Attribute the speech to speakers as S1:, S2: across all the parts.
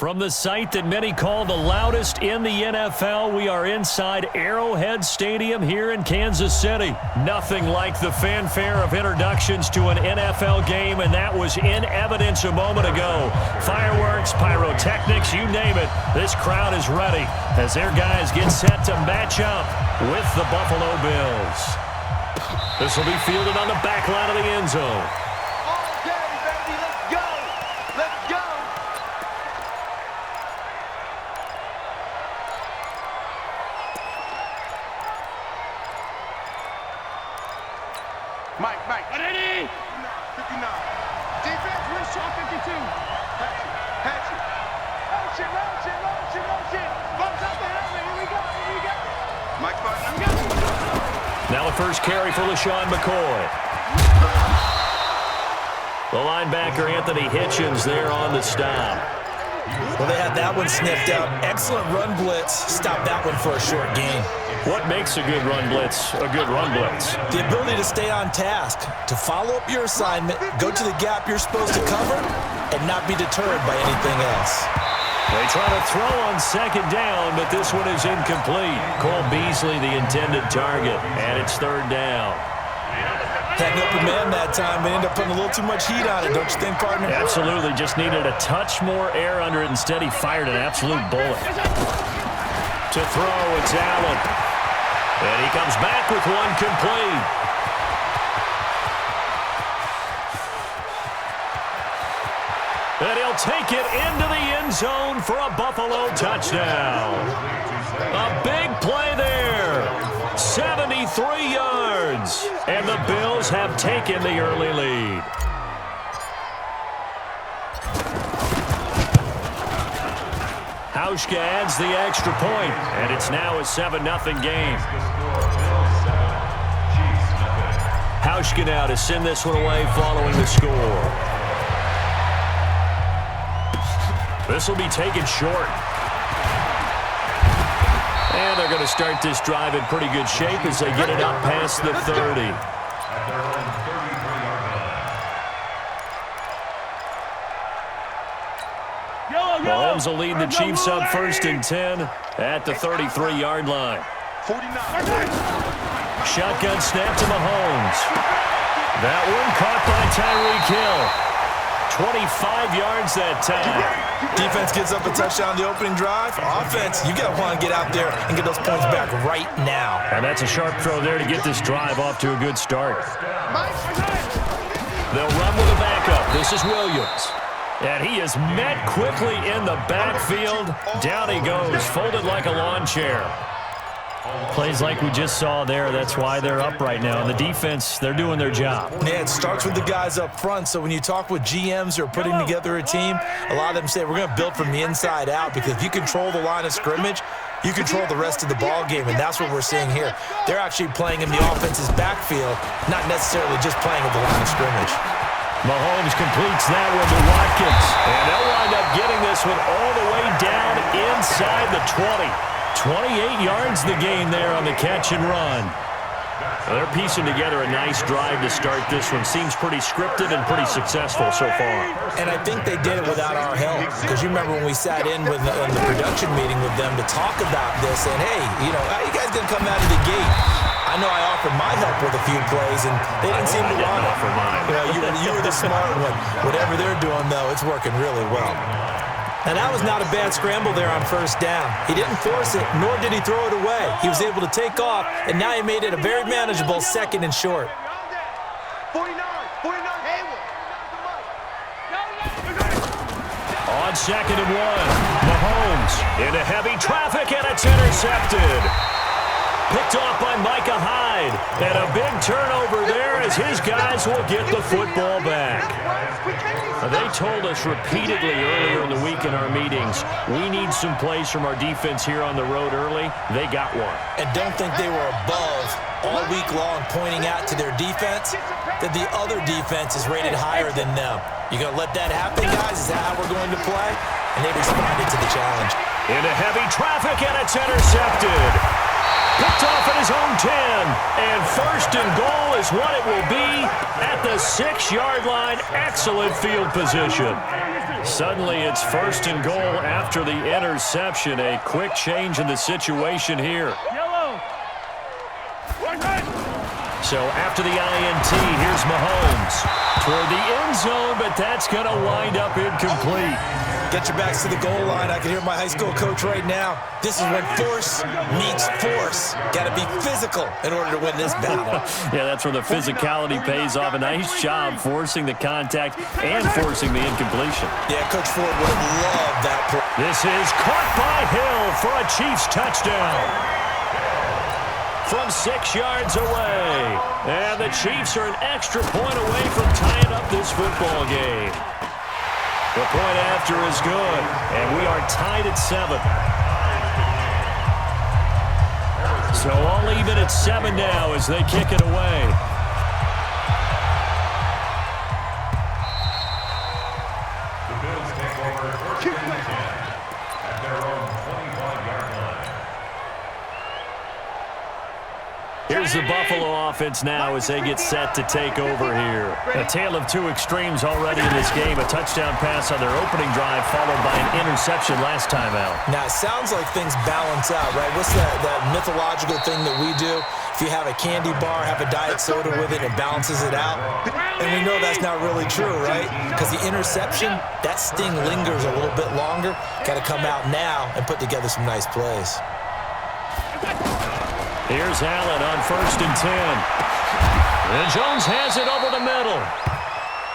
S1: From the site that many call the loudest in the NFL, we are inside Arrowhead Stadium here in Kansas City. Nothing like the fanfare of introductions to an NFL game, and that was in evidence a moment ago. Fireworks, pyrotechnics, you name it. This crowd is ready as their guys get set to match up with the Buffalo Bills. This will be fielded on the back line of the end zone.
S2: Mike. Ready? 59. Defense, win shot 52. Hatchet. Motion. Bumps out the helmet. Here we go. Mike,
S1: now the first carry for LaShawn McCoy. The linebacker, Anthony Hitchens, there on the stop.
S3: Well, they had that one sniffed out. Excellent run blitz. Stop that one for a short gain.
S1: What makes a good run blitz a good run blitz?
S3: The ability to stay on task, to follow up your assignment, go to the gap you're supposed to cover, and not be deterred by anything else.
S1: They try to throw on second down, but this one is incomplete. Cole Beasley, the intended target, and it's third down.
S3: Had an open man that time, but ended up putting a little too much heat on it, don't you think, partner?
S1: Absolutely. Just needed a touch more air under it. Instead, he fired an absolute bullet. To throw, it's Allen. And he comes back with one complete. And he'll take it into the end zone for a Buffalo touchdown. A big play there. 73 yards. And the Bills have taken the early lead. Hauschka adds the extra point, and it's now a 7-0 game. Hauschka now to send this one away following the score. This will be taken short. And they're going to start this drive in pretty good shape as they get it up past the 30. Mahomes will lead the Chiefs up 1st and 10 at the 33-yard line.
S2: 49.
S1: Shotgun snap to Mahomes. That one caught by Tyreek Hill. 25 yards that time.
S3: Defense gets up a touchdown the opening drive. Offense, you got to want to get out there and get those points back right now.
S1: And that's a sharp throw there to get this drive off to a good start. They'll run with a backup. This is Williams. And he is met quickly in the backfield. Down he goes, folded like a lawn chair. Plays like we just saw there. That's why they're up right now. And the defense, they're doing their job.
S3: Yeah, it starts with the guys up front. So when you talk with GMs who are putting together a team, a lot of them say we're going to build from the inside out, because if you control the line of scrimmage, you control the rest of the ball game, and that's what we're seeing here. They're actually playing in the offense's backfield, not necessarily just playing at the line of scrimmage.
S1: Mahomes completes that one to Watkins. And they'll wind up getting this one all the way down inside the 20. 28 yards the gain there on the catch and run. They're piecing together a nice drive to start this one. Seems pretty scripted and pretty successful so far.
S3: And I think they did it without our help, because you remember when we sat in with the production meeting with them to talk about this, and hey, how you guys going to come out of the gate? I know I offered my help with a few plays, and they didn't seem to want it. You were the smart one. Whatever they're doing, though, it's working really well. Now, that was not a bad scramble there on 1st down. He didn't force it, nor did he throw it away. He was able to take off, and now he made it a very manageable 2nd and short.
S2: 49.
S1: On 2nd and 1, Mahomes into heavy traffic, and it's intercepted. Picked off by Micah Hyde. And a big turnover there as his guys will get the football back. They told us repeatedly earlier in the week in our meetings, we need some plays from our defense here on the road early. They got one.
S3: And don't think they were above all week long pointing out to their defense that the other defense is rated higher than them. You going to let that happen, guys? Is that how we're going to play? And they responded to the challenge.
S1: Into heavy traffic, and it's intercepted. Picked off at his own 10, and 1st and goal is what it will be at the the 6-yard line. Excellent field position. Suddenly it's 1st and goal after the interception. A quick change in the situation here. So after the INT, here's Mahomes toward the end zone, but that's going to wind up incomplete.
S3: Get your backs to the goal line. I can hear my high school coach right now. This is when force meets force. Got to be physical in order to win this battle.
S1: Yeah, that's where the physicality pays off. A nice job forcing the contact and forcing the incompletion.
S3: Yeah, Coach Ford would have loved that play.
S1: This is caught by Hill for a Chiefs touchdown. From 6 yards away. And the Chiefs are an extra point away from tying up this football game. The point after is good, and we are tied at 7. So all even at 7 now as they kick it away.
S4: The Bills take over at their own 25-yard line.
S1: Here's the Buffalo offense now as they get set to take over here. A tale of two extremes already in this game. A touchdown pass on their opening drive followed by an interception last time out.
S3: Now, it sounds like things balance out, right? What's that mythological thing that we do? If you have a candy bar, have a diet soda with it, it balances it out. And we know that's not really true, right? Because the interception, that sting lingers a little bit longer. Got to come out now and put together some nice plays.
S1: Here's Allen on 1st and 10. And Jones has it over the middle.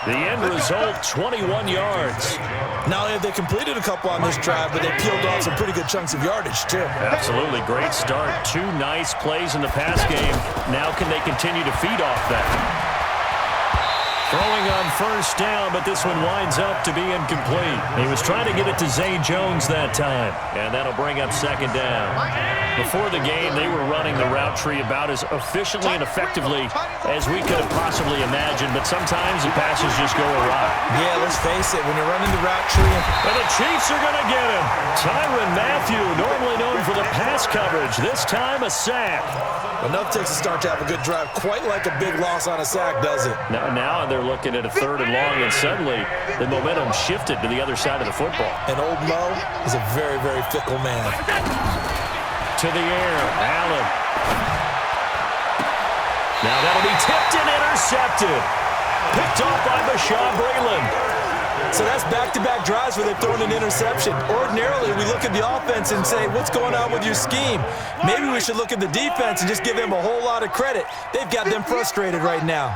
S1: The end result, 21 yards.
S3: Not only have they completed a couple on this drive, but they peeled off some pretty good chunks of yardage, too.
S1: Absolutely. Great start. 2 nice plays in the pass game. Now can they continue to feed off that? Throwing on 1st down, but this one winds up to be incomplete. He was trying to get it to Zay Jones that time, and that'll bring up 2nd down. Before the game, they were running the route tree about as efficiently and effectively as we could have possibly imagined, but sometimes the passes just go awry.
S3: Yeah, let's face it, when you're running the route tree.
S1: And the Chiefs are going to get him. Tyrann Mathieu, normally known for the pass coverage, this time a sack.
S3: Enough takes a start to have a good drive. Quite like a big loss on a sack, does it?
S1: Now they're looking at a 3rd and long, and suddenly the momentum shifted to the other side of the football.
S3: And old Mo is a very, very fickle man.
S1: To the air, Allen. Now that'll be tipped and intercepted. Picked off by Bashaud Breeland.
S3: So that's back-to-back drives where they've thrown an interception. Ordinarily, we look at the offense and say, what's going on with your scheme? Maybe we should look at the defense and just give them a whole lot of credit. They've got them frustrated right now.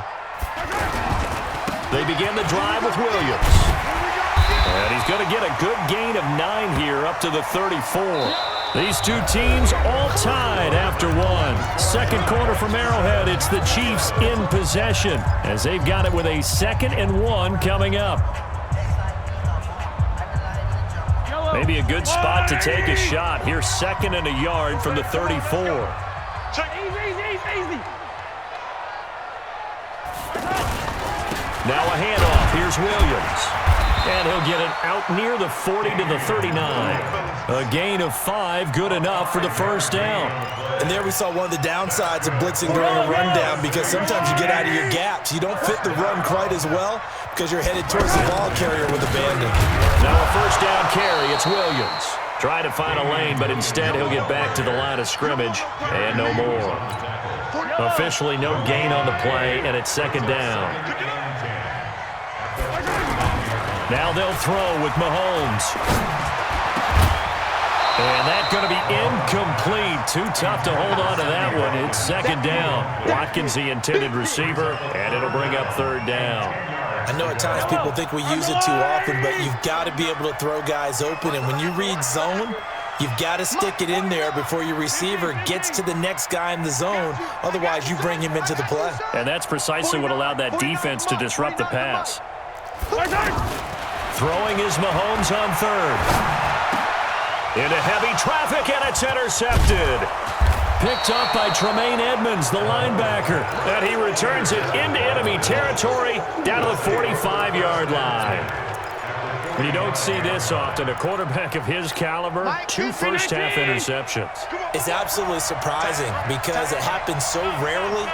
S1: They begin the drive with Williams. And he's going to get a good gain of 9 here up to the 34. These two teams all tied after 1. 2nd quarter from Arrowhead. It's the Chiefs in possession as they've got it with a 2nd and 1 coming up. Maybe a good spot to take a shot. Here's 2nd and a yard from the 34. Now a handoff. Here's Williams. And he'll get it out near the 40 to the 39. A gain of 5, good enough for the 1st down.
S3: And there we saw one of the downsides of blitzing during a rundown, because sometimes you get out of your gaps. You don't fit the run quite as well because you're headed towards the ball carrier with abandon.
S1: Now a 1st down carry. It's Williams. Trying to find a lane, but instead he'll get back to the line of scrimmage and no more. Officially no gain on the play, and it's 2nd down. Now they'll throw with Mahomes. And that's going to be incomplete. Too tough to hold on to that one. It's 2nd down. Watkins, the intended receiver, and it'll bring up 3rd down.
S3: I know at times people think we use it too often, but you've got to be able to throw guys open. And when you read zone, you've got to stick it in there before your receiver gets to the next guy in the zone. Otherwise, you bring him into the play.
S1: And that's precisely what allowed that defense to disrupt the pass. Throwing is Mahomes on 3rd. Into heavy traffic, and it's intercepted. Picked up by Tremaine Edmonds, the linebacker. And he returns it into enemy territory down to the 45-yard line. You don't see this often. A quarterback of his caliber, 2 first-half interceptions.
S3: It's absolutely surprising because it happens so rarely.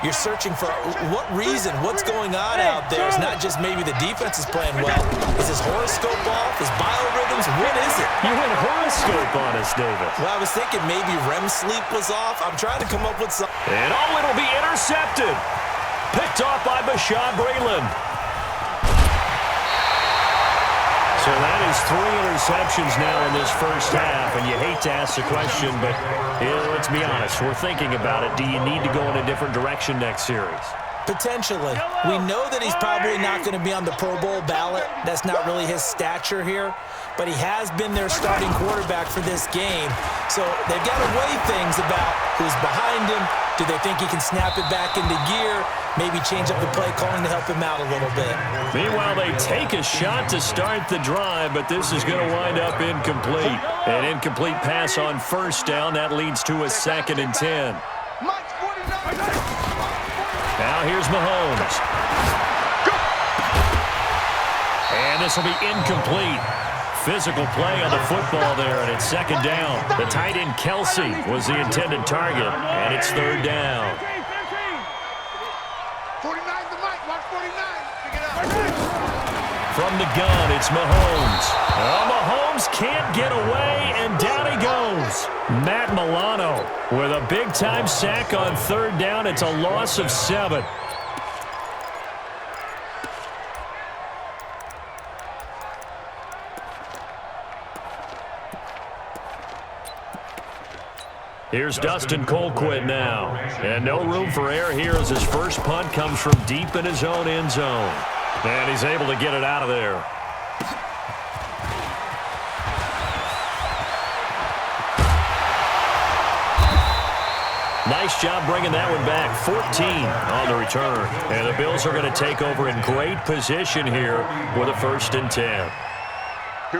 S3: you're searching for what reason, what's going on out there. It's not just maybe the defense is playing well. Is his horoscope off? His biorhythms? What is it?
S1: You went horoscope on us, David.
S3: Well, I was thinking maybe REM sleep was off. I'm trying to come up with something.
S1: And it'll be intercepted. Picked off by Bashaud Breeland. So that is 3 interceptions now in this first half, and you hate to ask the question, but let's be honest, we're thinking about it. Do you need to go in a different direction next series?
S3: Potentially. We know that he's probably not going to be on the Pro Bowl ballot. That's not really his stature here, but he has been their starting quarterback for this game. So they've got to weigh things about who's behind him. Do they think he can snap it back into gear? Maybe change up the play calling to help him out a little bit.
S1: Meanwhile, they take a shot to start the drive, but this is going to wind up incomplete. An incomplete pass on first down. That leads to a 2nd and 10. Now here's Mahomes. And this will be incomplete. Physical play on the football there, and it's 2nd down. The tight end Kelsey was the intended target, and it's 3rd down.
S2: 49 the mic, watch 49. Pick it up.
S1: From the gun, it's Mahomes. Oh, Mahomes can't get away, and down he goes. Matt Milano with a big-time sack on 3rd down. It's a loss of 7. Here's Dustin Colquitt now. And no room for error here as his first punt comes from deep in his own end zone. And he's able to get it out of there. Nice job bringing that one back. 14 on the return. And the Bills are going to take over in great position here with a 1st and 10.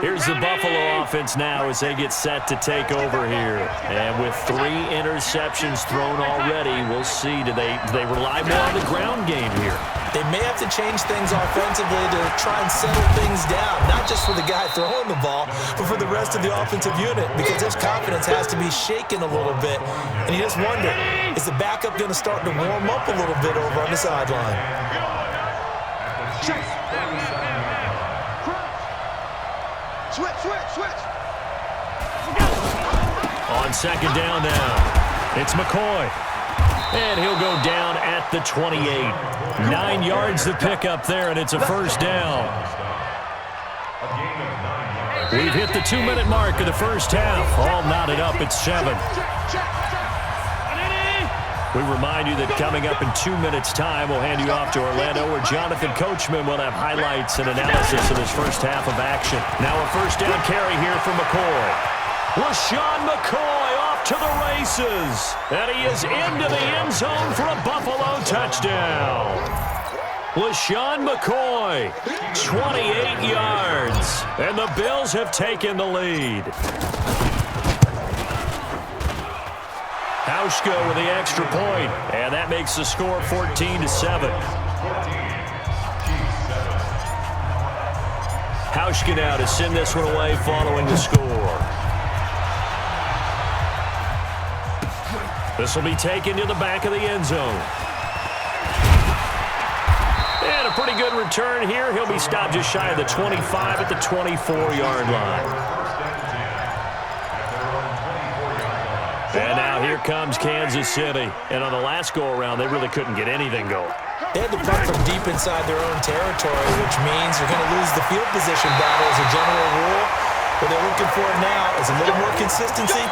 S1: Here's the Buffalo offense now as they get set to take over here. And with 3 interceptions thrown already, we'll see. Do they rely more on the ground game here?
S3: They may have to change things offensively to try and settle things down, not just for the guy throwing the ball, but for the rest of the offensive unit, because his confidence has to be shaken a little bit. And you just wonder, is the backup going to start to warm up a little bit over on the sideline?
S2: Switch.
S1: On 2nd down now, it's McCoy. And he'll go down at the 28. 9 yards to pick up there, and it's a 1st down. We've hit the 2-minute mark of the first half. All knotted up at 7. We remind you that coming up in 2 minutes' time, we'll hand you off to Orlando, where Jonathan Coachman will have highlights and analysis of his first half of action. Now a 1st down carry here from McCoy. LaShawn McCoy off to the races. And he is into the end zone for a Buffalo touchdown. LaShawn McCoy, 28 yards. And the Bills have taken the lead. Hauschka with the extra point, and that makes the score 14-7. Hauschka now to send this one away following the score. This will be taken to the back of the end zone. And a pretty good return here. He'll be stopped just shy of the 25 at the 24-yard line. And now here comes Kansas City. And on the last go-around, they really couldn't get anything going.
S3: They had to punt from deep inside their own territory, which means you're going to lose the field position battle as a general rule. What they're looking for now is a little more consistency,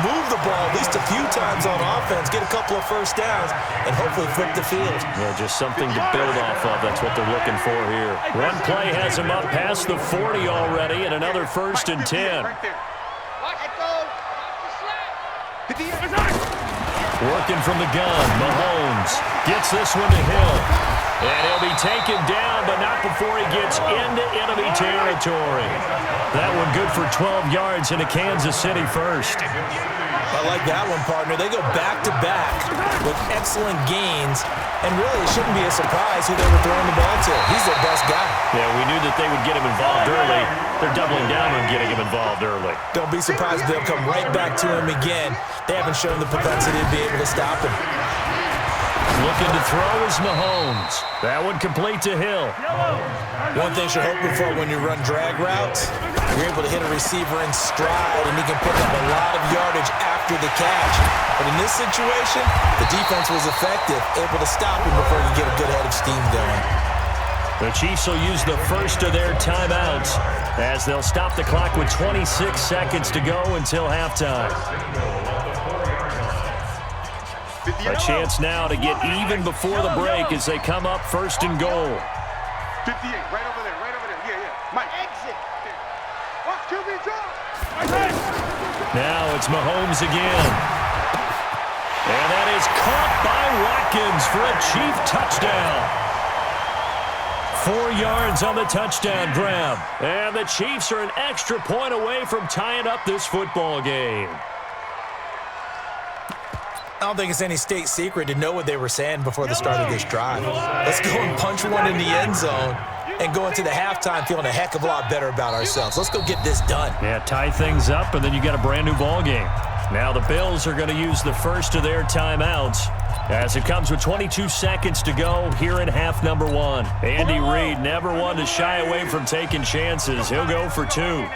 S3: move the ball at least a few times on offense, get a couple of first downs, and hopefully flip the field.
S1: Yeah, just something to build off of. That's what they're looking for here. One play has them up past the 40 already, and another 1st and 10. Working from the gun, Mahomes gets this one to Hill. And he'll be taken down, but not before he gets into enemy territory. That one good for 12 yards into Kansas City first.
S3: I like that one, partner. They go back-to-back with excellent gains, and really it shouldn't be a surprise who they were throwing the ball to. He's their best guy.
S1: Yeah, we knew that they would get him involved early. They're doubling down on getting him involved early.
S3: Don't be surprised if they'll come right back to him again. They haven't shown the propensity to be able to stop him.
S1: Looking to throw is Mahomes. That one complete to Hill.
S3: One thing you're hoping for when you run drag routes, you're able to hit a receiver in stride, and he can pick up a lot of yardage after the catch. But in this situation, the defense was effective, able to stop him before he could get a good head of steam going.
S1: The Chiefs will use the first of their timeouts as they'll stop the clock with 26 seconds to go until halftime. A chance now to get even before the break as they come up first and goal.
S2: 58, right over there, right over there. Yeah, yeah. Mike, exit. Watch QB drop.
S1: Now it's Mahomes again. And that is caught by Watkins for a Chief touchdown. 4 yards on the touchdown grab. And the Chiefs are an extra point away from tying up this football game.
S3: I don't think it's any state secret to know what they were saying before the start of this drive. Let's go and punch one in the end zone and go into the halftime feeling a heck of a lot better about ourselves. Let's go get this done.
S1: Yeah, tie things up, and then you got a brand new ball game. Now the Bills are going to use the first of their timeouts as it comes with 22 seconds to go here in half number 1. Andy Reid never one to shy away from taking chances. He'll go for 2.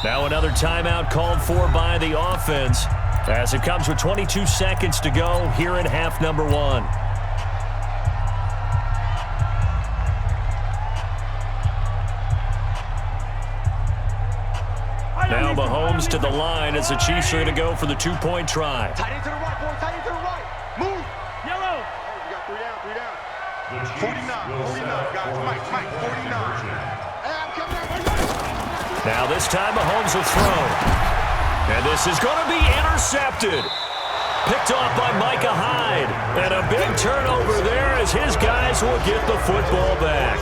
S1: Now another timeout called for by the offense as it comes with 22 seconds to go here in half number 1. Now Mahomes to the line as the Chiefs are going to go for the 2-point try.
S2: Tight end to the right, boy. Tight end to the right. Move. Yellow. Hey, we got 3 down, 3 down. 49, guys. Mike, 49. Hey, I'm coming out.
S1: Now this time Mahomes will throw. And this is going to be intercepted. Picked off by Micah Hyde. And a big turnover there as his guys will get the football back.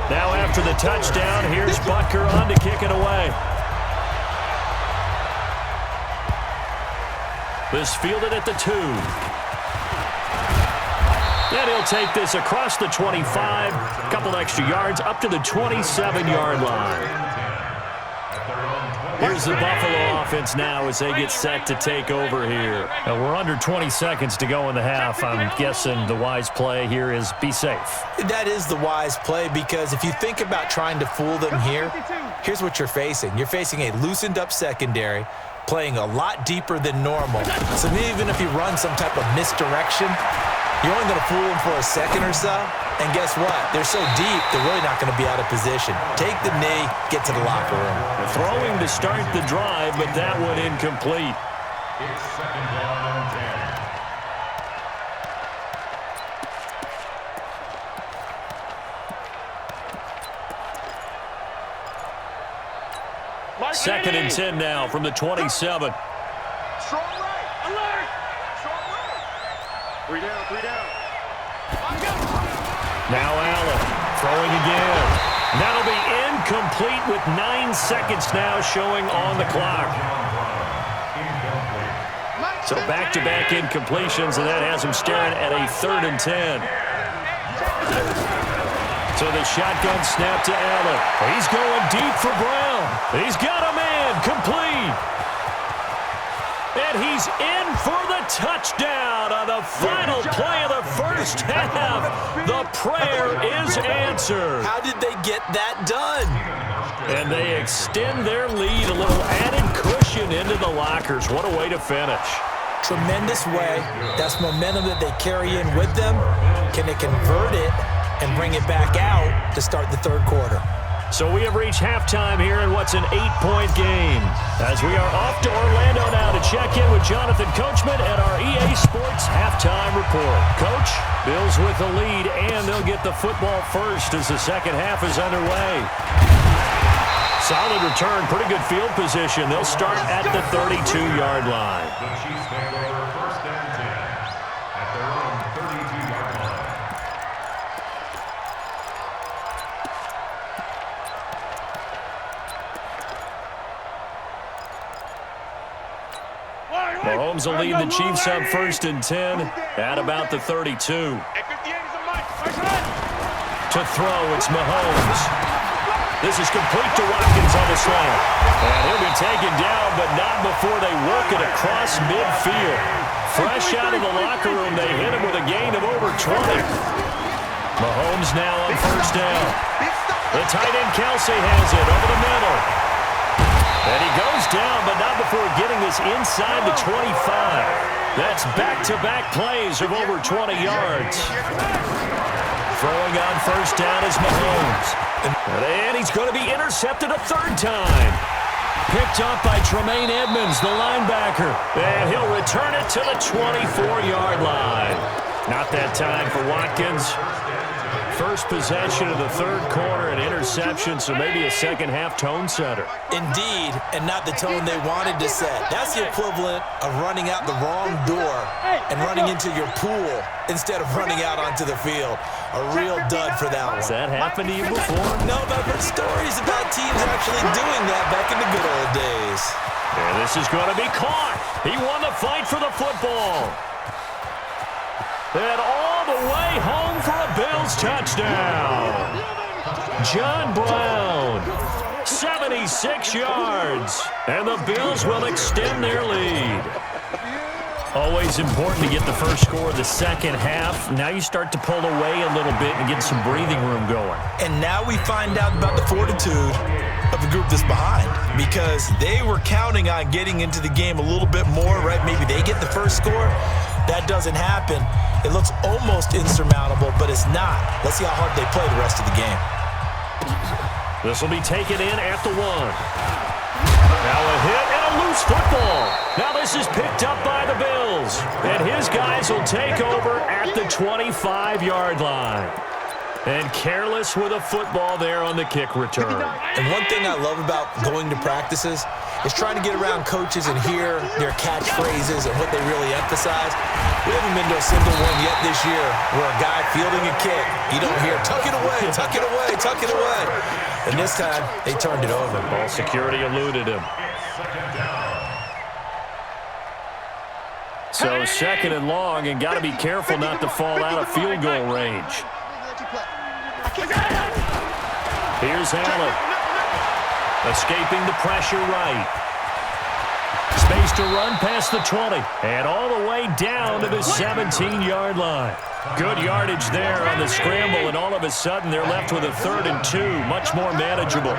S1: Now after the touchdown, here's Butker on to kick it away. This fielded at the 2. And he'll take this across the 25. A couple extra yards up to the 27-yard line. Here's the Buffalo offense now as they get set to take over here. Now we're under 20 seconds to go in the half. I'm guessing the wise play here is be safe.
S3: That is the wise play because if you think about trying to fool them here, here's what you're facing. You're facing a loosened up secondary, playing a lot deeper than normal. So even if you run some type of misdirection, you're only going to fool them for a second or so. And guess what? They're so deep, they're really not going to be out of position. Take the knee, get to the locker room.
S1: Throwing to start the drive, but that one incomplete.
S4: It's second down and 10.
S1: Second and 10 now from the 27.
S2: Strong right. Alert. Strong right. 3 down, 3 down.
S1: Now Allen throwing again. That'll be incomplete with 9 seconds now showing on the clock. So back-to-back incompletions, and that has him staring at a 3rd and 10. So the shotgun snap to Allen. He's going deep for Brown. He's got a man complete. And he's in for the touchdown on the final play of the first half. The prayer is answered.
S3: How did they get that done?
S1: And they extend their lead, a little added cushion into the lockers. What a way to finish.
S3: Tremendous way. That's momentum that they carry in with them. Can they convert it and bring it back out to start the 3rd quarter?
S1: So we have reached halftime here in what's an 8-point game. As we are off to Orlando now to check in with Jonathan Coachman at our EA Sports Halftime Report. Coach, Bills with the lead, and they'll get the football first as the second half is underway. Solid return, pretty good field position. They'll start at the 32-yard line.
S4: The Chiefs take over first and 10 at their own 32-yard line.
S1: Mahomes will lead the Chiefs up first and 10 at about the 32. To throw, it's Mahomes. This is complete to Watkins on the slant. And he'll be taken down, but not before they work it across midfield. Fresh out of the locker room, they hit him with a gain of over 20. Mahomes now on first down. The tight end Kelsey has it over the middle. And he goes down, but not before getting this inside the 25. That's back-to-back plays of over 20 yards. Throwing on first down is Mahomes. And he's going to be intercepted a third time. Picked up by Tremaine Edmonds, the linebacker. And he'll return it to the 24-yard line. Not that time for Watkins. First possession of the third quarter, an interception, so maybe a second-half tone setter.
S3: Indeed, and not the tone they wanted to set. That's the equivalent of running out the wrong door and running into your pool instead of running out onto the field. A real dud for that one.
S1: Has that happened to you before?
S3: No, but I've heard stories about teams actually doing that back in the good old days.
S1: And this is going to be caught. He won the fight for the football. And all the way home for a Bills touchdown. John Brown, 76 yards. And the Bills will extend their lead. Always important to get the first score of the second half. Now you start to pull away a little bit and get some breathing room going.
S3: And now we find out about the fortitude of the group that's behind, because they were counting on getting into the game a little bit more, right? Maybe they get the first score. That doesn't happen. It looks almost insurmountable, but it's not. Let's see how hard they play the rest of the game.
S1: This will be taken in at the 1. Now a hit and a loose football. Now this is picked up by the Bills. And his guys will take over at the 25-yard line. And careless with a football there on the kick return.
S3: And one thing I love about going to practices is trying to get around coaches and hear their catchphrases and what they really emphasize. We haven't been to a single one yet this year where a guy fielding a kick, you don't hear, tuck it away, tuck it away, tuck it away. And this time, they turned it over.
S1: Ball security eluded him. So second and long, and got to be careful not to fall out of field goal range. Here's Allen. Escaping the pressure right. Space to run past the 20. And all the way down to the 17-yard line. Good yardage there on the scramble, and all of a sudden they're left with a 3rd and 2. Much more manageable.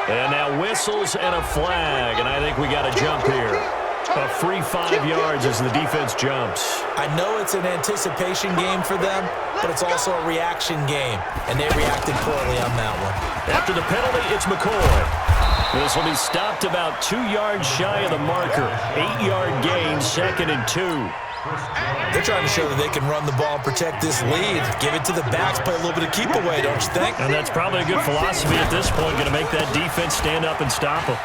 S1: And now whistles and a flag, and I think we got a jump here. A free 5 yards as the defense jumps.
S3: I know it's an anticipation game for them, but it's also a reaction game, and they reacted poorly on that one.
S1: After the penalty, it's McCoy. This will be stopped about 2 yards shy of the marker. 8-yard gain, 2nd and 2.
S3: They're trying to show that they can run the ball and protect this lead. Give it to the backs, play a little bit of keep away, don't you think?
S1: And that's probably a good philosophy at this point, going to make that defense stand up and stop them.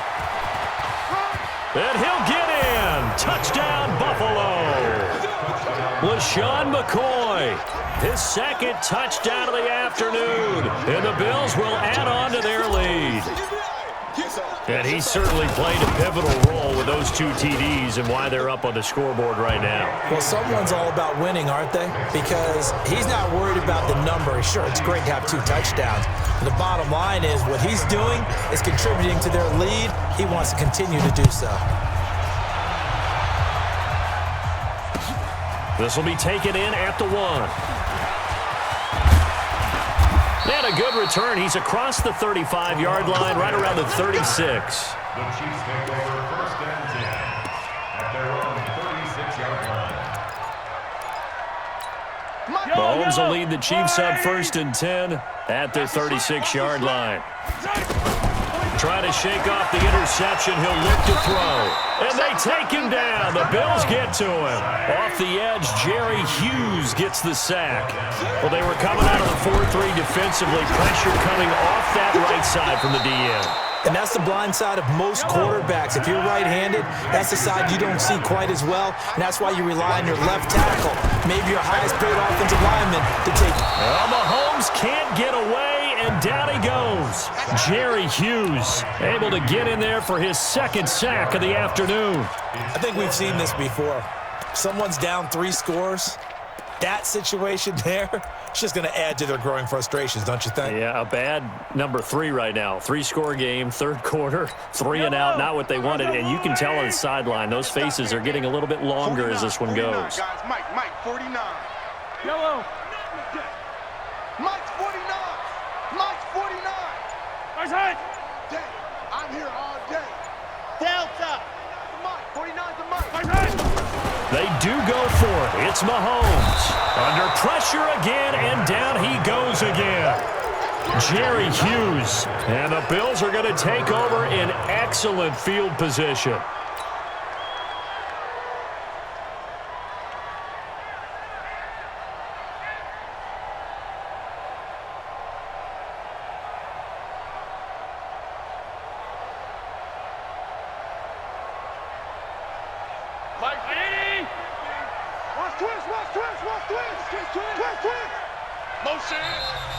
S1: And he'll get in. Touchdown, Buffalo. LaShawn McCoy, his 2nd touchdown of the afternoon. And the Bills will add on to their lead. And he certainly played a pivotal role with those 2 TDs and why they're up on the scoreboard right now.
S3: Well, someone's all about winning, aren't they? Because he's not worried about the number. Sure, it's great to have 2 touchdowns. But the bottom line is what he's doing is contributing to their lead. He wants to continue to do so.
S1: This will be taken in at the 1. And a good return. He's across the 35-yard line, right around the 36.
S4: The Chiefs take over 1st and 10 at their own 36-yard line.
S1: Mahomes will lead the Chiefs up 1st and 10 at their 36-yard line. Trying to shake off the interception. He'll look to throw. And they take him down. The Bills get to him. Off the edge, Jerry Hughes gets the sack. Well, they were coming out of the 4-3 defensively. Pressure coming off that right side from the DN.
S3: And that's the blind side of most quarterbacks. If you're right-handed, that's the side you don't see quite as well. And that's why you rely on your left tackle, maybe your highest-paid offensive lineman, to take it.
S1: Well, Mahomes can't get away, and down he goes. Jerry Hughes able to get in there for his 2nd sack of the afternoon.
S3: I think we've seen this before. Someone's down 3 scores. That situation there, it's just going to add to their growing frustrations, don't you think?
S1: Yeah, a bad number 3 right now. 3-score game, third quarter, 3 and out, not what they wanted. And you can tell on the sideline, those faces are getting a little bit longer as this one goes.
S2: Guys, Mike, 49.
S5: Yellow.
S2: Mike's 49. Mike's 49.
S5: Nice hit.
S2: Day. I'm here all day.
S5: Delta.
S2: Mike, 49's the Mike.
S5: Nice hit.
S1: They do go for it. It's Mahomes. Under pressure again, and down he goes again. Jerry Hughes. And the Bills are going to take over in excellent field position.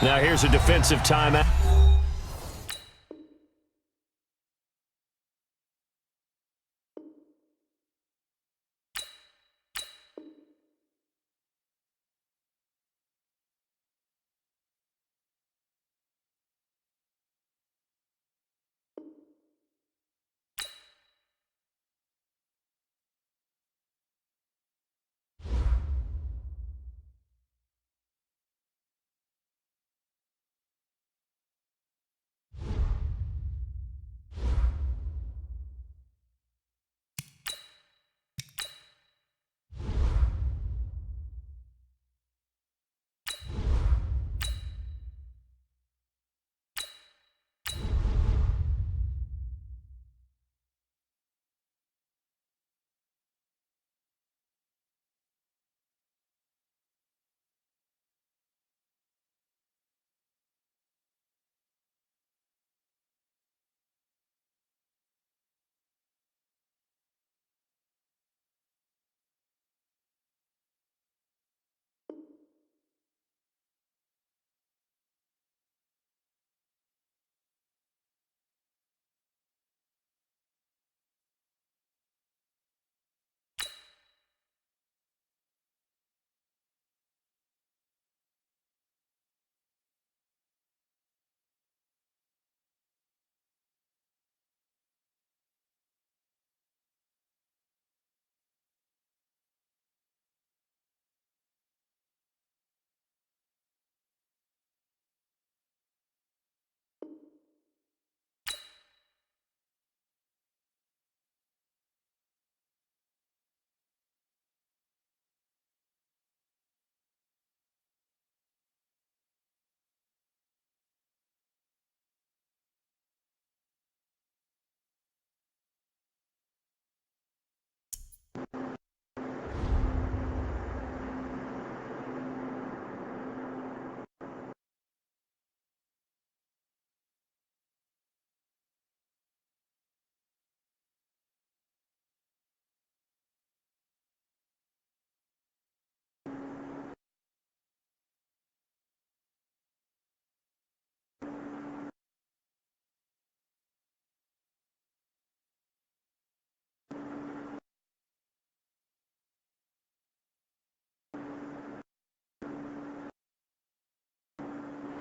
S1: Now here's a defensive timeout.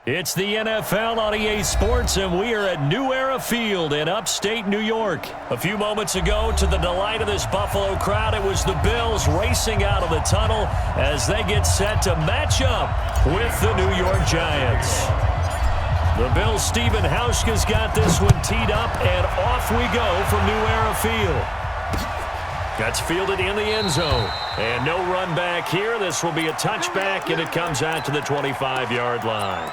S1: It's the NFL on EA Sports, and we are at New Era Field in upstate New York. A few moments ago, to the delight of this Buffalo crowd, it was the Bills racing out of the tunnel as they get set to match up with the New York Giants. The Bills' Stephen Hauschka's got this one teed up, and off we go from New Era Field. That's fielded in the end zone. And no run back here. This will be a touchback, and it comes out to the 25-yard line.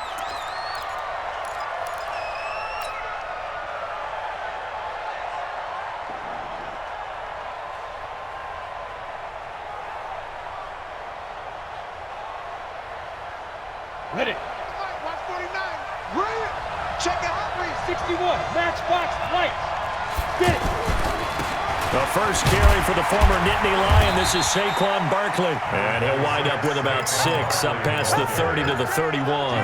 S5: Ready.
S2: 149. Brilliant. Check it out, Reed.
S5: 61. Matchbox lights. Get it.
S1: The first carry for the former Nittany Lion. This is Saquon Barkley. And he'll wind up with about 6 up past the 30 to the 31.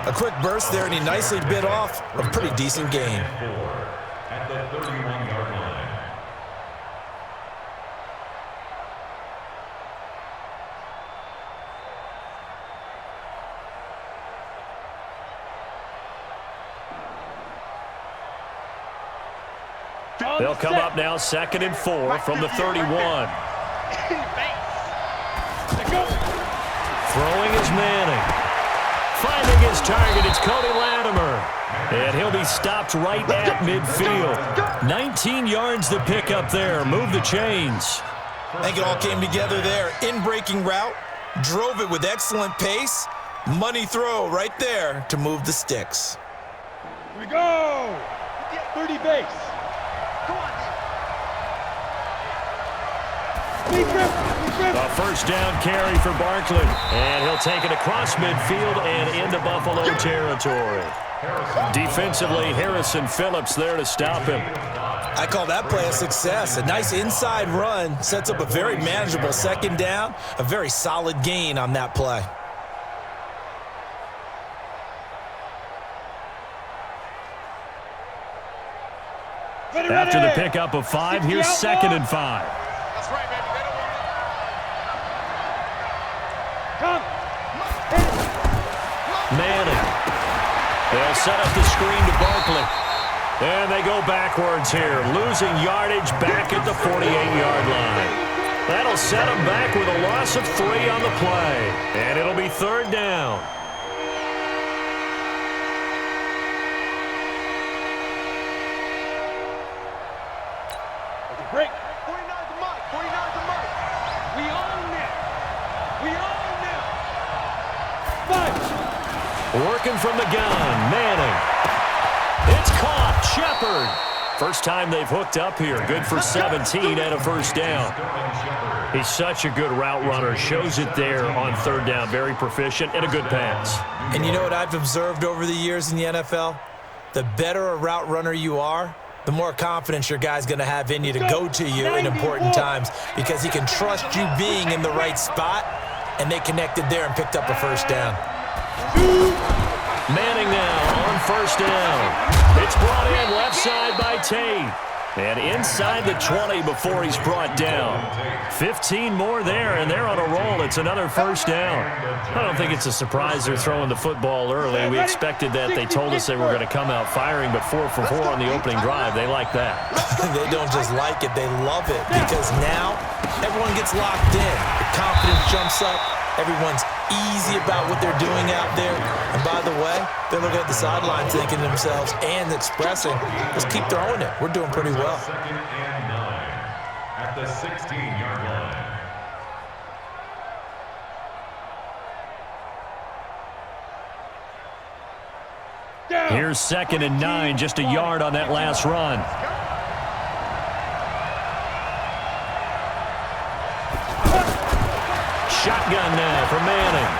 S3: A quick burst there, and he nicely bit off a pretty decent gain.
S4: At the 31-yard line.
S1: They'll come up now 2nd and 4 from the 31. Throwing is Manning. Finding his target, it's Cody Latimer. And he'll be stopped right at midfield. 19 yards to pick up there. Move the chains.
S3: I think it all came together there. In-breaking route, drove it with excellent pace. Money throw right there to move the sticks.
S5: Here we go. 30 base.
S2: Come on,
S1: A first down carry for Barkley. And he'll take it across midfield and into Buffalo territory. Defensively, Harrison Phillips there to stop him.
S3: I call that play a success. A nice inside run sets up a very manageable 2nd down. A very solid gain on that play.
S1: After the pickup of 5, here's 2nd and 5.
S2: That's right, baby. They don't want
S5: Come.
S1: Manning. They'll set up the screen to Barkley. And they go backwards here, losing yardage back at the 48-yard line. That'll set them back with a loss of 3 on the play. And it'll be 3rd down.
S5: Break.
S2: 49's the mark. 49's the mark.
S5: We own it. We own it. 5.
S1: Working from the gun, Manning. It's caught, Shepard. First time they've hooked up here. Good for 17 and a first down. He's such a good route runner. Shows it there on 3rd down. Very proficient and a good pass.
S3: And you know what I've observed over the years in the NFL? The better a route runner you are, the more confidence your guy's going to have in you to go to you in important times because he can trust you being in the right spot, and they connected there and picked up a first down.
S1: Manning now on 1st down. It's brought in left side by Tate. And inside the 20 before he's brought down. 15 more there, and they're on a roll. It's another first down. I don't think it's a surprise they're throwing the football early. We expected that. They told us they were going to come out firing, but 4 for 4 on the opening drive. They like that.
S3: They don't just like it, they love it, because now everyone gets locked in. The confidence jumps up. Everyone's easy about what they're doing out there. And by the way, they're looking at the sideline thinking to themselves and expressing, let's keep throwing it. We're doing pretty well.
S4: 2nd and 9 at the 16-yard line.
S1: Here's 2nd and 9, just a yard on that last run. Shotgun now for Manning.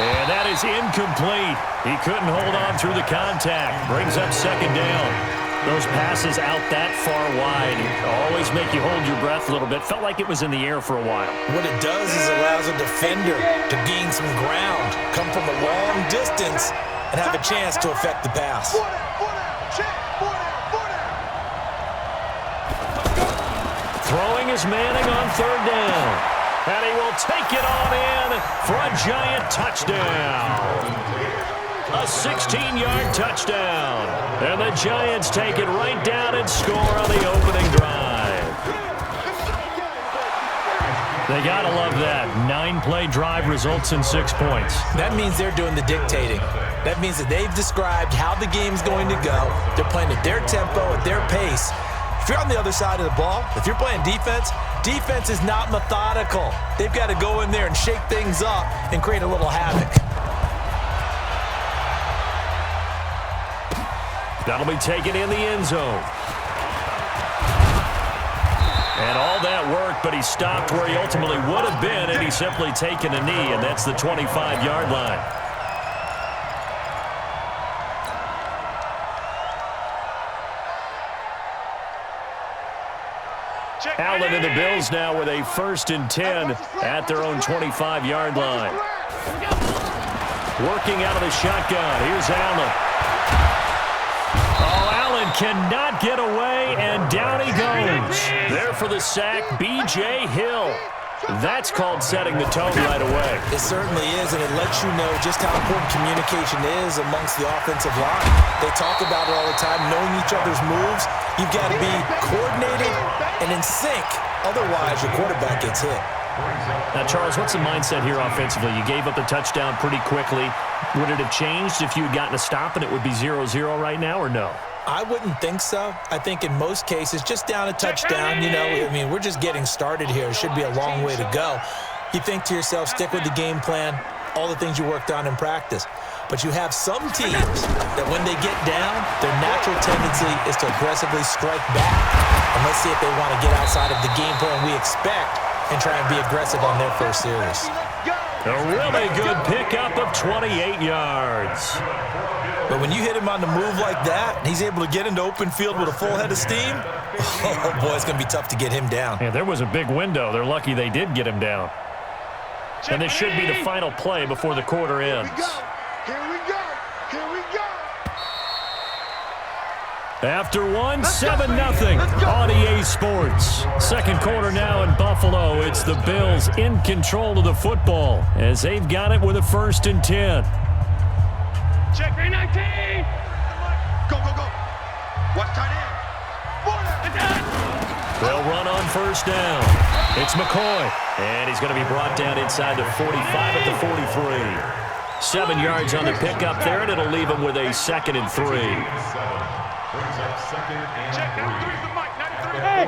S1: And that is incomplete. He couldn't hold on through the contact. Brings up 2nd down. Those passes out that far wide always make you hold your breath a little bit. Felt like it was in the air for a while.
S3: What it does is allows a defender to gain some ground, come from a long distance, and have a chance to affect the pass.
S1: Throwing is Manning on 3rd down. And he will take it on in for a giant touchdown. A 16-yard touchdown. And the Giants take it right down and score on the opening drive. They got to love that. 9-play drive results in 6 points.
S3: That means they're doing the dictating. That means that they've described how the game's going to go. They're playing at their tempo, at their pace. If you're on the other side of the ball, if you're playing defense, defense is not methodical. They've got to go in there and shake things up and create a little havoc.
S1: That'll be taken in the end zone. And all that work, but he stopped where he ultimately would have been, and he's simply taken a knee, and that's the 25-yard line. Allen and the Bills now with a 1st and 10 at their own 25-yard line. Working out of the shotgun. Here's Allen. Oh, Allen cannot get away, and down he goes. There for the sack, B.J. Hill. That's called setting the tone right away.
S3: It certainly is, and it lets you know just how important communication is amongst the offensive line. They talk about it all the time, knowing each other's moves. You've got to be coordinated and in sync. Otherwise, your quarterback gets hit.
S1: Now, Charles, what's the mindset here offensively? You gave up the touchdown pretty quickly. Would it have changed if you had gotten a stop and it would be 0-0 right now, or no?
S3: I wouldn't think so. I think in most cases, just down a touchdown, I mean, we're just getting started here. It should be a long way to go. You think to yourself, stick with the game plan, all the things you worked on in practice. But you have some teams that when they get down, their natural tendency is to aggressively strike back. And let's see if they want to get outside of the game plan we expect and try and be aggressive on their first series.
S1: A really good pickup of 28 yards.
S3: But when you hit him on the move like that, he's able to get into open field with a full head of steam, oh, boy, it's going to be tough to get him down.
S1: Yeah, there was a big window. They're lucky they did get him down. And this should be the final play before the quarter ends.
S2: Here we go. Here we go.
S1: After one, 7-0 on EA Sports. Second quarter now in Buffalo. It's the Bills in control of the football as they've got it with a 1st and 10.
S5: Check 19.
S2: Go, go, go. Watch tight end.
S1: They'll run on 1st down. It's McCoy. And he's going to be brought down inside the 45 at the 43. 7 yards on the pickup there, and it'll leave him with a 2nd and 3.
S4: Brings up 2nd and 3.
S5: Hey,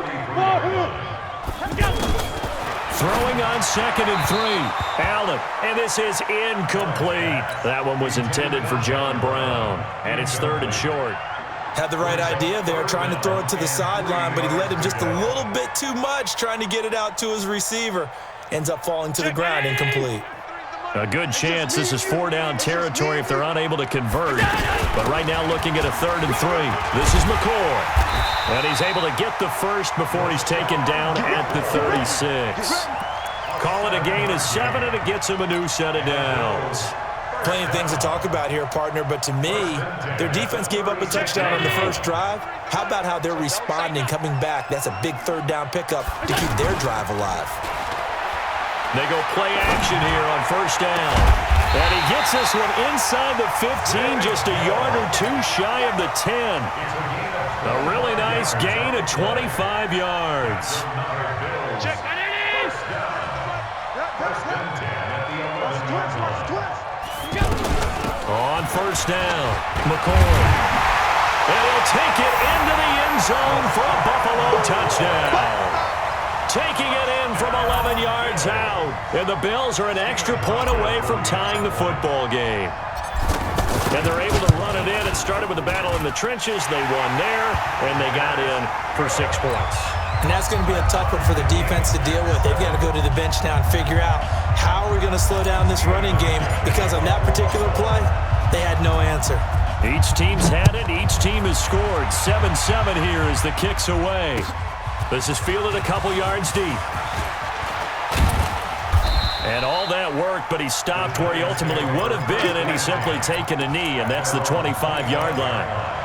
S1: Throwing on 2nd and 3. Allen, and this is incomplete. That one was intended for John Brown, and it's 3rd and short.
S3: Had the right idea there, trying to throw it to the sideline, but he led him just a little bit too much, trying to get it out to his receiver. Ends up falling to the ground, incomplete.
S1: A good chance this is 4-down territory if they're unable to convert. But right now looking at a 3rd and 3. This is McCoy. And he's able to get the first before he's taken down at the 36. Call it a gain of 7, and it gets him a new set of downs.
S3: Plenty of things to talk about here, partner, but to me, their defense gave up a touchdown on the first drive. How about how they're responding, coming back? That's a big 3rd down pickup to keep their drive alive.
S1: They go play action here on 1st down. And he gets this one inside the 15, just a yard or 2 shy of the 10. A really nice gain of 25 yards.
S5: Check my knees.
S1: On 1st down, McCoy. And he'll take it into the end zone for a Buffalo touchdown. Taking it in from 11 yards out. And the Bills are an extra point away from tying the football game. And they're able to run it in. It started with a battle in the trenches. They won there, and they got in for 6 points.
S3: And that's going to be a tough one for the defense to deal with. They've got to go to the bench now and figure out how are we going to slow down this running game, because on that particular play, they had no answer.
S1: Each team's had it. Each team has scored. 7-7 here as the kick's away. This is fielded a couple yards deep. And all that worked, but he stopped where he ultimately would have been, and he's simply taken a knee, and that's the 25-yard line.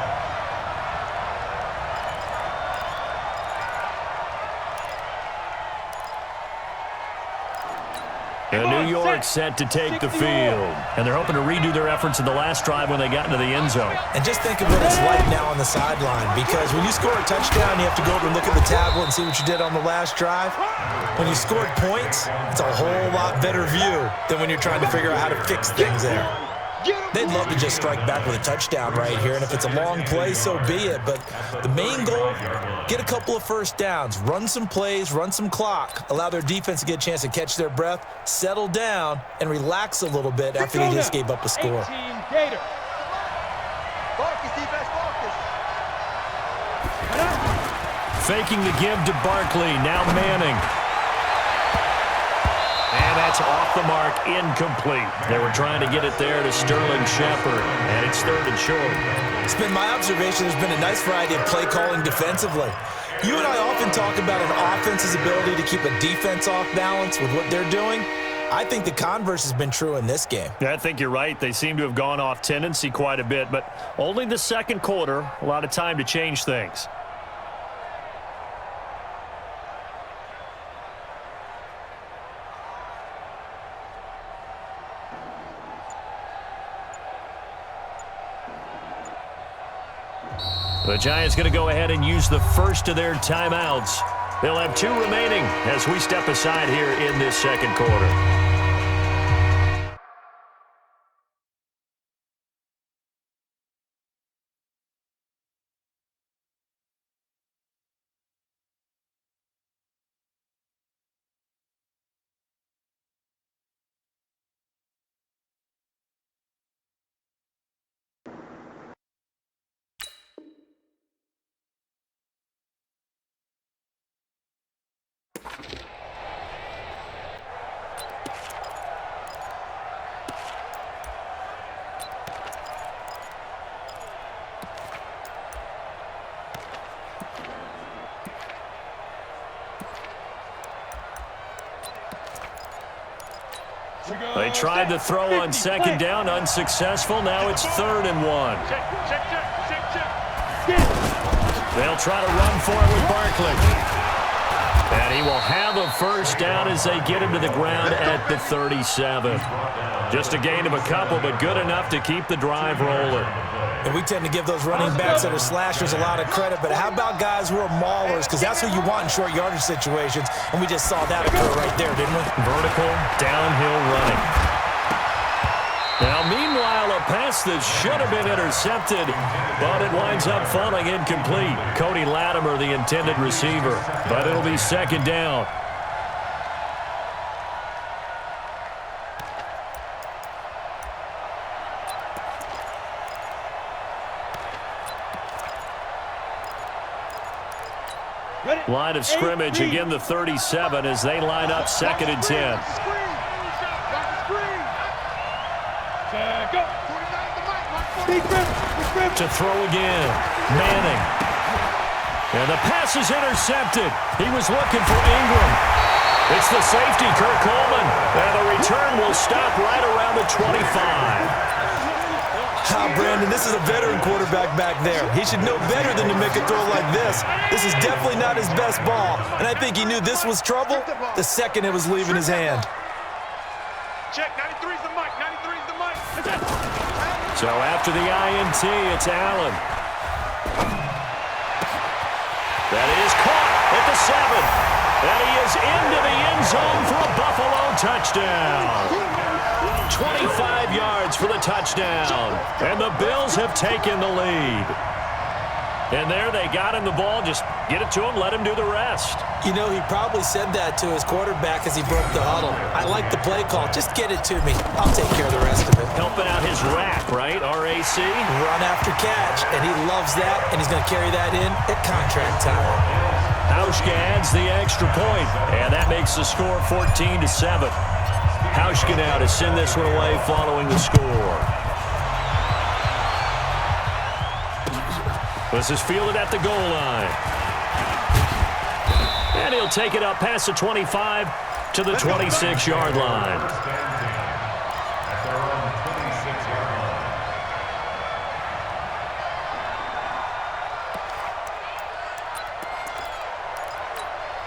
S1: And New York set to take the field. And they're hoping to redo their efforts in the last drive when they got into the end zone.
S3: And just think of what it's like now on the sideline, because when you score a touchdown, you have to go over and look at the tablet and see what you did on the last drive. When you scored points, it's a whole lot better view than when you're trying to figure out how to fix things there. They'd love to just strike back with a touchdown right here, and if it's a long play, so be it. But the main goal, get a couple of 1st downs, run some plays, run some clock, allow their defense to get a chance to catch their breath, settle down, and relax a little bit after they just gave up a score.
S1: Faking the give to Barkley, now Manning. And that's off the mark, incomplete. They were trying to get it there to Sterling Shepard, and it's 3rd and short.
S3: It's been my observation there's been a nice variety of play calling defensively. You and I often talk about an offense's ability to keep a defense off balance with what they're doing. I think the converse has been true in this game.
S1: Yeah, I think you're right. They seem to have gone off tendency quite a bit, but only the second quarter, a lot of time to change things. The Giants going to go ahead and use the first of their timeouts. They'll have 2 remaining as we step aside here in this second quarter. They tried to throw on second down, unsuccessful. Now it's 3rd and 1. They'll try to run for it with Barkley. And he will have a first down as they get him to the ground at the 37. Just a gain of a couple, but good enough to keep the drive rolling.
S3: And we tend to give those running backs that are slashers a lot of credit, but how about guys who are maulers? Because that's who you want in short yardage situations, and we just saw that occur right there, didn't we?
S1: Vertical, downhill running. Now, meanwhile, a pass that should have been intercepted, but it winds up falling incomplete. Cody Latimer, the intended receiver, but it'll be second down. Line of scrimmage, again the 37 as they line up 2nd and 10. To throw again. Manning. And the pass is intercepted. He was looking for Ingram. It's the safety, Kirk Coleman. And the return will stop right around the 25.
S3: Brandon, this is a veteran quarterback back there. He should know better than to make a throw like this. This is definitely not his best ball. And I think he knew this was trouble the second it was leaving his hand.
S2: Check, 93's the mic, 93's the mic.
S1: So after the INT, it's Allen. That is caught at the 7. And he is into the end zone for a Buffalo touchdown. 25 yards for the touchdown. And the Bills have taken the lead. And there they got him the ball. Just get it to him, let him do the rest.
S3: You know, he probably said that to his quarterback as he broke the huddle. I like the play call. Just get it to me. I'll take care of the rest of it.
S1: Helping out his rack, right? RAC.
S3: Run after catch. And he loves that, and he's going to carry that in at contract time.
S1: Hauschka adds the extra point, and that makes the score 14-7. Hauschka now to send this one away following the score. This is fielded at the goal line. And he'll take it up past the 25 to the 26-yard line.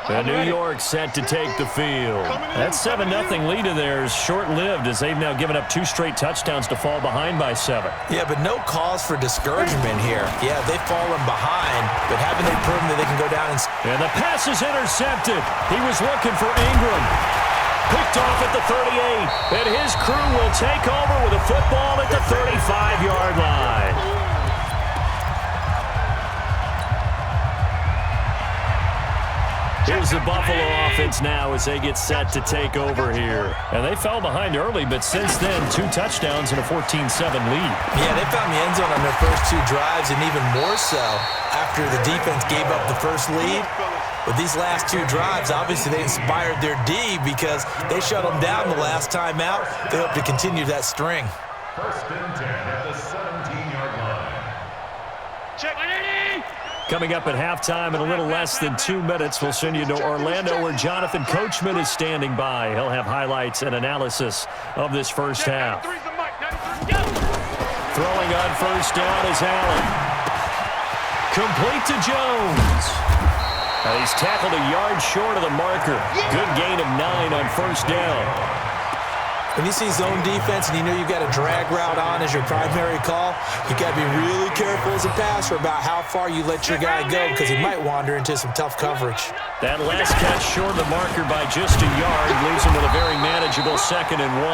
S1: And New York set to take the field. That 7-0 lead of theirs short-lived as they've now given up 2 straight touchdowns to fall behind by 7.
S3: Yeah, but no cause for discouragement here. Yeah, they've fallen behind, but haven't they proven that they can go down and...
S1: And the pass is intercepted. He was looking for Ingram. Picked off at the 38. And his crew will take over with a football at the 35-yard line. Here's the Buffalo offense now as they get set to take over here. And they fell behind early, but since then, 2 touchdowns and a 14-7 lead.
S3: Yeah, they found the end zone on their first 2 drives, and even more so after the defense gave up the first lead. But these last 2 drives, obviously they inspired their D because they shut them down the last time out. They hope to continue that string.
S4: 1st and 10 at the 17-yard line.
S2: Check.
S1: Coming up at halftime in a little less than 2 minutes, we'll send you to Orlando where Jonathan Coachman is standing by. He'll have highlights and analysis of this first half. Throwing on first down is Allen. Complete to Jones. He's tackled a yard short of the marker. Good gain of 9 on first down.
S3: When you see zone defense and you know you've got a drag route on as your primary call, you got to be really careful as a passer about how far you let your guy go because he might wander into some tough coverage.
S1: That last catch short of the marker by just a yard leaves him with a very manageable 2nd and 1.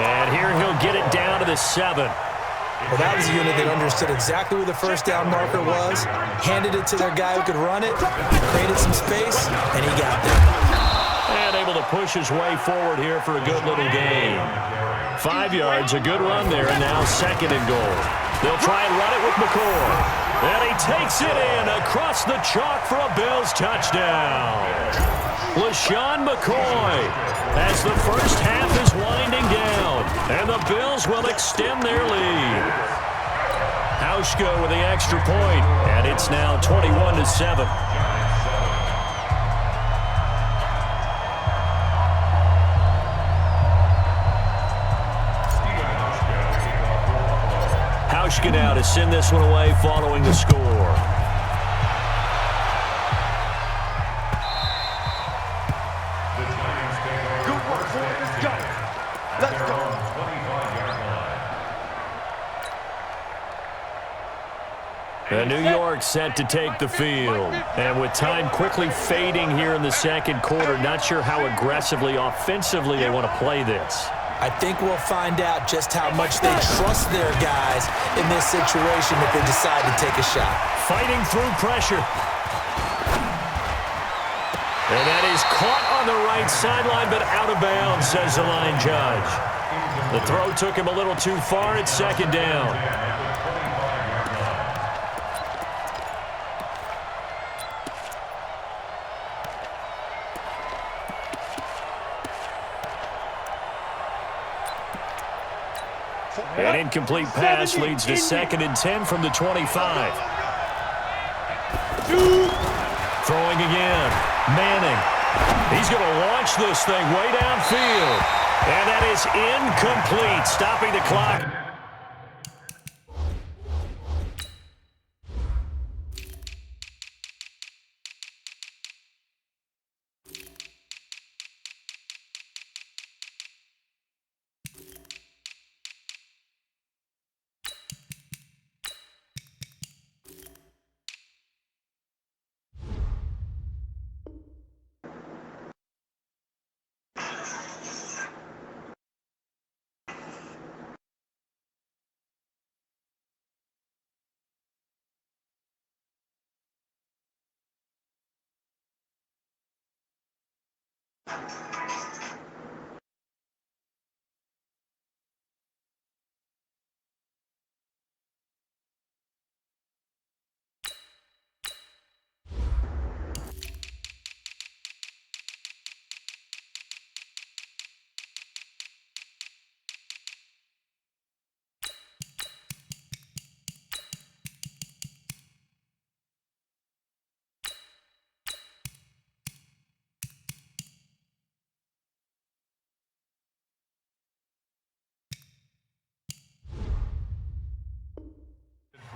S1: And here he'll get it down to the 7.
S3: Well, that was a unit that understood exactly where the first down marker was, handed it to their guy who could run it, created some space, and he got there.
S1: And able to push his way forward here for a good little gain. 5 yards, a good run there, and now 2nd and goal. They'll try and run it with McCoy. And he takes it in across the chalk for a Bills touchdown. LaShawn McCoy as the first half is winding down, and the Bills will extend their lead. Hauschka with the extra point, and it's now 21-7. Hauschka now to send this one away following the score. The New York set to take the field. And with time quickly fading here in the second quarter, not sure how aggressively, offensively they want to play this.
S3: I think we'll find out just how much they trust their guys in this situation if they decide to take a shot.
S1: Fighting through pressure. And that is caught on the right sideline, but out of bounds, says the line judge. The throw took him a little too far. It's 2nd down. An incomplete pass leads to 2nd and 10 from the 25. Throwing again. Manning. He's going to launch this thing way downfield. And that is incomplete, stopping the clock.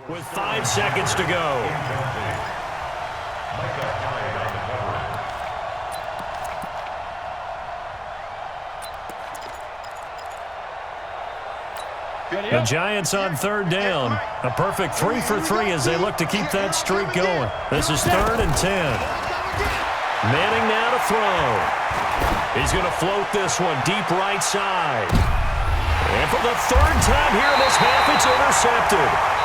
S1: With 5 seconds to go. The Giants on 3rd down. A perfect 3 for 3 as they look to keep that streak going. This is 3rd and 10. Manning now to throw. He's going to float this one deep right side. And for the 3rd time here in this half, it's intercepted.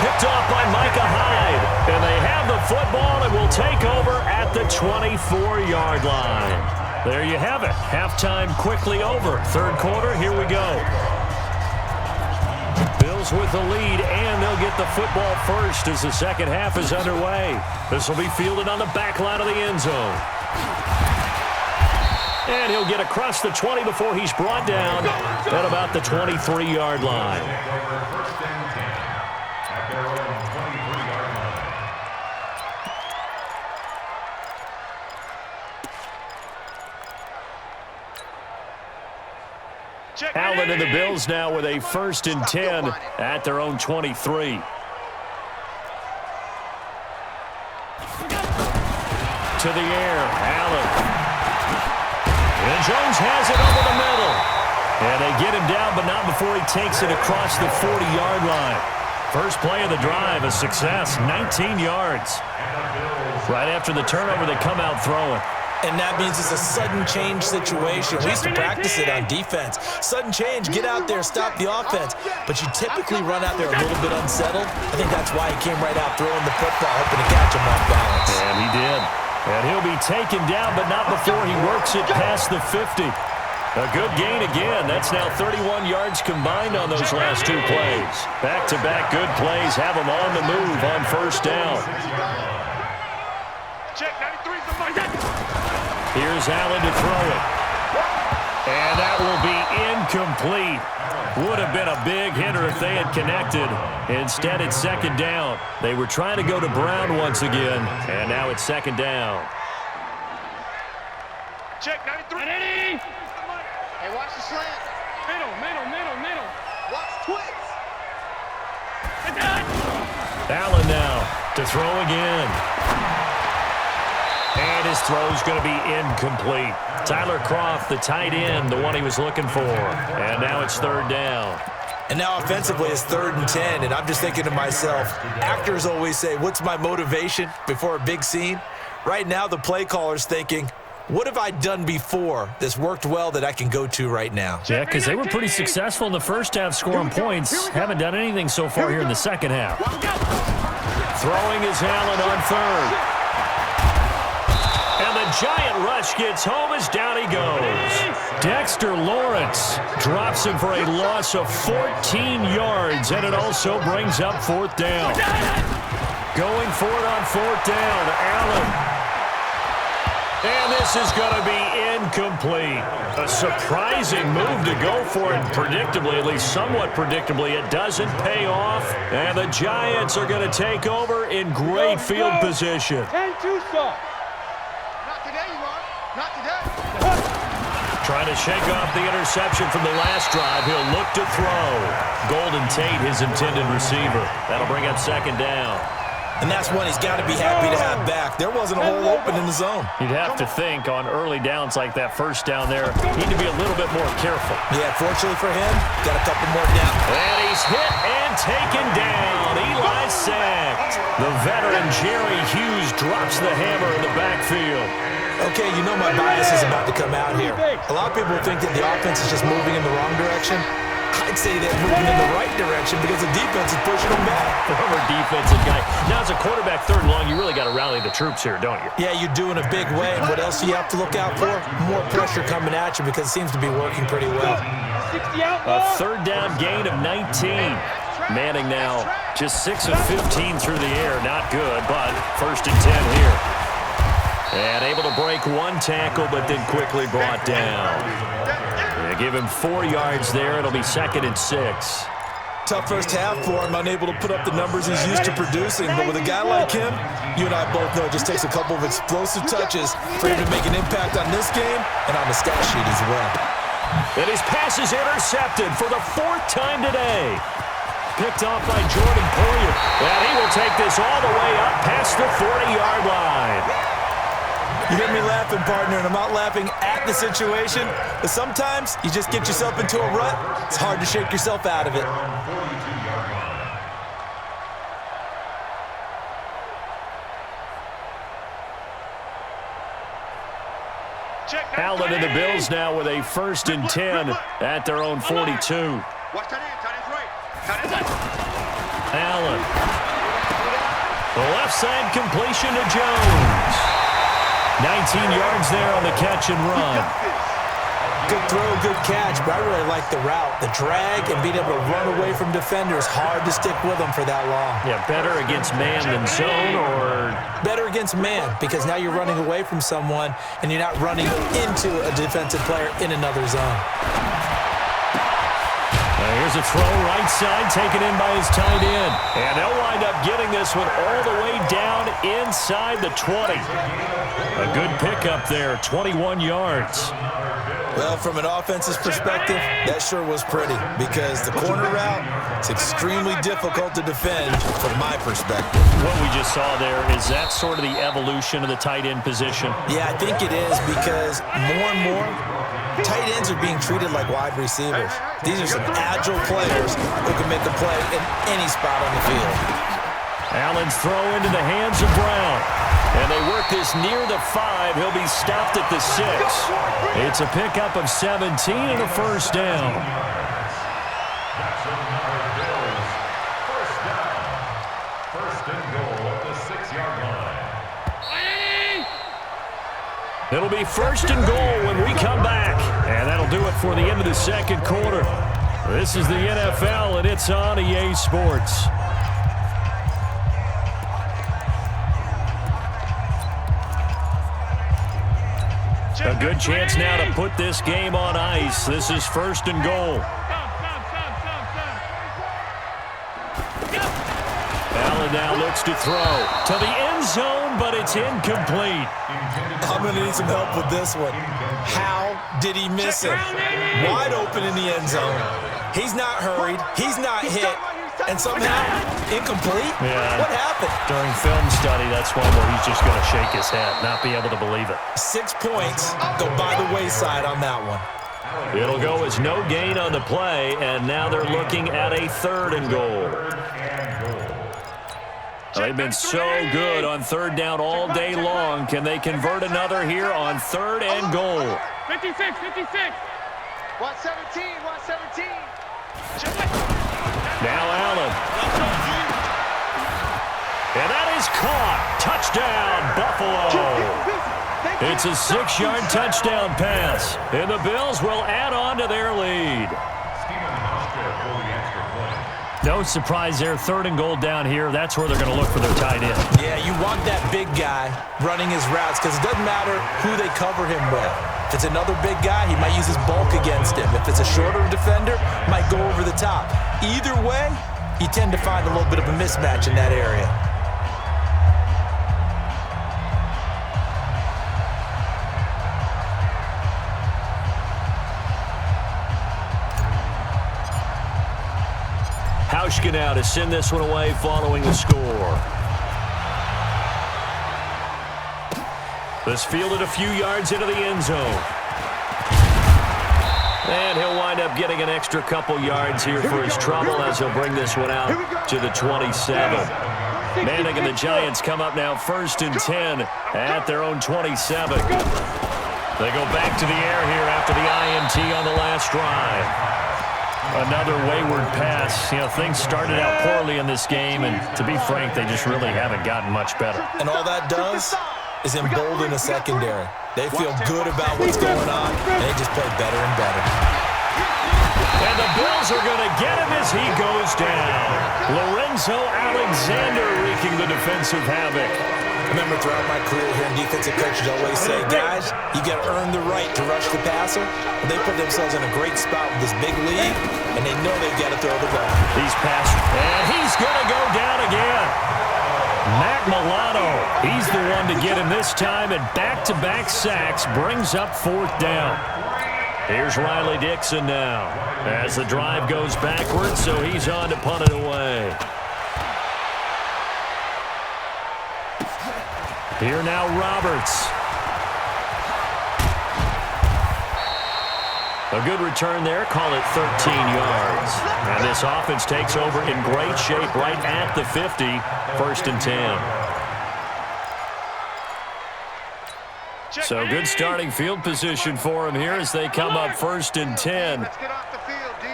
S1: Picked off by Micah Hyde. And they have the football and will take over at the 24-yard line. There you have it. Halftime quickly over. 3rd quarter, here we go. Bills with the lead, and they'll get the football first as the second half is underway. This will be fielded on the back line of the end zone. And he'll get across the 20 before he's brought down at about the 23-yard line. Allen and the Bills now with a 1st and 10 at their own 23. To the air, Allen. And Jones has it over the middle. And they get him down, but not before he takes it across the 40-yard line. First play of the drive, a success, 19 yards. Right after the turnover, they come out throwing.
S3: And that means it's a sudden change situation. We used to practice it on defense. Sudden change, get out there, stop the offense. But you typically run out there a little bit unsettled. I think that's why he came right out throwing the football, hoping to catch him off balance.
S1: And he did. And he'll be taken down, but not before he works it past the 50. A good gain again. That's now 31 yards combined on those last two plays. Back-to-back good plays have him on the move on first down.
S2: Check 93's the money.
S1: Here's Allen to throw it. And that will be incomplete. Would have been a big hitter if they had connected. Instead, it's second down. They were trying to go to Brown once again, and now it's second down.
S2: Check 93. Hey, watch the slant. Middle. Watch twist.
S1: Allen now to throw again. And his throw's going to be incomplete. Tyler Kroft, the tight end, the one he was looking for. And now it's third down.
S3: And now offensively it's 3rd and 10, and I'm just thinking to myself, actors always say, what's my motivation before a big scene? Right now the play caller's thinking, what have I done before that's worked well that I can go to right now?
S1: Yeah, because they were pretty successful in the first half scoring points. Haven't done anything so far here in the second half. Throwing is Allen on third. And the giant rush gets home as down he goes. Dexter Lawrence drops him for a loss of 14 yards, and it also brings up fourth down. Going for it on fourth down, Allen. And this is going to be incomplete. A surprising move to go for it predictably, at least somewhat predictably. It doesn't pay off, and the Giants are going to take over in great field position.
S5: 10-2 stop.
S2: Not today, you are. Not today.
S1: Trying to shake off the interception from the last drive. He'll look to throw. Golden Tate, his intended receiver. That'll bring up second down.
S3: And that's one he's got to be happy to have back. There wasn't a hole open in the zone.
S1: You'd have to think on early downs like that first down there, need to be a little bit more careful.
S3: Yeah, fortunately for him, got a couple more down.
S1: And he's hit and taken down. Eli sacked. The veteran Jerry Hughes drops the hammer in the backfield.
S3: Okay, you know my bias is about to come out here. A lot of people think that the offense is just moving in the wrong direction. I'd say they're moving in the right direction because the defense is pushing them back.
S1: Former defensive guy. Now, as a quarterback, third and long, you really got to rally the troops here, don't you?
S3: Yeah, you do in a big way. And what else do you have to look out for? More pressure coming at you because it seems to be working pretty well.
S1: A third down gain of 19. Manning now just 6 of 15 through the air. Not good, but first and 10 here. And able to break one tackle, but then quickly brought down. They give him 4 yards there. It'll be second and 6.
S3: Tough first half for him, unable to put up the numbers he's used to producing. But with a guy like him, you and I both know it just takes a couple of explosive touches for him to make an impact on this game and on the stat sheet as well.
S1: And his pass is intercepted for the 4th time today. Picked off by Jordan Poyer. And he will take this all the way up past the 40-yard line.
S3: You hear me laughing, partner, and I'm not laughing at the situation, but sometimes you just get yourself into a rut. It's hard to shake yourself out of it.
S1: Allen and the Bills now with a first and 10 at their own 42.
S2: Watch that in. Tight end's right. Tight end's right.
S1: Allen. The left side completion to Jones. 19 yards there on the catch and run.
S3: Good throw, good catch, but I really like the route. The drag and being able to run away from defenders, hard to stick with them for that long.
S1: Yeah, better against man than zone, or?
S3: Better against man, because now you're running away from someone and you're not running into a defensive player in another zone.
S1: Here's a throw right side taken in by his tight end. And they'll wind up getting this one all the way down inside the 20. A good pickup there, 21 yards.
S3: Well, from an offense's perspective, that sure was pretty because the corner route is extremely difficult to defend from my perspective.
S1: What we just saw there, is that sort of the evolution of the tight end position?
S3: Yeah, I think it is because more and more, tight ends are being treated like wide receivers. These are some agile players who can make a play in any spot on the field.
S1: Allen's throw into the hands of Brown. And they work this near the 5. He'll be stopped at the 6. It's a pickup of 17 and a first down.
S4: First and goal at the 6-yard line.
S1: It'll be first and goal when we come back. And that'll do it for the end of the second quarter. This is the NFL, and it's on EA Sports. A good chance now to put this game on ice. This is first and goal. Allen now looks to throw to the end zone, but it's incomplete.
S3: I'm going to need some help with this one. How did he miss it? Wide open in the end zone. He's not hurried. He's not hit. And somehow, incomplete?
S1: Yeah.
S3: What happened?
S1: During film study, that's one where he's just going to shake his head, not be able to believe it.
S3: 6 points go by the wayside on that one.
S1: It'll go as no gain on the play, and now they're looking at a third and goal. They've been so good on third down all day long. Can they convert another here on third and goal?
S2: 56, 56. 117, 117.
S1: Now Allen. And that is caught. Touchdown, Buffalo. It's a 6-yard touchdown pass. And the Bills will add on to their lead. No surprise there. Third and goal down here. That's where they're going to look for their tight end.
S3: Yeah, you want that big guy running his routes because it doesn't matter who they cover him with. If it's another big guy, he might use his bulk against him. If it's a shorter defender, might go over the top. Either way, you tend to find a little bit of a mismatch in that area.
S1: Hauschka now to send this one away following the score. This fielded a few yards into the end zone. And he'll wind up getting an extra couple yards here for his trouble as he'll bring this one out to the 27. Manning and the Giants come up now first and 10 at their own 27. They go back to the air here after the INT on the last drive. Another wayward pass. You know, things started out poorly in this game, and to be frank, they just really haven't gotten much better.
S3: And all that does is embolden the secondary. They feel good about what's going on, and they just play better and better.
S1: And the Bills are going to get him as he goes down. Lorenzo Alexander wreaking the defensive havoc.
S3: I remember throughout my career hearing defensive coaches always say, guys, you got to earn the right to rush the passer. And they put themselves in a great spot with this big lead, and they know they've got to throw the ball.
S1: He's passed, and he's going to go down again. Matt Milano, he's the one to get him this time, and back-to-back sacks brings up fourth down. Here's Riley Dixon now as the drive goes backwards, so he's on to punt it away. Here now, Roberts. A good return there. Call it 13 yards. And this offense takes over in great shape right at the 50. First and 10. So good starting field position for him here as they come up first and 10.
S2: Let's get off the field, D.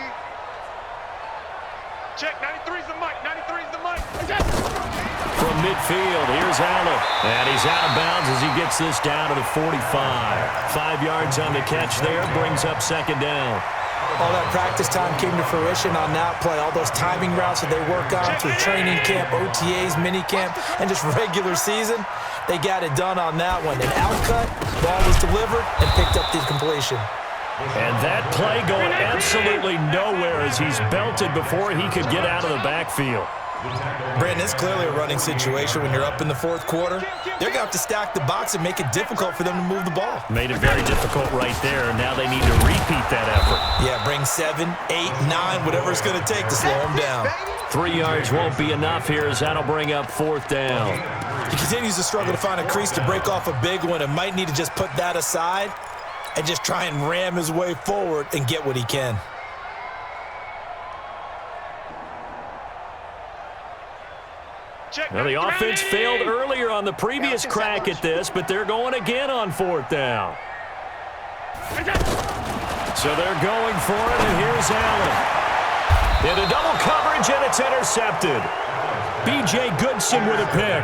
S2: Check, 93's the mic, 93's the mic.
S1: From midfield, here's Allen. And he's out of bounds as he gets this down to the 45. 5 yards on the catch there, brings up second down.
S3: All that practice time came to fruition on that play. All those timing routes that they work on through training camp, OTAs, mini camp, and just regular season, they got it done on that one. An outcut, ball was delivered, and picked up the completion.
S1: And that play going absolutely nowhere as he's belted before he could get out of the backfield.
S3: Brandon, it's clearly a running situation when you're up in the fourth quarter. They're going to have to stack the box and make it difficult for them to move the ball.
S1: Made it very difficult right there. Now they need to repeat that effort.
S3: Yeah, bring 7, 8, 9, whatever it's going to take to slow them down.
S1: 3 yards won't be enough here as that'll bring up fourth down.
S3: He continues to struggle to find a crease to break off a big one and might need to just put that aside and just try and ram his way forward and get what he can.
S1: Well, the offense failed earlier on the previous crack at this, but they're going again on fourth down. So they're going for it, and here's Allen. Into double coverage, and it's intercepted. B.J. Goodson with a pick.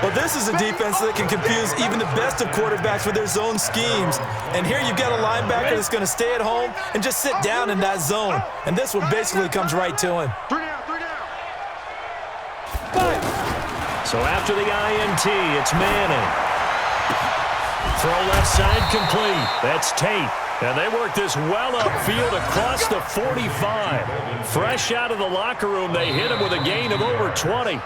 S3: Well, this is a defense that can confuse even the best of quarterbacks with their zone schemes. And here you've got a linebacker that's going to stay at home and just sit down in that zone. And this one basically comes right to him.
S1: So after the INT, it's Manning. Throw left side complete. That's Tate. And they work this well upfield across the 45. Fresh out of the locker room, they hit him with a gain of over 20.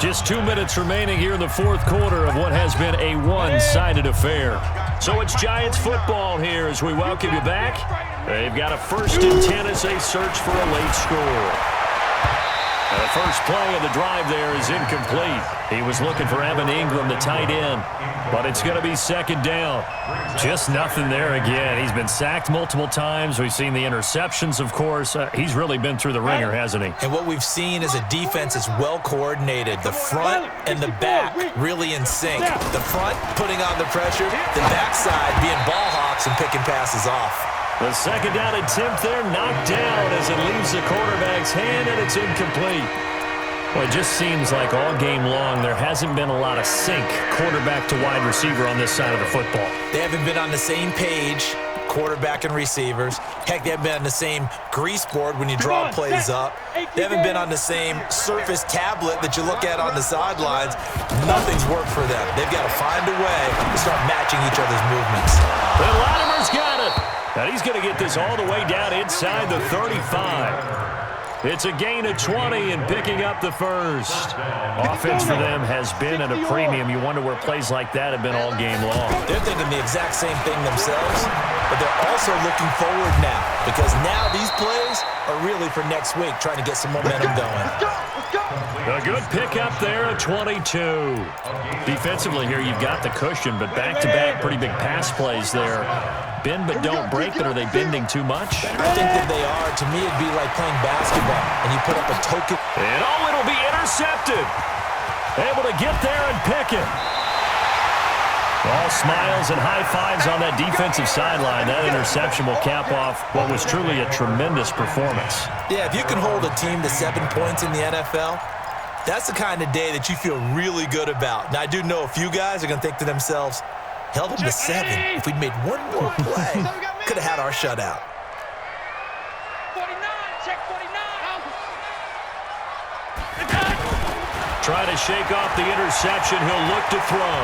S1: Just 2 minutes remaining here in the fourth quarter of what has been a one-sided affair. So it's Giants football here as we welcome you back. They've got a 1st and 10 as they search for a late score. And the first play of the drive there is incomplete. He was looking for Evan Ingram, the tight end, but it's going to be 2nd down. Just nothing there again. He's been sacked multiple times. We've seen the interceptions, of course. He's really been through the ringer, hasn't he?
S3: And what we've seen is a defense that's well coordinated. The front and the back really in sync. The front putting on the pressure, the backside being ball hawks and picking passes off.
S1: The 2nd down attempt there knocked down as it leaves the quarterback's hand, and it's incomplete. Well, it just seems like all game long there hasn't been a lot of sync quarterback to wide receiver on this side of the football.
S3: They haven't been on the same page, quarterback and receivers. Heck, they haven't been on the same grease board when you draw plays up. They haven't been on the same Surface tablet that you look at on the sidelines. Nothing's worked for them. They've got to find a way to start matching each other's movements.
S1: And Latimer's got it. And he's going to get this all the way down inside the 35. It's a gain of 20 and picking up the first. Offense for them has been at a premium. You wonder where plays like that have been all game long.
S3: They're thinking the exact same thing themselves, but they're also looking forward now because now these plays are really for next week, trying to get some momentum going.
S1: A good pickup there at 22. Defensively here, you've got the cushion, but back-to-back pretty big pass plays there. Bend but don't break, but are they bending too much?
S3: I think that they are. To me, it'd be like playing basketball, and you put up a token.
S1: And it'll be intercepted. Able to get there and pick it. All smiles and high fives on that defensive sideline. That interception will cap off what was truly a tremendous performance.
S3: Yeah, if you can hold a team to 7 points in the NFL, that's the kind of day that you feel really good about. Now, I do know a few guys are going to think to themselves, held them to 7. If we'd made one more play, could have had our shutout.
S5: 49, check 49.
S1: Trying to shake off the interception. He'll look to throw.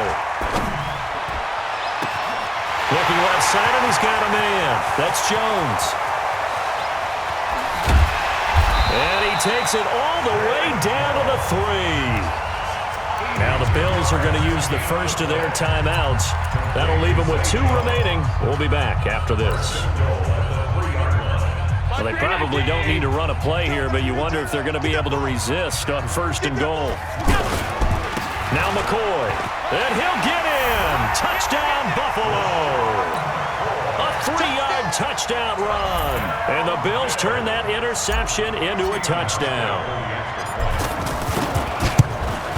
S1: Looking left side, and he's got a man. That's Jones. And he takes it all the way down to the 3. Now the Bills are going to use the first of their timeouts. That'll leave them with 2 remaining. We'll be back after this. Well, they probably don't need to run a play here, but you wonder if they're going to be able to resist on 1st and goal. Now McCoy, and he'll get in. Touchdown, Buffalo. A 3-yard touchdown run. And the Bills turn that interception into a touchdown.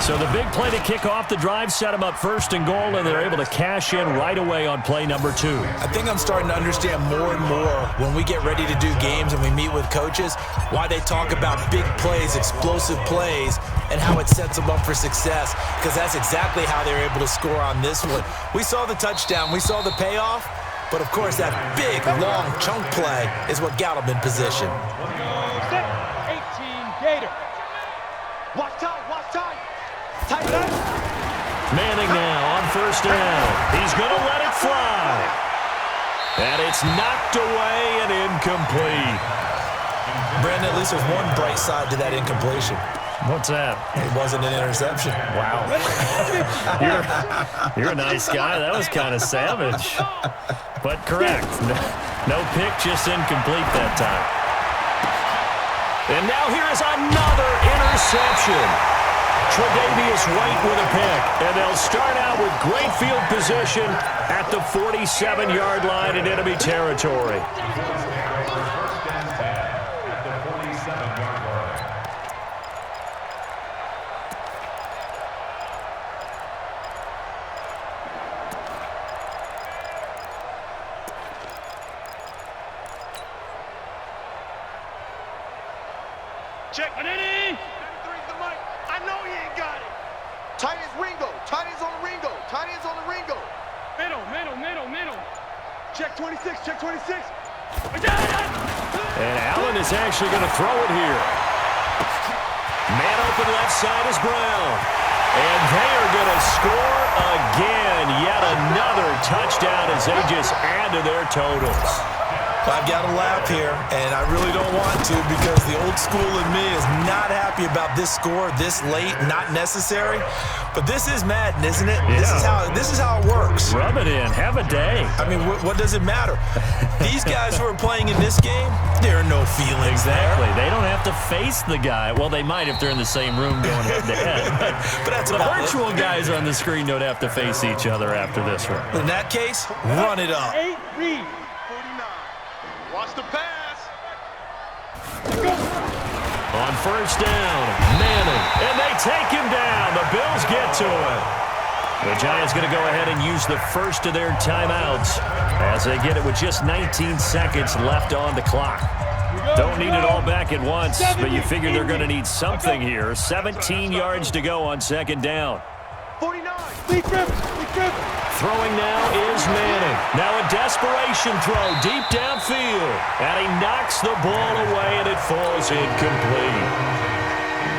S1: So the big play to kick off the drive set them up 1st and goal, and they're able to cash in right away on play number 2.
S3: I think I'm starting to understand more and more when we get ready to do games and we meet with coaches why they talk about big plays, explosive plays, and how it sets them up for success, because that's exactly how they're able to score on this one. We saw the touchdown. We saw the payoff. But, of course, that big, long chunk play is what got them in position.
S5: 18 Gator.
S2: Watch tight. Tight up.
S1: Manning now on 1st down. He's going to let it fly. And it's knocked away and incomplete.
S3: Brandon, at least there's one bright side to that incompletion.
S1: What's that?
S3: It wasn't an interception.
S1: Wow. You're a nice guy. That was kind of savage. But correct. No pick, just incomplete that time. And now here is another interception. Tre'Davious White with a pick. And they'll start out with great field position at the 47-yard line in enemy territory.
S5: Check. Manini!
S2: 33's the mic. I know he ain't got it. Tight ends Ringo. Tight ends on the Ringo. Tight ends on the Ringo.
S5: Middle. Check 26. Check 26.
S1: And Allen is actually going to throw it here. Man open left side is Brown. And they are going to score again. Yet another touchdown as they just add to their totals.
S3: I've got to laugh here, and I really don't want to because the old school in me is not happy about this score this late, not necessary. But this is Madden, isn't it?
S1: Yeah.
S3: This is how it works.
S1: Rub it in. Have a day.
S3: I mean, what does it matter? These guys who are playing in this game, there are no feelings
S1: Exactly.
S3: there.
S1: They don't have to face the guy. Well, they might if they're in the same room going head-to-head.
S3: But that's
S1: the
S3: about
S1: virtual guys on the screen don't have to face each other after this one.
S3: In that case, run it up.
S5: 8 read.
S2: 49. Watch the pass.
S1: On first down, Manning, and they take him down. The Bills get to him. The Giants going to go ahead and use the first of their timeouts as they get it with just 19 seconds left on the clock. Don't need it all back at once, but you figure they're going to need something here. 17 yards to go on second down.
S2: 49.
S1: Throwing now is Manning. Now a desperation throw deep downfield. And he knocks the ball away, and it falls incomplete.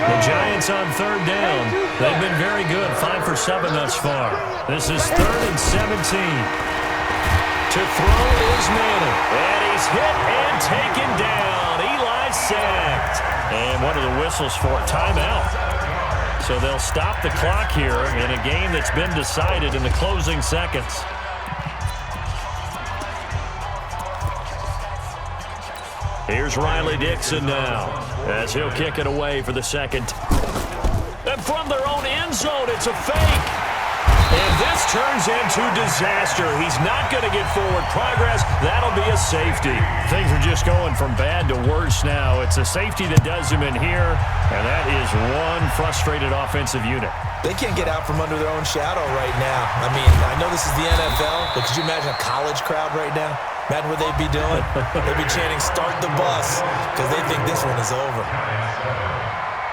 S1: The Giants on third down. They've been very good, 5 for 7 thus far. This is 3rd and 17. To throw is Manning. And he's hit and taken down. Eli sacked. And what are the whistles for? Timeout. So they'll stop the clock here in a game that's been decided in the closing seconds. Here's Riley Dixon now as he'll kick it away for the second. And from their own end zone, it's a fake. And this turns into disaster. He's not going to get forward progress. That'll be a safety. Things are just going from bad to worse now. It's a safety that does him in here, and that is one frustrated offensive unit.
S3: They can't get out from under their own shadow right now. I mean, I know this is the NFL, but could you imagine a college crowd right now? Imagine what they'd be doing. They'd be chanting, "Start the bus," because they think this one is over.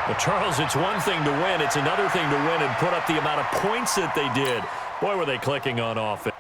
S1: But, Charles, it's one thing to win. It's another thing to win and put up the amount of points that they did. Boy, were they clicking on offense.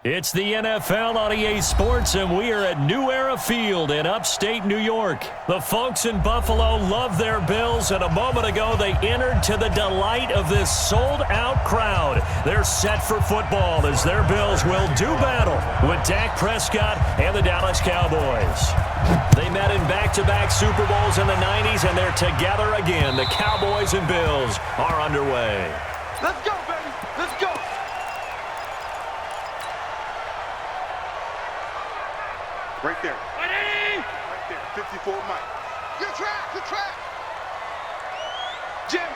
S1: It's the NFL on EA Sports, and we are at New Era Field in upstate New York. The folks in Buffalo love their Bills, and a moment ago they entered to the delight of this sold-out crowd. They're set for football as their Bills will do battle with Dak Prescott and the Dallas Cowboys. They met in back-to-back Super Bowls in the 90s, and they're together again. The Cowboys and Bills are underway.
S2: Let's go, baby. Let's go. Right there. Right there. 54 Mike. Good track. Good track. Jim.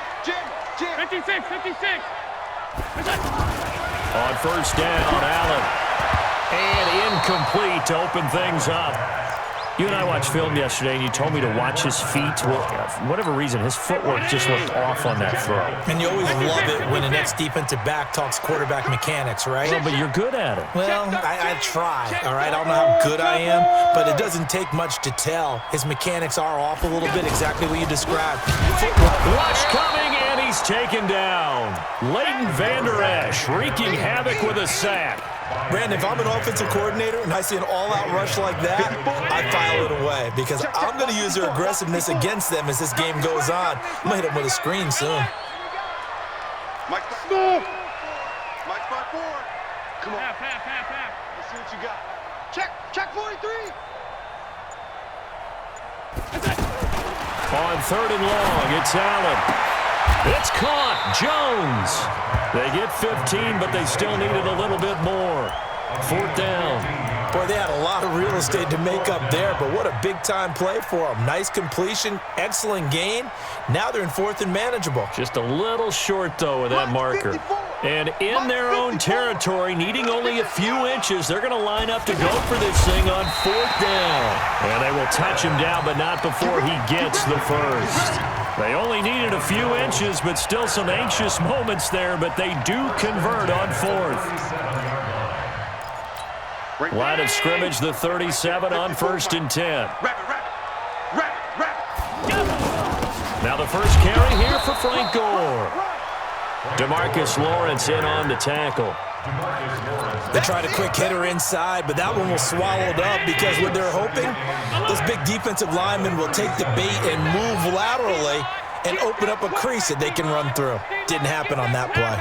S5: 56.
S1: On first down, Allen. And incomplete to open things up. You and I watched film yesterday, and you told me to watch his feet. Well, for whatever reason, his footwork just looked off on that throw.
S3: And you always love it when the next defensive back talks quarterback mechanics, right?
S1: Well, but you're good at it.
S3: Well, I try, all right? I don't know how good I am, but it doesn't take much to tell. His mechanics are off a little bit, exactly what you described.
S1: Rush coming, and he's taken down. Leighton Vander Esch wreaking havoc with a sack.
S3: Brandon, if I'm an offensive coordinator and I see an all-out rush like that, I file it away because I'm going to use their aggressiveness against them as this game goes on. I'm going to hit them with a screen soon.
S2: Mike, move. Mike, 5-4. Come on.
S5: Half.
S2: Let's see what you got. Check 43.
S1: On third and long, it's Allen. It's caught. Jones. They get 15, but they still needed a little bit more. Fourth down.
S3: Boy, they had a lot of real estate to make up there, but what a big-time play for them. Nice completion, excellent gain. Now they're in fourth and manageable.
S1: Just a little short, though, with that marker. And in their own territory, needing only a few inches, they're going to line up to go for this thing on fourth down. And they will touch him down, but not before he gets the first. They only needed a few inches, but still some anxious moments there, but they do convert on fourth. Line of scrimmage, the 37 on first and 10. Now the first carry here for Frank Gore. DeMarcus Lawrence in on the tackle.
S3: They tried a quick hitter inside, but that one was swallowed up because what they're hoping, those big defensive linemen will take the bait and move laterally and open up a crease that they can run through. Didn't happen on that play.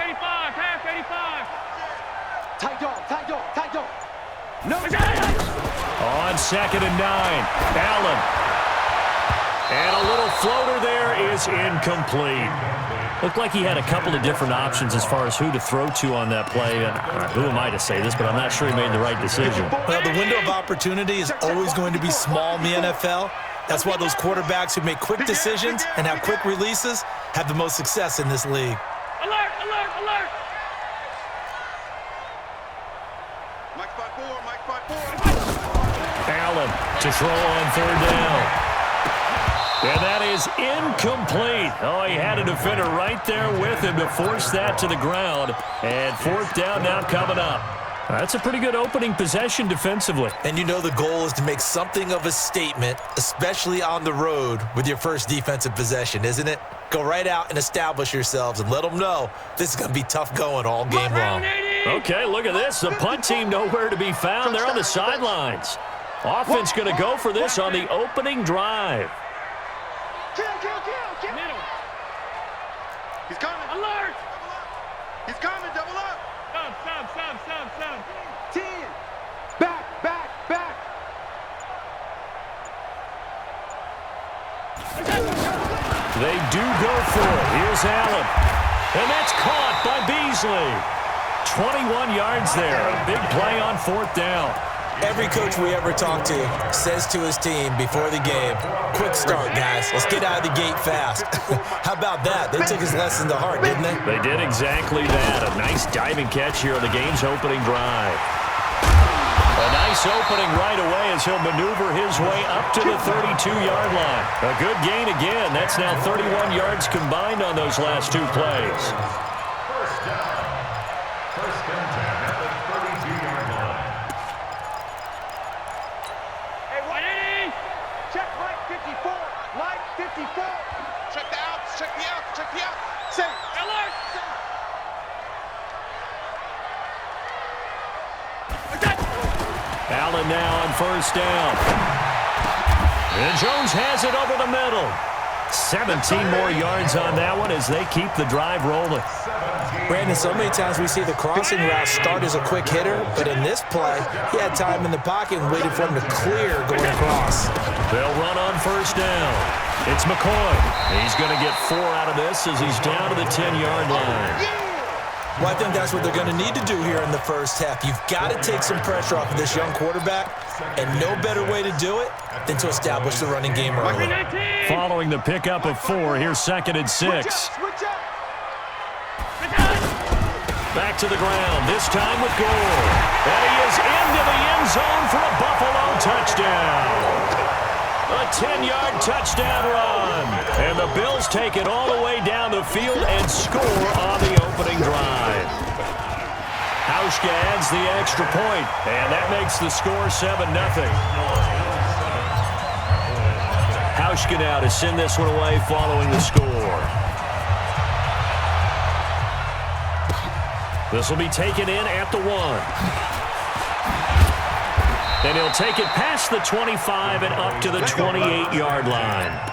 S2: Tight dog. No.
S1: On second and 9, Allen. And a little floater there is incomplete. Looked like he had a couple of different options as far as who to throw to on that play. And who am I to say this, but I'm not sure he made the right decision.
S3: Well, the window of opportunity is always going to be small in the NFL. That's why those quarterbacks who make quick decisions and have quick releases have the most success in this league.
S5: Alert!
S2: Mike 5-4.
S1: Allen to throw on third down. And that is incomplete. Oh, he had a defender right there with him to force that to the ground. And fourth down now coming up. That's a pretty good opening possession defensively.
S3: And you know the goal is to make something of a statement, especially on the road with your first defensive possession, isn't it? Go right out and establish yourselves and let them know this is going to be tough going all game long.
S1: Okay, look at this. The punt team nowhere to be found. They're on the sidelines. Offense going to go for this on the opening drive.
S2: Kill. Middle. He's coming.
S5: Alert!
S2: He's coming. Double up.
S5: Stop.
S2: 10. Back.
S1: They do go for it. Here's Allen. And that's caught by Beasley. 21 yards there. A big play on fourth down.
S3: Every coach we ever talk to says to his team before the game, quick start, guys. Let's get out of the gate fast. How about that? They took his lesson to heart, didn't they?
S1: They did exactly that. A nice diving catch here on the game's opening drive. A nice opening right away as he'll maneuver his way up to the 32-yard line. A good gain again. That's now 31 yards combined on those last two plays.
S4: First and 10 at the 32-yard line.
S2: Check Mike 54. Mike 54. Check the outs. Say.
S5: Alert!
S1: Allen now on first down. And Jones has it over the middle. 17 more yards on that one as they keep the drive rolling.
S3: Brandon, so many times we see the crossing route start as a quick hitter, but in this play, he had time in the pocket and waited for him to clear going across.
S1: They'll run on first down. It's McCoy. He's going to get 4 out of this as he's down to the 10-yard line.
S3: Well, I think that's what they're going to need to do here in the first half. You've got to take some pressure off of this young quarterback, and no better way to do it than to establish the running game early.
S1: Following the pickup of 4, here's 2nd and 6. Back to the ground, this time with Gore. And he is into the end zone for a Buffalo touchdown. A 10-yard touchdown run. And the Bills take it all the way down the field and score on the opening drive. Hauschka adds the extra point, and that makes the score 7-0. Hauschka now to send this one away following the score. This will be taken in at the 1. And he'll take it past the 25 and up to the 28-yard line.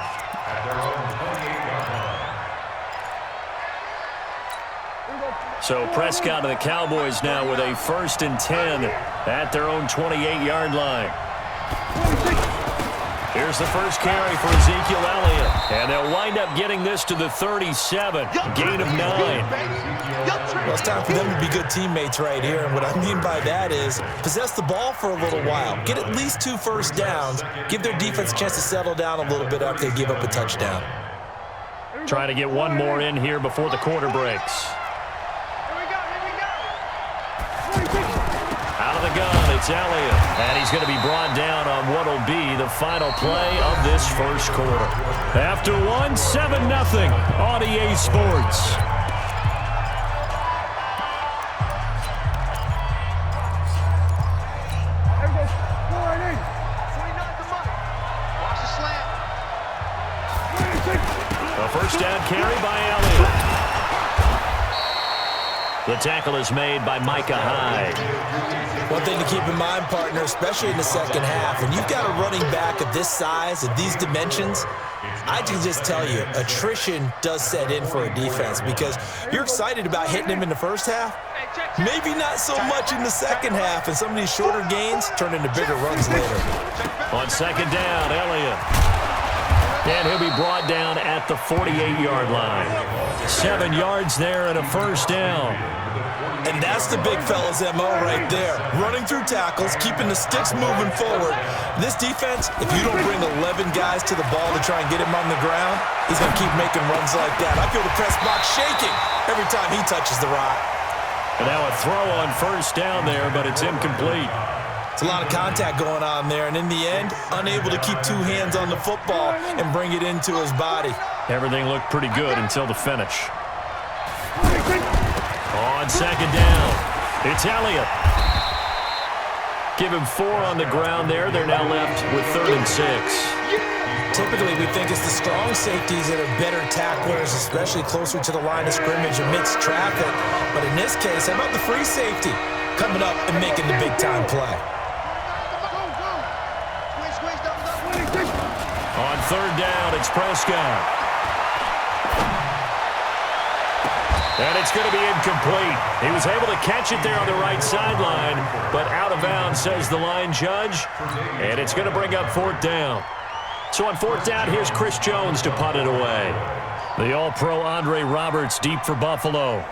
S1: So Prescott and the Cowboys now with a 1st and 10 at their own 28-yard line. Here's the first carry for Ezekiel Elliott. And they'll wind up getting this to the 37. Gain of 9.
S3: Well, it's time for them to be good teammates right here. And what I mean by that is possess the ball for a little while. Get at least 2 first downs. Give their defense a chance to settle down a little bit after they give up a touchdown.
S1: Trying to get one more in here before the quarter breaks. Out of the gun, it's Elliott. And he's going to be brought down on what will be the final play of this first quarter. After 1, 7-0 on EA Sports. A first down carry by Elliott. The tackle is made by Micah Hyde.
S3: One thing to keep in mind, partner, especially in the second half, when you've got a running back of this size, of these dimensions, I can just tell you, attrition does set in for a defense because you're excited about hitting him in the first half. Maybe not so much in the second half, and some of these shorter gains turn into bigger runs later.
S1: On second down, Elliott. And he'll be brought down at the 48-yard line. 7 yards there and a first down.
S3: And that's the big fella's MO right there. Running through tackles, keeping the sticks moving forward. This defense, if you don't bring 11 guys to the ball to try and get him on the ground, he's going to keep making runs like that. I feel the press box shaking every time he touches the rock.
S1: And now a throw on first down there, but it's incomplete.
S3: It's a lot of contact going on there, and in the end, unable to keep 2 hands on the football and bring it into his body.
S1: Everything looked pretty good until the finish. On second down, it's Elliott. Give him 4 on the ground there. They're now left with 3rd and 6.
S3: Typically, we think it's the strong safeties that are better tacklers, especially closer to the line of scrimmage amidst traffic. But in this case, how about the free safety coming up and making the big-time play?
S1: On third down, it's Prescott. And it's going to be incomplete. He was able to catch it there on the right sideline, but out of bounds, says the line judge. And it's going to bring up 4th down. So on 4th down, here's Chris Jones to punt it away. The All-Pro Andre Roberts deep for Buffalo.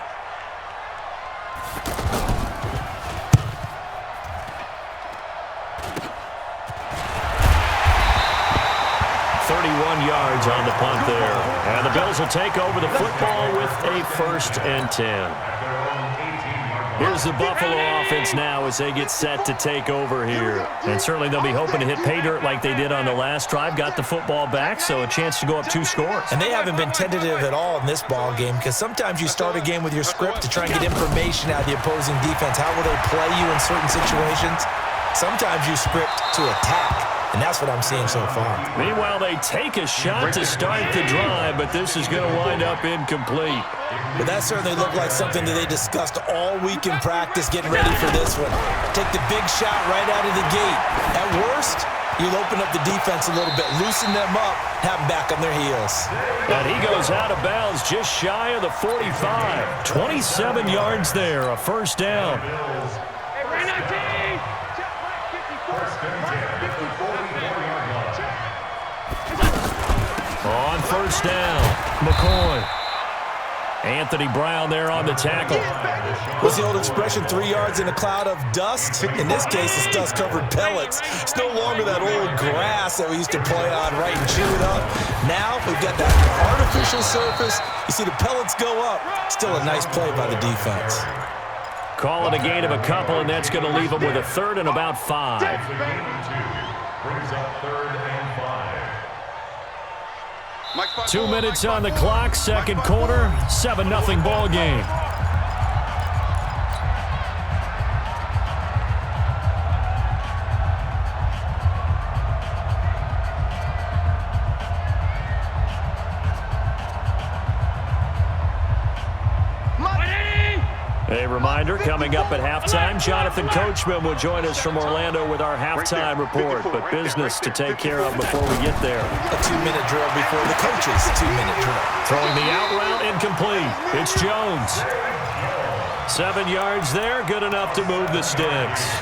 S1: Yards on the punt there. And the Bills will take over the football with a 1st and 10. Here's the Buffalo offense now as they get set to take over here. And certainly they'll be hoping to hit pay dirt like they did on the last drive. Got the football back, so a chance to go up 2 scores.
S3: And they haven't been tentative at all in this ball game because sometimes you start a game with your script to try and get information out of the opposing defense. How will they play you in certain situations? Sometimes you script to attack. And that's what I'm seeing so far.
S1: Meanwhile, they take a shot to start the drive, but this is going to wind up incomplete.
S3: But that certainly looked like something that they discussed all week in practice getting ready for this one. Take the big shot right out of the gate. At worst, you'll open up the defense a little bit, loosen them up, have them back on their heels.
S1: And he goes out of bounds just shy of the 45. 27 yards there, a first down. On first down, McCoy. Anthony Brown there on the tackle.
S3: What's the old expression, 3 yards in a cloud of dust? In this case, it's dust-covered pellets. It's no longer that old grass that we used to play on, right, and chew it up. Now we've got that artificial surface. You see the pellets go up. Still a nice play by the defense.
S1: Call it a gain of a couple, and that's going to leave them with a third and about 5.
S4: Brings up 3rd and 5.
S1: 2 minutes on the clock, second quarter, 7-0 ball game. A reminder, coming up at halftime, Jonathan Coachman will join us from Orlando with our halftime report, but business to take care of before we get there.
S3: A 2-minute drill before the coach's 2-minute drill.
S1: Throwing the out route incomplete. It's Jones. 7 yards there, good enough to move the sticks.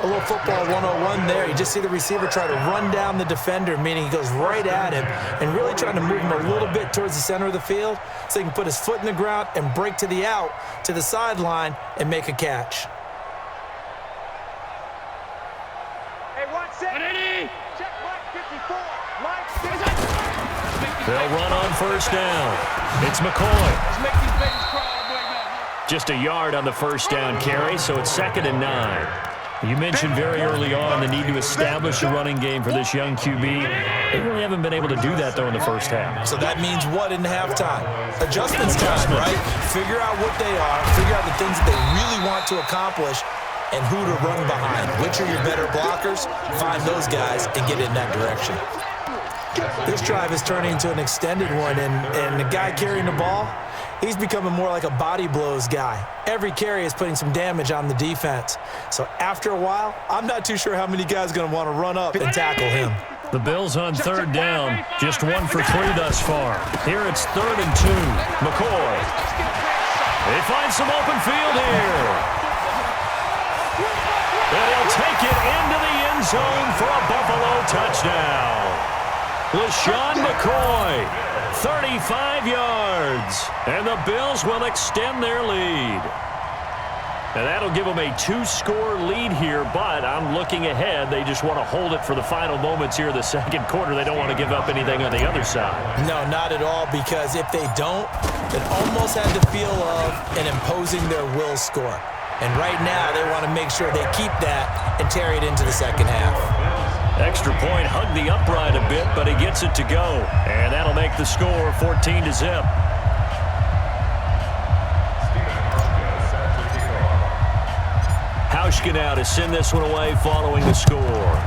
S3: A little football 101 there. You just see the receiver try to run down the defender, meaning he goes right at him and really trying to move him a little bit towards the center of the field so he can put his foot in the ground and break to the out, to the sideline, and make a catch.
S2: Hey, 1 second. Check Mike 54. Mike 54.
S1: They'll run on first down. It's McCoy. Just a yard on the first down carry, so it's 2nd and 9. You mentioned very early on the need to establish a running game for this young QB. They really haven't been able to do that, though, in the first half.
S3: So that means what in halftime? Adjustments time, right? Figure out what they are, figure out the things that they really want to accomplish, and who to run behind. Which are your better blockers? Find those guys and get in that direction. This drive is turning into an extended one, and the guy carrying the ball, he's becoming more like a body blows guy. Every carry is putting some damage on the defense. So after a while, I'm not too sure how many guys are going to want to run up and tackle him.
S1: The Bills on third down, just 1 for 3 thus far. Here it's 3rd and 2. McCoy. They find some open field here. And he'll take it into the end zone for a Buffalo touchdown. LaShawn McCoy, 35 yards, and the Bills will extend their lead. And that'll give them a 2-score lead here, but I'm looking ahead. They just want to hold it for the final moments here in the second quarter. They don't want to give up anything on the other side.
S3: No, not at all, because if they don't, it almost had the feel of an imposing their will score. And right now, they want to make sure they keep that and carry it into the second half.
S1: Extra point, hugged the upright a bit, but he gets it to go. And that'll make the score 14-0. Hauschka now to send this one away following the score.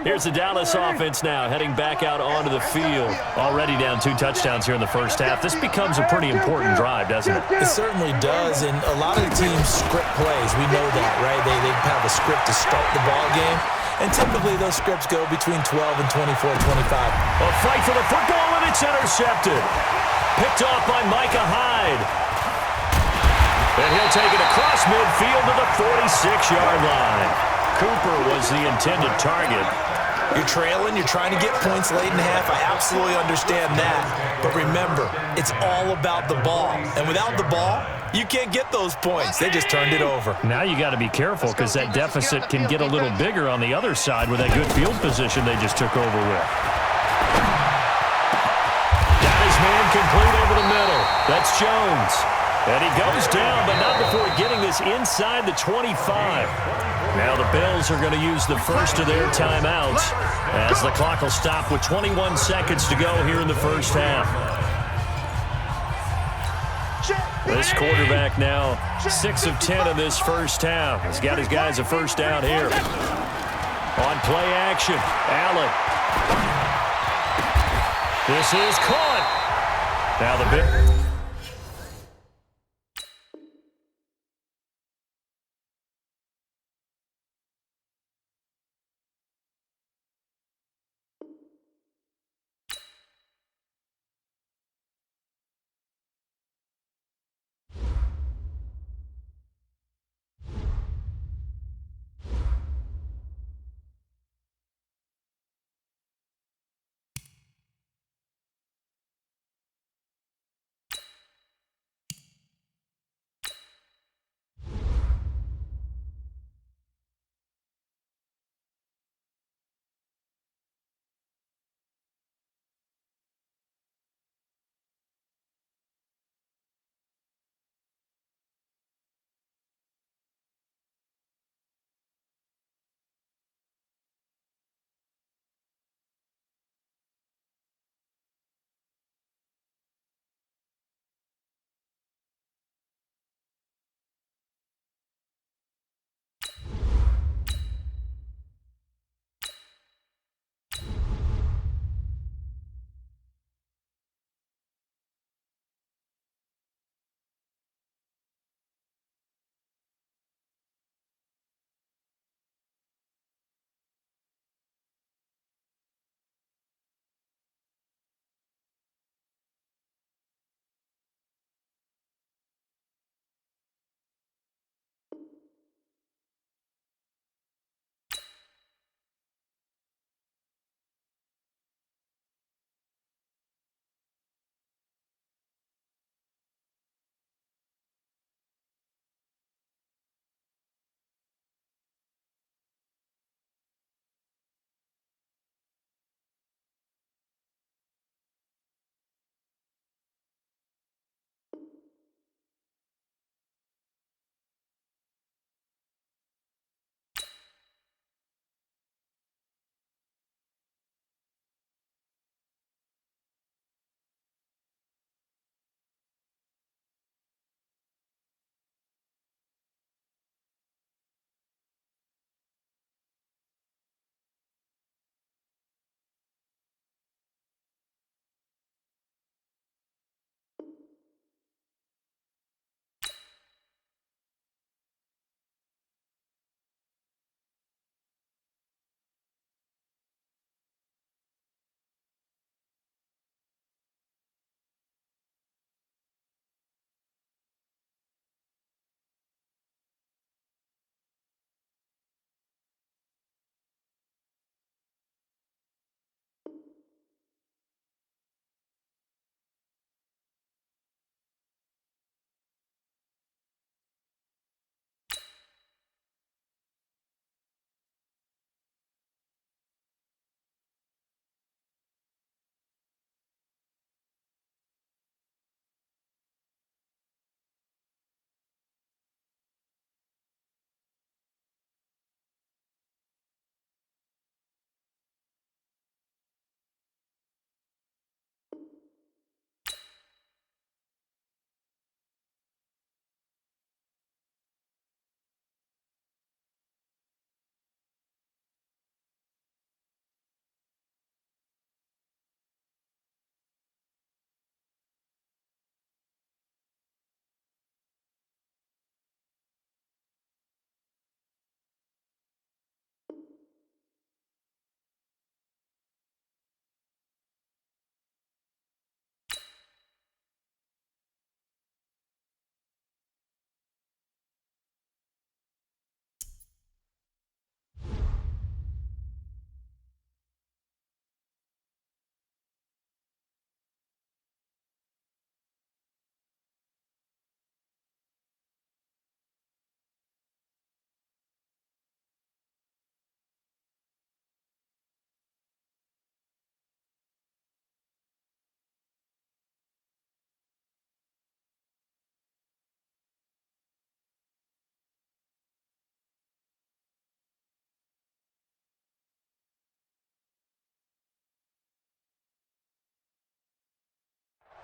S1: Here's the Dallas offense now, heading back out onto the field. Already down 2 touchdowns here in the first half. This becomes a pretty important drive, doesn't it?
S3: It certainly does, and a lot of the teams script plays. We know that, right? They have a script to start the ball game, and typically those scripts go between 12 and 24, 25.
S1: A fight for the football, and it's intercepted. Picked off by Micah Hyde. And he'll take it across midfield to the 46-yard line. Cooper was the intended target.
S3: You're trailing, you're trying to get points late in the half. I absolutely understand that. But remember, it's all about the ball. And without the ball, you can't get those points. They just turned it over.
S1: Now you got to be careful because that deficit can get a little bigger on the other side with that good field position they just took over with. Got his man complete over the middle. That's Jones. And he goes down, but not before getting this inside the 25. Now the Bills are going to use the first of their timeouts as the clock will stop with 21 seconds to go here in the first half. This quarterback now 6 of 10 in this first half. He's got his guys a first down here. On play action, Allen. This is caught. Now the Bills.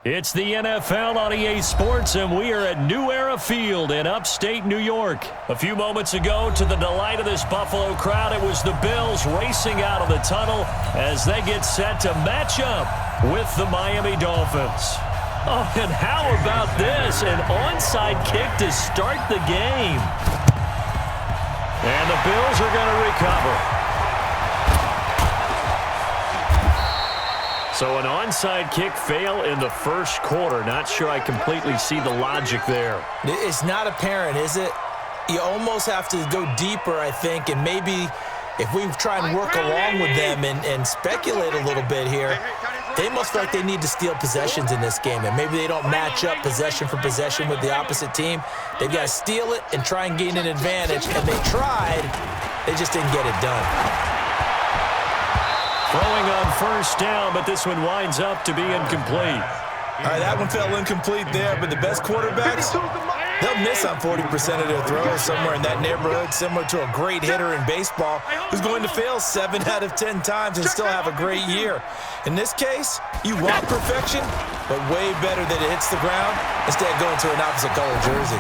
S1: It's the NFL on EA Sports, and we are at New Era Field in upstate New York. A few moments ago, to the delight of this Buffalo crowd, it was the Bills racing out of the tunnel as they get set to match up with the Miami Dolphins. Oh, and how about this? An onside kick to start the game. And the Bills are going to recover. So an onside kick fail in the first quarter. Not sure I completely see the logic there.
S3: It's not apparent, is it? You almost have to go deeper, I think, and maybe if we try and work along with them and speculate a little bit here, they must feel like they need to steal possessions in this game, and maybe they don't match up possession for possession with the opposite team. They've got to steal it and try and gain an advantage, and they tried. They just didn't get it done.
S1: Throwing on first down, but this one winds up to be incomplete.
S3: All right, that one fell incomplete there, but the best quarterbacks, they'll miss on 40% of their throws, somewhere in that neighborhood, similar to a great hitter in baseball who's going to fail 7 out of 10 times and still have a great year. In this case, you want perfection, but way better that it hits the ground instead of going to an opposite color jersey.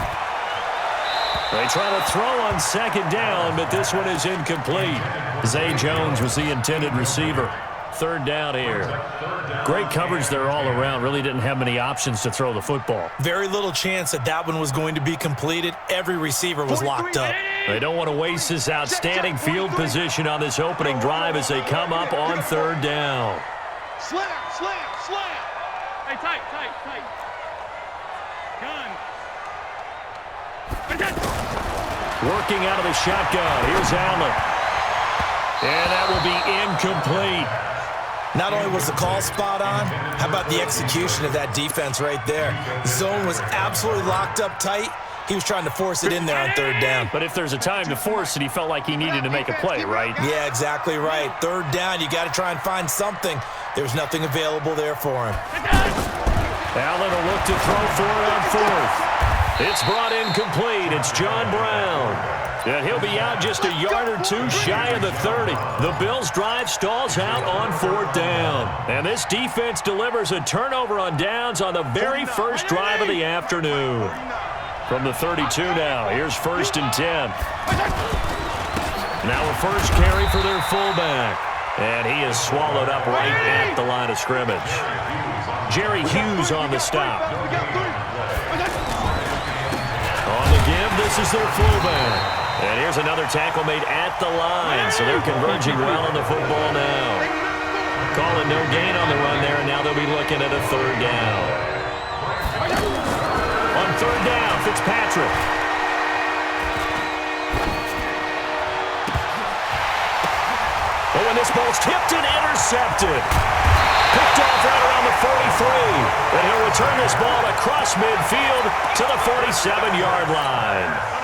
S1: They try to throw on second down, but this one is incomplete. Zay Jones was the intended receiver. Third down here. Great coverage there all around. Really didn't have many options to throw the football.
S3: Very little chance that that one was going to be completed. Every receiver was locked up.
S1: They don't want to waste this outstanding field position on this opening drive as they come up on third down.
S2: Slam, slam, slam.
S5: Hey, tight. Gun.
S1: Working out of the shotgun. Here's Allen. And that will be incomplete.
S3: Not only was the call spot on, how about the execution of that defense right there? Zone was absolutely locked up tight. He was trying to force it in there on third down.
S1: But if there's a time to force it, he felt like he needed to make a play, right?
S3: Yeah, exactly right. Third down, you got to try and find something. There's nothing available there for him.
S1: Allen will look to throw for it on fourth. It's brought in complete. It's John Brown. And he'll be out just a yard or two shy of the 30. The Bills' drive stalls out on fourth down. And this defense delivers a turnover on downs on the very first drive of the afternoon. From the 32 now, here's first and 10. Now a first carry for their fullback. And he is swallowed up right at the line of scrimmage. Jerry Hughes on the stop. On the give, this is their fullback. And here's another tackle made at the line, so they're converging well on the football now. Calling no gain on the run there, and now they'll be looking at a third down. On third down, Fitzpatrick. Oh, and this ball's tipped and intercepted. Picked off right around the 43. And he'll return this ball across midfield to the 47-yard line.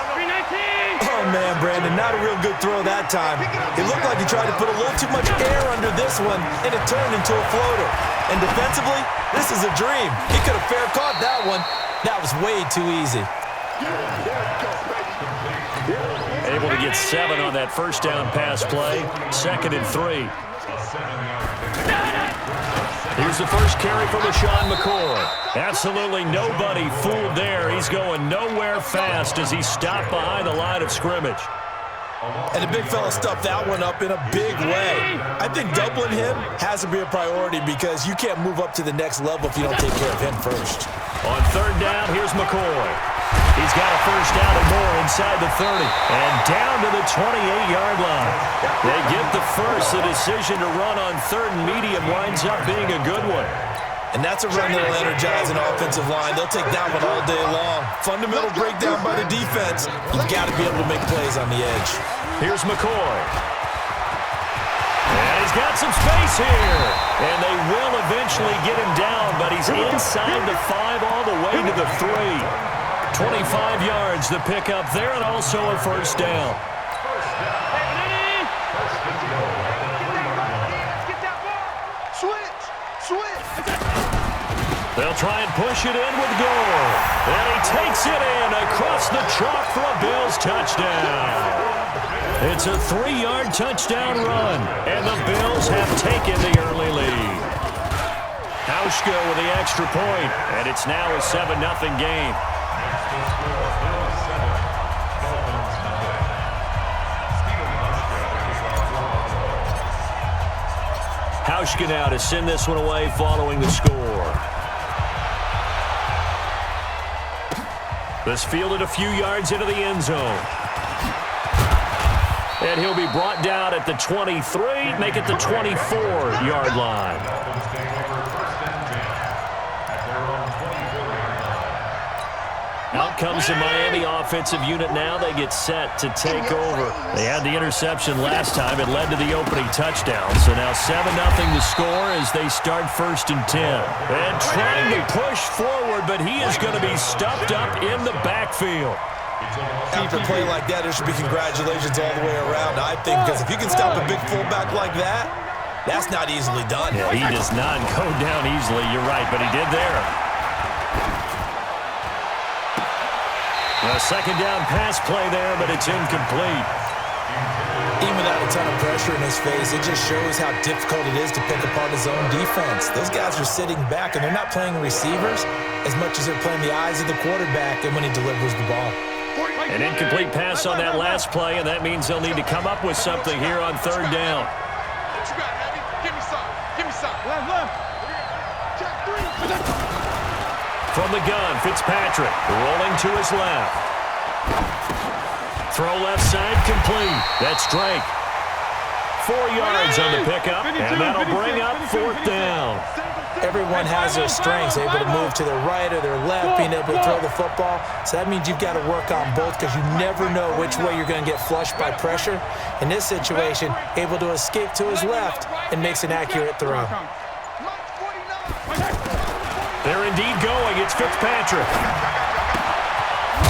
S3: Oh, man, Brandon, not a real good throw that time. It looked like he tried to put a little too much air under this one, and it turned into a floater. And defensively, this is a dream. He could have fair caught that one. That was way too easy.
S1: Able to get 7 on that first down pass play. 2nd and 3. Here's the first carry from LaShawn McCoy. Absolutely nobody fooled there. He's going nowhere fast as he stopped behind the line of scrimmage.
S3: And the big fella stuffed that one up in a big way. I think doubling him has to be a priority because you can't move up to the next level if you don't take care of him first.
S1: On third down, here's McCoy. He's got a first down and more inside the 30. And down to the 28-yard line. They get the first. The decision to run on third and medium winds up being a good one.
S3: And that's a run that will energize an offensive line. They'll take that one all day long. Fundamental breakdown by the defense. You've got to be able to make plays on the edge.
S1: Here's McCoy. And he's got some space here. And they will eventually get him down, but he's inside the 5 all the way to the 3. 25 yards to pick up there, and also a first down. They'll try and push it in with Gore. And he takes it in across the chalk for a Bills touchdown. It's a 3-yard touchdown run, and the Bills have taken the early lead. Hauschka with the extra point, and it's now a 7-0 game. Hauschka now to send this one away following the score. This fielded a few yards into the end zone. And he'll be brought down at the 23, make it the 24-yard line. Out comes the Miami offensive unit now. They get set to take over. They had the interception last time. It led to the opening touchdown. So now 7-0 the score as they start 1st and 10. And trying to push forward, but he is going to be stuffed up in the backfield.
S3: After a play like that, there should be congratulations all the way around, I think, because if you can stop a big fullback like that, that's not easily done.
S1: Yeah, he does not go down easily. You're right, but he did there. A second down pass play there, but it's incomplete.
S3: Even without a ton of pressure in his face, it just shows how difficult it is to pick apart his own defense. Those guys are sitting back, and they're not playing receivers as much as they're playing the eyes of the quarterback and when he delivers the ball.
S1: An incomplete pass on that last play, and that means they'll need to come up with something here on 3rd down.
S2: What you got, Heavy? Give me some. Give me some. Left. Check 3.
S1: From the gun, Fitzpatrick rolling to his left. Throw left side complete. That's Drake. 4 yards on the pickup, and that'll bring up 4th down.
S3: Everyone has their strengths, able to move to their right or their left, being able to throw the football. So that means you've got to work on both because you never know which way you're going to get flushed by pressure. In this situation, able to escape to his left and makes an accurate throw.
S1: They're indeed going. It's Fitzpatrick.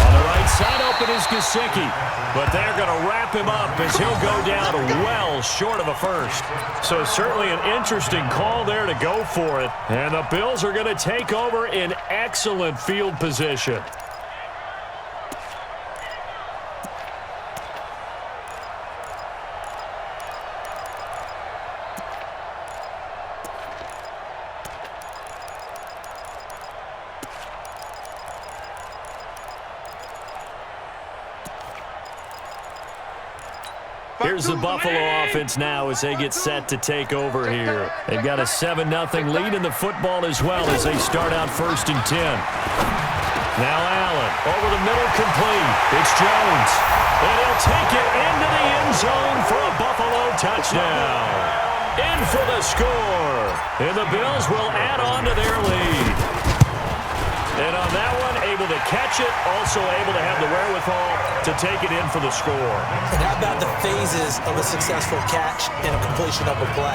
S1: On the right side open is Gesicki. But they're going to wrap him up as he'll go down well short of a first. So certainly an interesting call there to go for it. And the Bills are going to take over in excellent field position. Here's the Buffalo offense now as they get set to take over here. They've got a 7-0 lead in the football as well as they start out 1st and 10. Now Allen over the middle complete. It's Jones. And he'll take it into the end zone for a Buffalo touchdown. In for the score. And the Bills will add on to their lead. And on that one, able to catch it, also able to have the wherewithal to take it in for the score.
S3: And how about the phases of a successful catch and a completion of a play?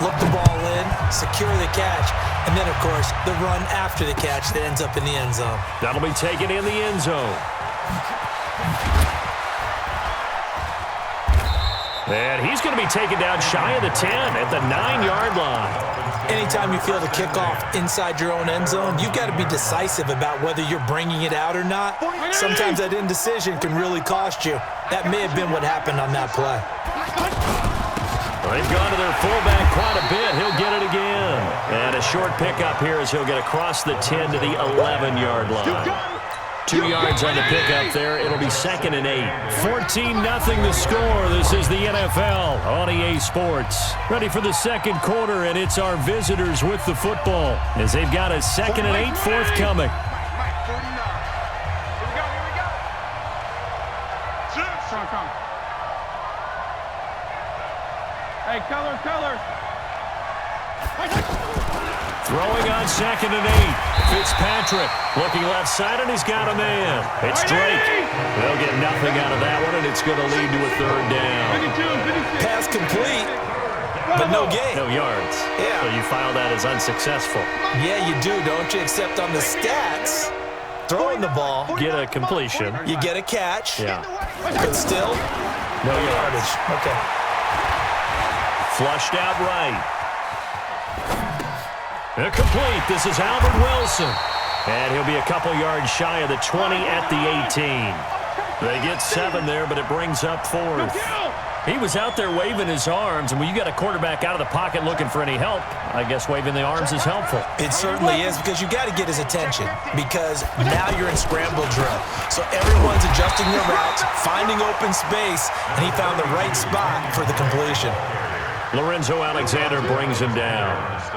S3: Look the ball in, secure the catch, and then, of course, the run after the catch that ends up in the end zone.
S1: That'll be taken in the end zone. And he's going to be taken down shy of the 10 at the 9-yard line.
S3: Anytime you feel the kickoff inside your own end zone, you've got to be decisive about whether you're bringing it out or not. Sometimes that indecision can really cost you. That may have been what happened on that play.
S1: Well, they've gone to their fullback quite a bit. He'll get it again. And a short pickup here as he'll get across the 10 to the 11-yard line. 2 yards on the pickup there. It'll be 2nd and 8. 14-0 the score. This is the NFL on EA Sports. Ready for the second quarter, and it's our visitors with the football as they've got a 2nd and 8 forthcoming.
S5: Hey, color.
S1: Throwing on 2nd and 8. Fitzpatrick looking left side, and he's got a man. It's Drake. They'll get nothing out of that one, and it's going to lead to a 3rd down.
S3: Pass complete, but no gain.
S1: No yards.
S3: Yeah.
S1: So you file that as unsuccessful.
S3: Yeah, you do, don't you? Except on the stats, throwing the ball,
S1: Get a completion.
S3: you get a catch,
S1: Yeah.
S3: but still,
S1: No yards.
S3: Okay.
S1: Flushed out right. Complete. This is Albert Wilson. And he'll be a couple yards shy of the 20 at the 18. They get 7 there, but it brings up 4th. He was out there waving his arms, and when you got a quarterback out of the pocket looking for any help, I guess waving the arms is helpful.
S3: It certainly is, because you got to get his attention, because now you're in scramble drill. So everyone's adjusting their routes, finding open space, and he found the right spot for the completion.
S1: Lorenzo Alexander brings him down.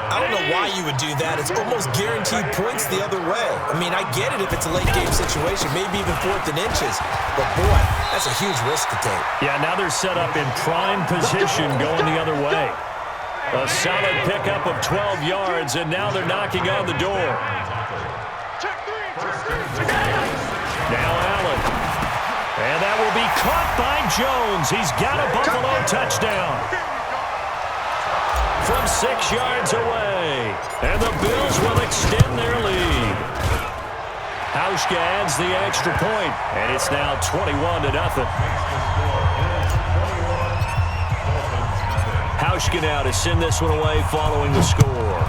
S3: I don't know why you would do that. It's almost guaranteed points the other way. I mean, I get it if it's a late game situation, maybe even 4th and inches. But, boy, that's a huge risk to take.
S1: Yeah, now they're set up in prime position going the other way. A solid pickup of 12 yards, and now they're knocking on the door. Now Allen. And that will be caught by Jones. He's got a Buffalo touchdown. From 6 yards away. And the Bills will extend their lead. Hauschka adds the extra point, and it's now 21-0. Hauschka now to send this one away following the score.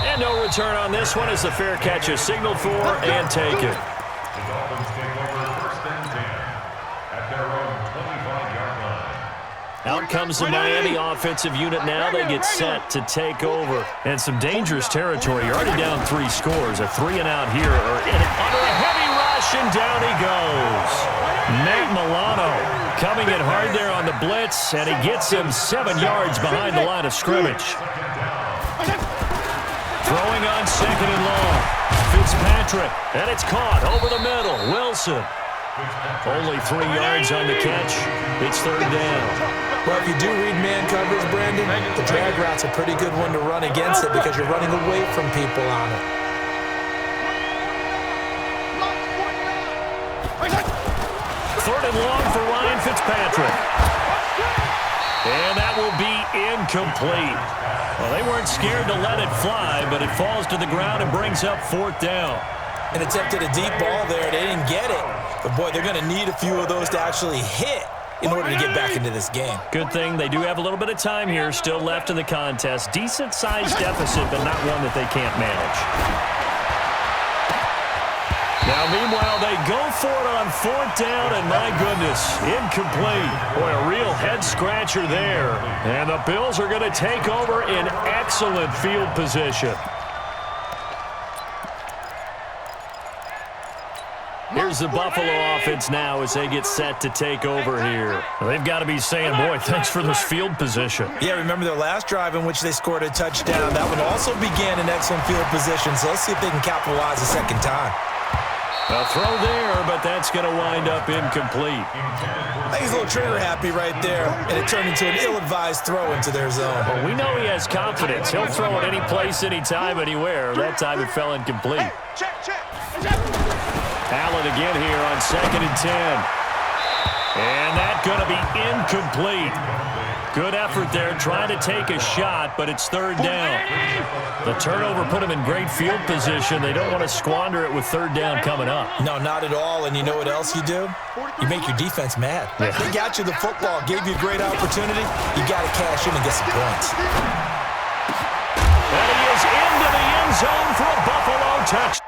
S1: And no return on this one as the fair catch is signaled for and taken.
S4: The Dolphins take over 1st and 10 at their own 25-yard line.
S1: Out comes the Miami offensive unit now. They get set to take over. And some dangerous territory. You're already down 3 scores. A 3-and-out here. Under a heavy rush, and down he goes. Matt Milano coming in hard there on the blitz, and he gets him 7 yards behind the line of scrimmage. Throwing on 2nd and long. Fitzpatrick, and it's caught over the middle. Wilson. Only 3 yards on the catch. It's 3rd down.
S3: Well, if you do read man coverage, Brandon, the drag route's a pretty good one to run against it because you're running away from people on it.
S1: 3rd and long for Ryan Fitzpatrick. And that will be incomplete. Well, they weren't scared to let it fly, but it falls to the ground and brings up 4th down.
S3: And attempted a deep ball there. They didn't get it. But, boy, they're going to need a few of those to actually hit in order to get back into this game.
S1: Good thing they do have a little bit of time here still left in the contest. Decent-sized deficit, but not one that they can't manage. Now, meanwhile, they go for it on 4th down, and my goodness, incomplete. Boy, a real head-scratcher there. And the Bills are going to take over in excellent field position. Here's the Buffalo offense now as they get set to take over here. They've got to be saying, boy, thanks for this field position.
S3: Yeah, remember their last drive in which they scored a touchdown. That one also began in excellent field position, so let's see if they can capitalize a second time.
S1: A throw there, but that's going to wind up incomplete.
S3: I think he's a little trigger happy right there, and it turned into an ill-advised throw into their zone.
S1: Well, we know he has confidence. He'll throw it any place, anytime, anywhere. That time it fell incomplete. Allen again here on 2nd and 10. And that's going to be incomplete. Good effort there, trying to take a shot, but it's 3rd down. The turnover put them in great field position. They don't want to squander it with 3rd down coming up.
S3: No, not at all. And you know what else you do? You make your defense mad.
S1: Yeah.
S3: They got you the football, gave you a great opportunity. You got to cash in and get some points.
S1: And he is into the end zone for a Buffalo touchdown.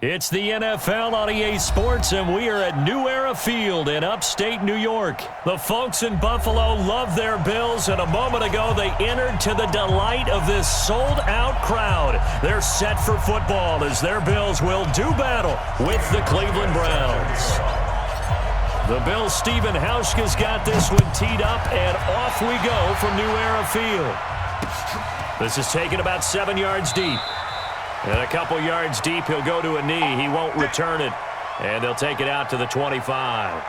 S1: It's the NFL on EA Sports, and we are at New Era Field in upstate New York. The folks in Buffalo love their Bills, and a moment ago they entered to the delight of this sold-out crowd. They're set for football as their Bills will do battle with the Cleveland Browns. The Bills' Stephen Hauschka's got this one teed up, and off we go from New Era Field. This is taken about 7 yards deep. And a couple yards deep, he'll go to a knee. He won't return it. And they'll take it out to the 25.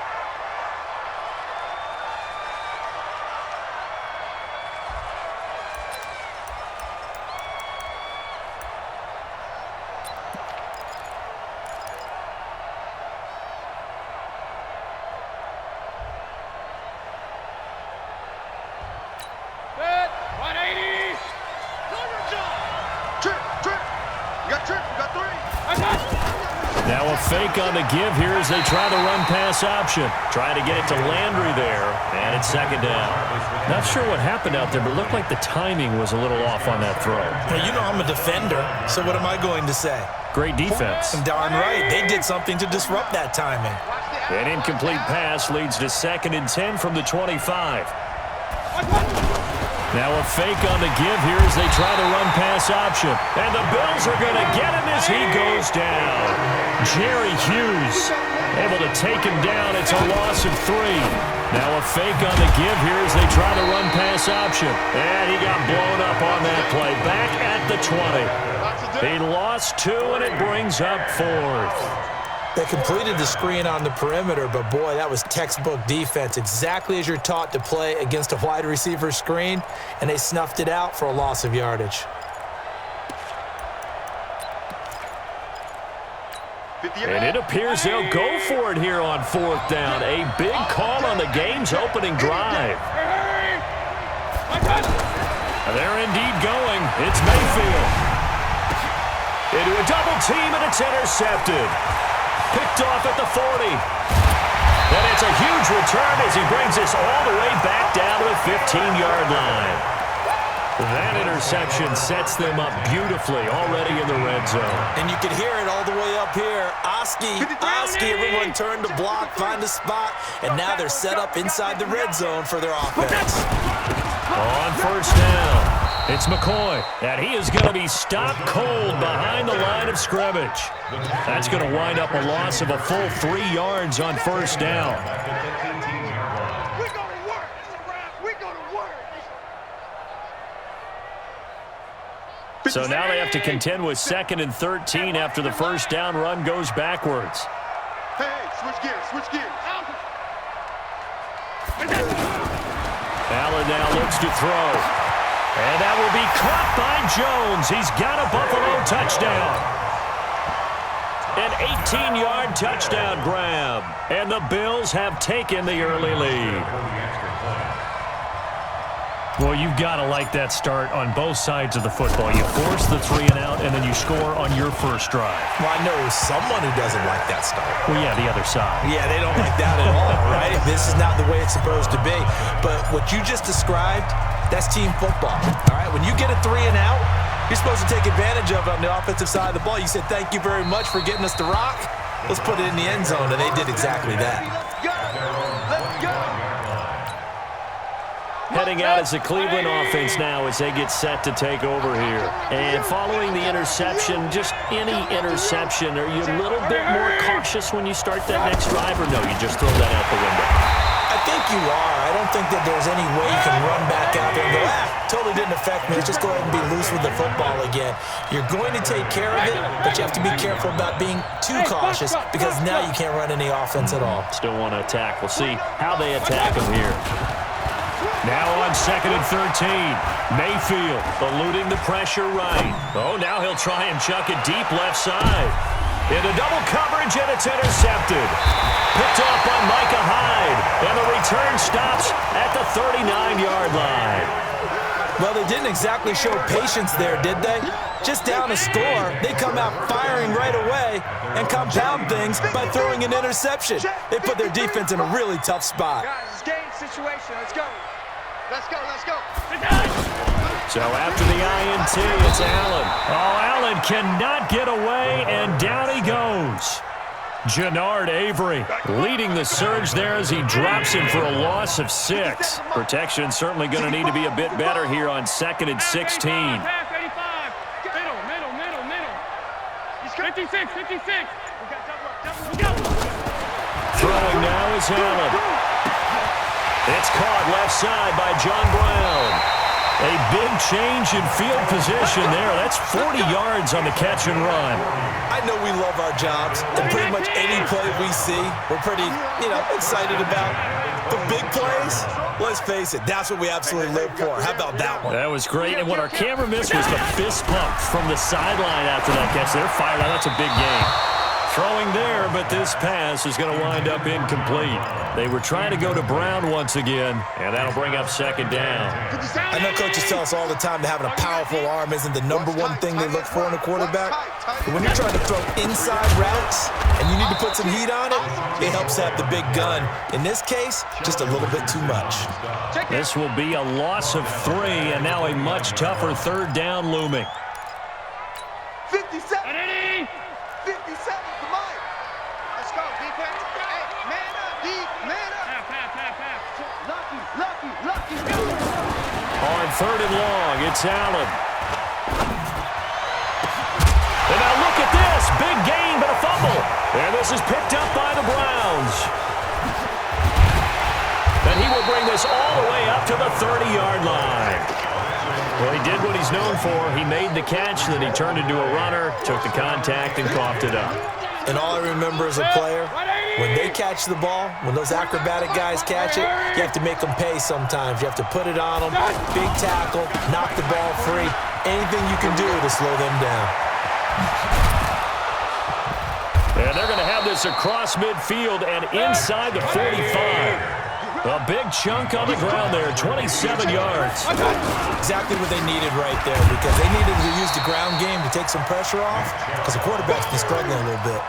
S1: Now a fake on the give here as they try the run-pass option. Trying to get it to Landry there, and it's second down. Not sure what happened out there, but it looked like the timing was a little off on that throw.
S3: Well, you know I'm a defender, so what am I going to say?
S1: Great defense.
S3: Darn right. They did something to disrupt that timing.
S1: An incomplete pass leads to 2nd and 10 from the 25. Now a fake on the give here as they try the run-pass option. And the Bills are going to get him as he goes down. Jerry Hughes able to take him down. It's a loss of 3. Now a fake on the give here as they try the run-pass option. And he got blown up on that play. Back at the 20. He lost 2, and it brings up 4th.
S3: They completed the screen on the perimeter, but boy, that was textbook defense. Exactly as you're taught to play against a wide receiver screen, and they snuffed it out for a loss of yardage.
S1: And it appears they'll go for it here on 4th down. A big call on the game's opening drive. They're indeed going. It's Mayfield. Into a double team, and it's intercepted. Picked off at the 40. And it's a huge return as he brings this all the way back down to the 15-yard line. That interception sets them up beautifully already in the red zone.
S3: And you can hear it all the way up here. Oski, everyone turned to block, find a spot, and now they're set up inside the red zone for their offense.
S1: On 1st down, it's McCoy, and he is going to be stopped cold behind the line of scrimmage. That's going to wind up a loss of a full 3 yards on 1st down.
S2: We're going to work. We're going to work.
S1: So now they have to contend with 2nd and 13 after the 1st down run goes backwards.
S2: Hey, switch gears, switch gears.
S1: Allen now looks to throw. And that will be caught by Jones. He's got a Buffalo touchdown. An 18-yard touchdown grab. And the Bills have taken the early lead. Well, you've got to like that start on both sides of the football. You force the 3 and out, and then you score on your first drive.
S3: Well, I know someone who doesn't like that start.
S1: Well, yeah, the other side.
S3: Yeah, they don't like that at all, right? This is not the way it's supposed to be. But what you just described, that's team football, all right? When you get a 3 and out, you're supposed to take advantage of it on the offensive side of the ball. You said, thank you very much for getting us to rock. Let's put it in the end zone, and they did exactly that.
S2: Let's go.
S1: Heading out as the Cleveland offense now as they get set to take over here. And following the interception, just any interception, are you a little bit more cautious when you start that next drive, or no, you just throw that out the window?
S3: I think you are. I don't think that there's any way you can run back out there and go, totally didn't affect me. Let's just go ahead and be loose with the football again. You're going to take care of it, but you have to be careful about being too cautious because now you can't run any offense at all.
S1: Still want to attack. We'll see how they attack him here. Now on 2nd and 13, Mayfield eluding the pressure right. Oh, now he'll try and chuck it deep left side. Into double coverage, and it's intercepted. Picked off by Micah Hyde, and the return stops at the 39-yard line.
S3: Well, they didn't exactly show patience there, did they? Just down a score, they come out firing right away and compound things by throwing an interception. They put their defense in a really tough spot.
S2: Guys, it's game situation. Let's go. Let's go, let's go.
S1: So after the INT, it's Allen. Oh, Allen cannot get away, and down he goes. Jannard Avery leading the surge there as he drops him for a loss of 6. Protection certainly going to need to be a bit better here on 2nd and 16.
S5: Middle. 56.
S1: Throwing now is Allen. It's caught left side by John Brown. A big change in field position there. That's 40 yards on the catch and run.
S3: I know we love our jobs, and pretty much any play we see, we're pretty, excited about. The big plays, let's face it, that's what we absolutely live for. How about that one?
S1: That was great, and what our camera missed was the fist pump from the sideline after that catch. They're fired out. That's a big game. Throwing there, but this pass is going to wind up incomplete. They were trying to go to Brown once again, and that'll bring up 2nd down.
S3: I know coaches tell us all the time that having a powerful arm isn't the #1 thing they look for in a quarterback. But when you're trying to throw inside routes and you need to put some heat on it, it helps to have the big gun. In this case, just a little bit too much.
S1: This will be a loss of 3, and now a much tougher 3rd down looming.
S2: 57. 57. Come on. Let's go, defense. Hey, man up, D. Man up. Lucky.
S1: On 3rd and long, it's Allen. And now look at this. Big gain, but a fumble. And this is picked up by the Browns. And he will bring this all the way up to the 30-yard line. Well, he did what he's known for. He made the catch, then he turned into a runner, took the contact, and coughed it up.
S3: And all I remember as a player, when they catch the ball, when those acrobatic guys catch it, you have to make them pay sometimes. You have to put it on them, big tackle, knock the ball free, anything you can do to slow them down.
S1: And they're going to have this across midfield and inside the 45. A big chunk on the ground there, 27 yards.
S3: Exactly what they needed right there, because they needed to use the ground game to take some pressure off, because the quarterback's been struggling a little bit.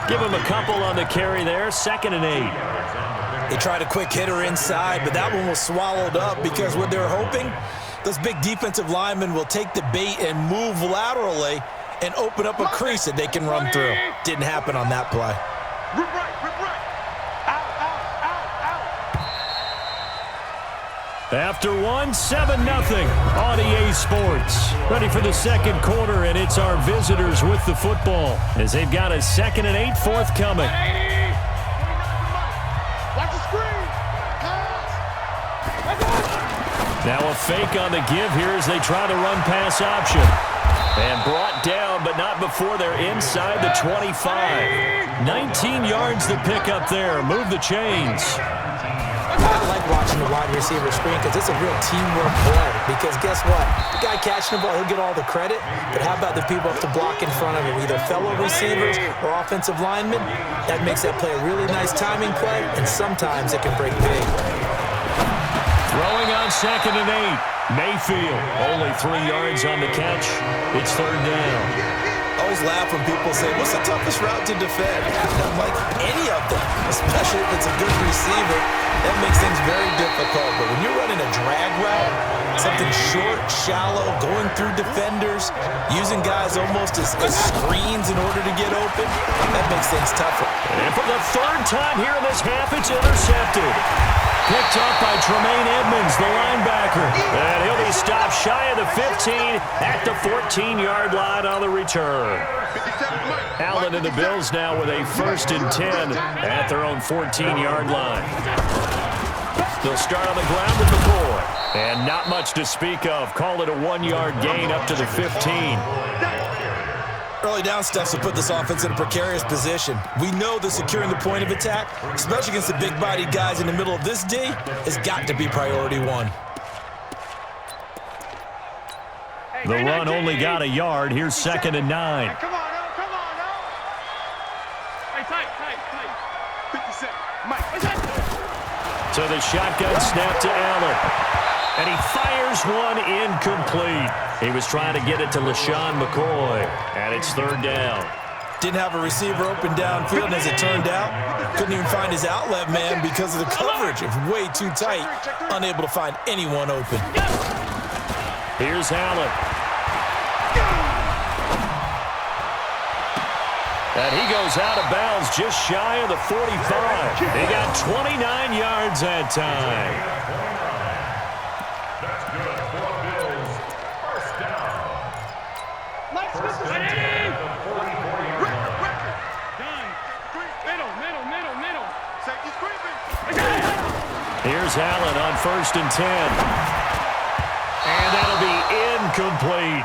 S1: Give him a couple on the carry there, 2nd and 8.
S3: They tried a quick hitter inside, but that one was swallowed up because what they're hoping, those big defensive linemen will take the bait and move laterally and open up a crease that they can run through. Didn't happen on that play.
S2: Rip right.
S1: After 1, 7-0 on EA Sports. Ready for the 2nd quarter, and it's our visitors with the football as they've got a 2nd and 8 forthcoming.
S2: Watch the screen.
S1: Now a fake on the give here as they try the run-pass option. And brought down, but not before they're inside the 25. 19 yards to pick up there. Move the chains.
S3: I like watching the wide receiver screen because it's a real teamwork play. Because guess what? The guy catching the ball, he'll get all the credit. But how about the people up to block in front of him, either fellow receivers or offensive linemen? That makes that play a really nice timing play, and sometimes it can break big.
S1: Throwing on 2nd and 8. Mayfield, only 3 yards on the catch. It's 3rd down.
S3: I always laugh when people say, what's the toughest route to defend? And I'm like, any of them, especially if it's a good receiver. That makes things very difficult. But when you're running a drag route, something short, shallow, going through defenders, using guys almost as screens in order to get open, that makes things tougher.
S1: And for the 3rd time here in this half, it's intercepted. Picked up by Tremaine Edmonds, the linebacker. And he'll be stopped shy of the 15 at the 14-yard line on the return. Allen and the Bills now with a 1st and 10 at their own 14-yard line. They'll start on the ground with McCoy. And not much to speak of. Call it a 1-yard gain up to the 15.
S3: Early down stuff to put this offense in a precarious position. We know that securing the point of attack, especially against the big-bodied guys in the middle of this D, has got to be priority 1.
S1: The run only got a yard. Here's 2nd and 9.
S2: Come on, Hey, tight. 57. Mike.
S1: So the shotgun snap to Allen. And he fires one incomplete. He was trying to get it to LaShawn McCoy. And it's 3rd down.
S3: Didn't have a receiver open downfield, and as it turned out, couldn't even find his outlet man because of the coverage. It was way too tight, unable to find anyone open.
S1: Here's Allen. And he goes out of bounds just shy of the 45. He got 29 yards that time.
S4: That's good for the Bills. First down. First and 10 at the 44-yard line.
S5: Done. Middle.
S2: Safety screaming.
S1: Here's Allen on 1st and 10. And that'll be incomplete.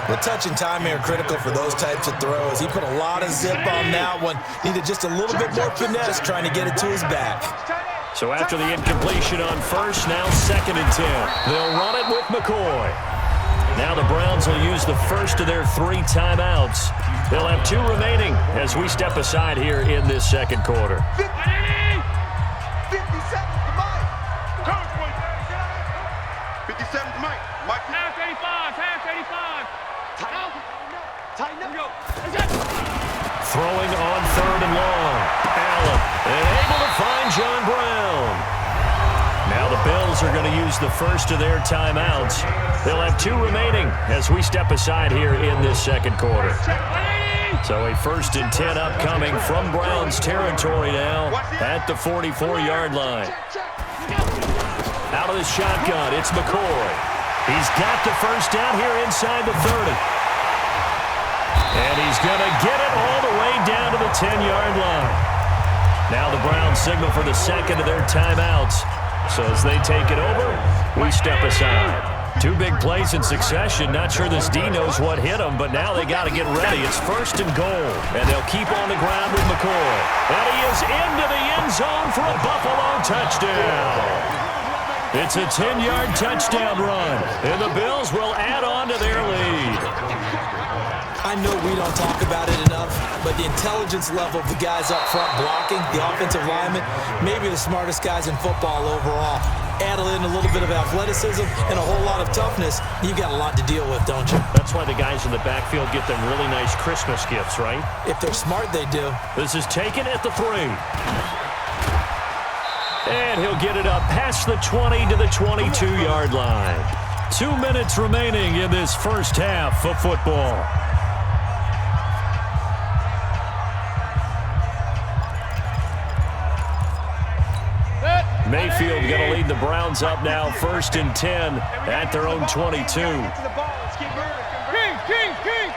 S3: The touch and timing are critical for those types of throws. He put a lot of zip on that one. Needed just a little bit more finesse trying to get it to his back.
S1: So after the incompletion on 1st, now 2nd and 10. They'll run it with McCoy. Now the Browns will use the first of their 3 timeouts. They'll have 2 remaining as we step aside here in this second quarter.
S2: 50 seconds to Mike. 50 seconds to Mike. Mike.
S5: Half 85.
S2: Tighten up.
S1: Throwing on 3rd and long. Allen able to find John Brown. Now the Bills are going to use the first of their timeouts. They'll have 2 remaining as we step aside here in this second quarter. So a 1st and 10 upcoming from Browns territory now at the 44-yard line. Out of the shotgun, it's McCoy. He's got the first down here inside the 30. And he's going to get it all the way down to the 10-yard line. Now the Browns signal for the second of their timeouts. So as they take it over, we step aside. 2 big plays in succession. Not sure this D knows what hit him, but now they got to get ready. It's 1st and goal, and they'll keep on the ground with McCoy. And he is into the end zone for a Buffalo touchdown. It's a 10-yard touchdown run, and the Bills will add on to their lead.
S3: I know we don't talk about it enough, but the intelligence level of the guys up front blocking, the offensive linemen, maybe the smartest guys in football overall. Add in a little bit of athleticism and a whole lot of toughness, you got a lot to deal with, don't you?
S1: That's why the guys in the backfield get them really nice Christmas gifts, right?
S3: If they're smart, they do.
S1: This is taken at the 3. And he'll get it up past the 20 to the 22-yard line. 2 minutes remaining in this first half of football. Mayfield going to lead the Browns up now, 1st and 10 at their own 22.
S5: King.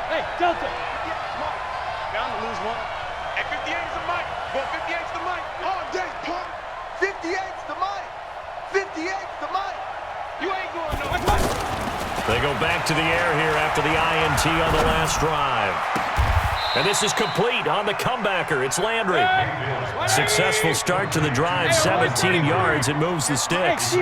S5: Hey, Delta.
S2: Down to lose 1. At 58 is the Mike. Well, 58's the Mike. All day, punk. 58's the Mike. 58's the Mike. You ain't going nowhere.
S1: They go back to the air here after the INT on the last drive. And this is complete on the comebacker. It's Landry. Successful start to the drive, 17 yards. It moves the sticks.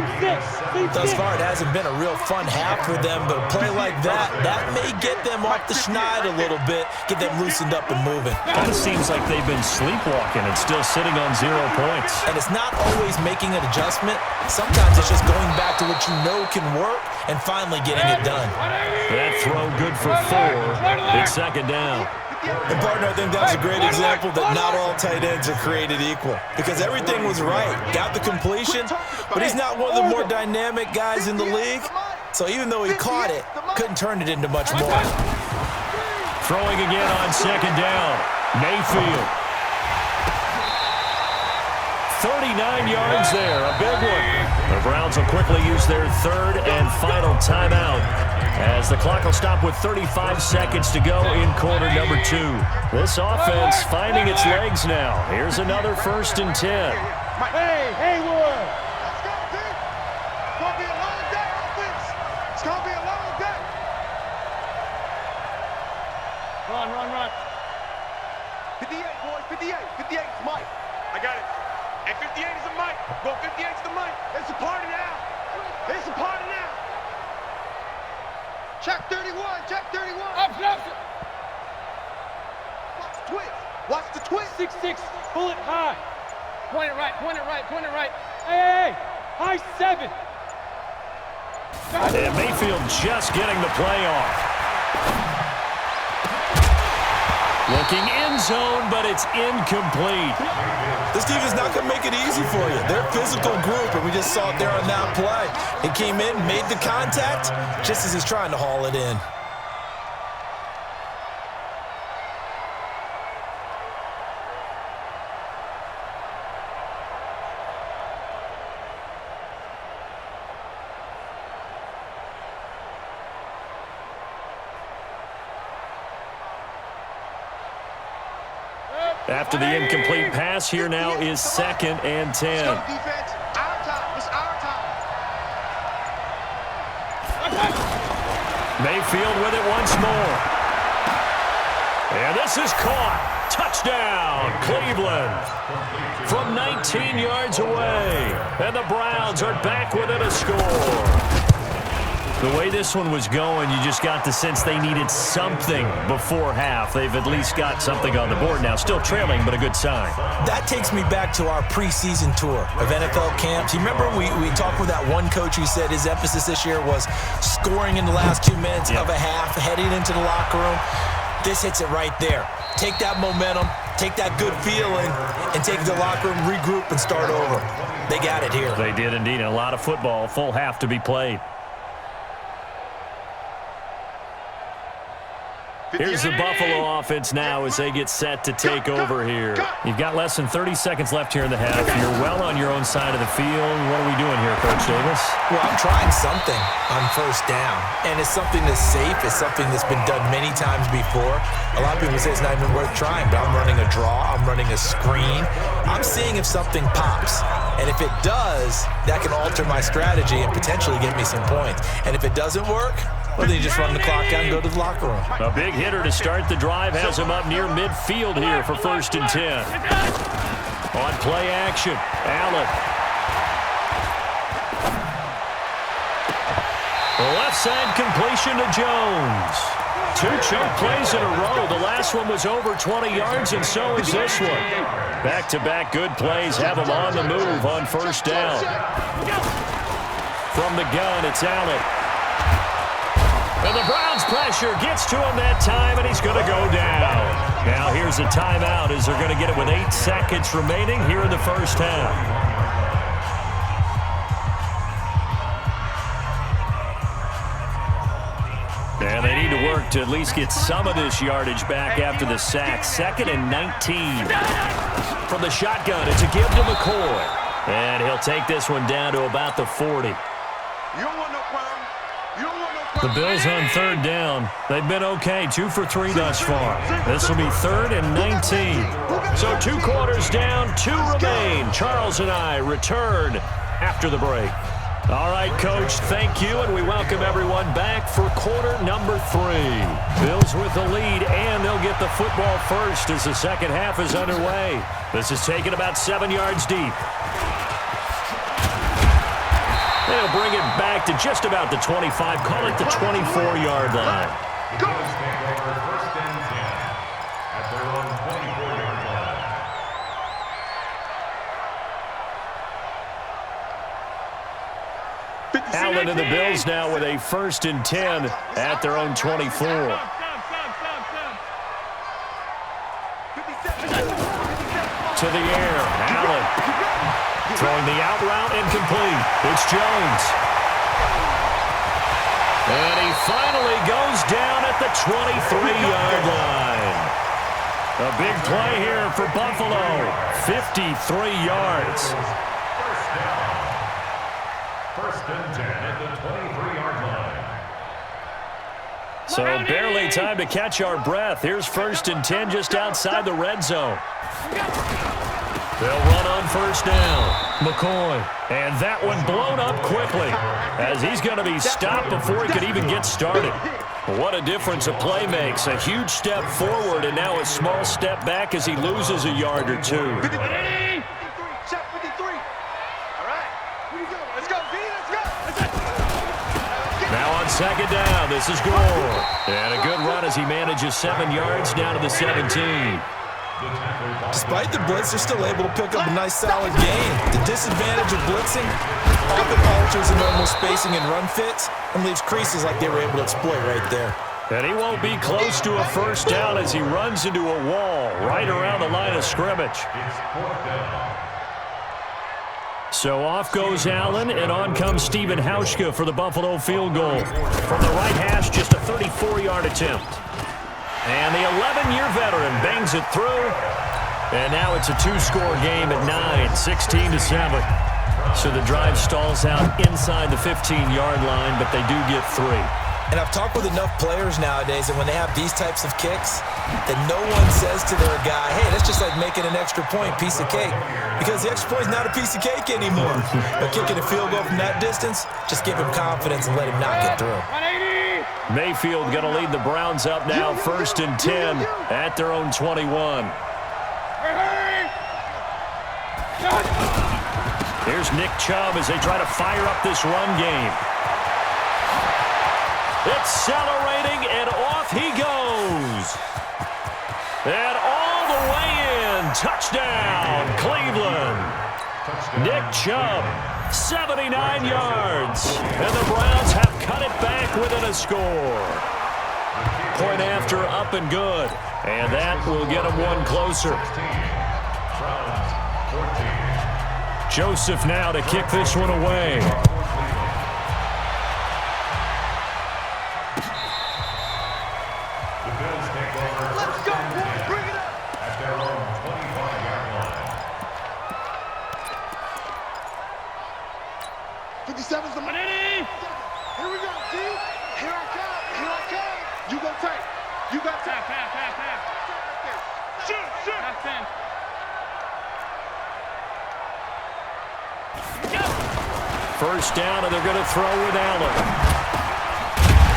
S3: Thus far, it hasn't been a real fun half for them, but a play like that may get them off the schneid a little bit, get them loosened up and moving.
S1: Kind of seems like they've been sleepwalking and still sitting on 0 points.
S3: And it's not always making an adjustment. Sometimes it's just going back to what you know can work and finally getting it done.
S1: That throw good for 4. It's 2nd down.
S3: And, partner, I think that's a great example that not all tight ends are created equal. Because everything was right. Got the completion, but he's not one of the more dynamic guys in the league. So even though he caught it, couldn't turn it into much more.
S1: Throwing again on 2nd down. Mayfield. 39 yards there, a big one. The Browns will quickly use their 3rd and final timeout as the clock will stop with 35 seconds to go in quarter number 2. This offense finding its legs now. Here's another 1st and 10.
S5: Hey, Haywood.
S2: Let's go, D. It's going to be a long day, offense. It's going to be a long day.
S5: Run.
S2: 58, boys, 58. 58 is Mike. I got it. And 58 is the Mike. Well, 58 is the Mike. It's a party now. It's a party now. Check 31. Check 31.
S5: Up.
S2: Watch the twist. Watch the twist.
S5: 6-6. Pull it high. Point it right. Hey. High 7.
S1: And Mayfield just getting the play off. Looking end zone, but it's incomplete.
S3: This defense is not going to make it easy for you. They're a physical group, and we just saw it there on that play. He came in, made the contact, just as he's trying to haul it in.
S1: After the incomplete pass, here now is 2nd and 10.
S2: Let's go, defense. Our time. It's our time.
S1: Mayfield with it once more. And this is caught. Touchdown, Cleveland. From 19 yards away. And the Browns are back within a score. The way this one was going, you just got the sense they needed something before half. They've at least got something on the board now. Still trailing, but a good sign.
S3: That takes me back to our preseason tour of NFL camps. You remember we talked with that one coach who said his emphasis this year was scoring in the last 2 minutes of a half, heading into the locker room. This hits it right there. Take that momentum, take that good feeling, and take it to the locker room, regroup, and start over. They got it here.
S1: They did indeed. And a lot of football, full half to be played. Here's the Buffalo offense now as they get set to take over here. You've got less than 30 seconds left here in the half. You're well on your own side of the field. What are we doing here, Coach Davis?
S3: Well, I'm trying something on first down, and it's something that's safe. It's something that's been done many times before. A lot of people say it's not even worth trying, but I'm running a draw. I'm running a screen. I'm seeing if something pops, and if it does, that can alter my strategy and potentially get me some points. And if it doesn't work, well, then you just run the clock down and go to the locker room.
S1: A big hitter to start the drive has him up near midfield here for 1st and 10. On play action, Allen. Left side completion to Jones. 2 choke plays in a row. The last one was over 20 yards, and so is this one. Back-to-back good plays have him on the move on 1st down. From the gun, it's Allen. And the Browns pressure gets to him that time, and he's going to go down. Now here's a timeout as they're going to get it with 8 seconds remaining here in the 1st half. And they need to work to at least get some of this yardage back after the sack. 2nd and 19. From the shotgun, it's a give to McCoy. And he'll take this one down to about the 40.
S2: You don't want no problem.
S1: The Bills on 3rd down. They've been okay, 2 for 3 thus far. This will be 3rd and 19. So 2 quarters down, 2 remain. Charles and I return after the break. All right, Coach, thank you, and we welcome everyone back for quarter number 3. Bills with the lead, and they'll get the football first as the second half is underway. This is taken about 7 yards deep. They'll bring it back to just about the 25, call it the 24-yard line.
S4: The Bills take over 1st and 10 at their own 24-yard line.
S1: Allen and the Bills now with a 1st and 10 at their own 24. To the air, Allen. Throwing the out route incomplete. It's Jones. And he finally goes down at the 23-yard line. A big play here for Buffalo. 53 yards.
S4: 1st and 10 at the 23-yard line.
S1: So barely time to catch our breath. Here's 1st and 10 just outside the red zone. They'll run on 1st down. McCoy. And that one blown up quickly as he's going to be stopped before he could even get started. What a difference a play makes. A huge step forward and now a small step back as he loses a yard or 2.
S2: 53. Check 53. All right. Here we go. Let's go, V. Let's go.
S1: Now on 2nd down, this is Gore. And a good run as he manages 7 yards down to the 17.
S3: Despite the blitz, they're still able to pick up a nice, solid gain. The disadvantage of blitzing often alters the normal spacing and run fits and leaves creases like they were able to exploit right there.
S1: And he won't be close to a first down as he runs into a wall right around the line of scrimmage. So off goes Allen, and on comes Stephen Hauschka for the Buffalo field goal. From the right hash, just a 34-yard attempt. And the 11-year veteran bangs it through. And now it's a two-score game at 9, 16-7. So the drive stalls out inside the 15-yard line, but they do get 3.
S3: And I've talked with enough players nowadays, and when they have these types of kicks, that no one says to their guy, hey, that's just like making an extra point, piece of cake. Because the extra point is not a piece of cake anymore. But kicking a field goal from that distance, just give him confidence and let him knock it through.
S1: Mayfield going to lead the Browns up now, 1st and 10 at their own 21. Here's Nick Chubb as they try to fire up this run game. Accelerating, and off he goes. And all the way in. Touchdown, Cleveland. Nick Chubb, 79 yards. And the Browns have cut it back within a score. Point after, up and good. And that will get them one closer. Joseph now to kick this one away. First down, and they're going to throw with Allen.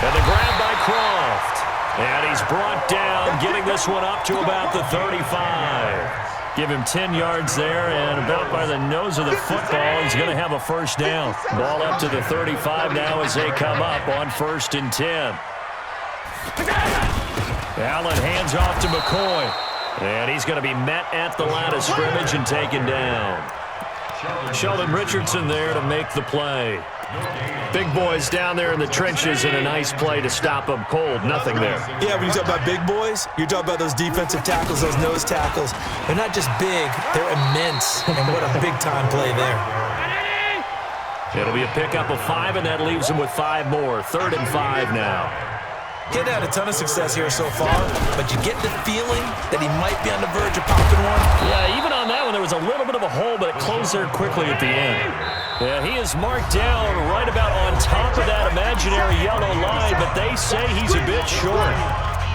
S1: And the grab by Croft. And he's brought down, getting this one up to about the 35. Give him 10 yards there, and about by the nose of the football, he's going to have a first down. Ball up to the 35 now as they come up on 1st and 10. Allen hands off to McCoy. And he's going to be met at the line of scrimmage and taken down. Sheldon Richardson there to make the play. Big boys down there in the trenches, and a nice play to stop them cold. Nothing there.
S3: Yeah, when you talk about big boys, you're talking about those defensive tackles, those nose tackles. They're not just big, they're immense. And what a big-time play there.
S1: It'll be a pickup of 5, and that leaves them with 5 more. 3rd and 5 now.
S3: He'd had a ton of success here so far, but you get the feeling that he might be on the verge of popping one.
S1: Yeah, even on that one, there was a little bit of a hole, but it closed there quickly at the end. Yeah, he is marked down right about on top of that imaginary yellow line, but they say he's a bit short.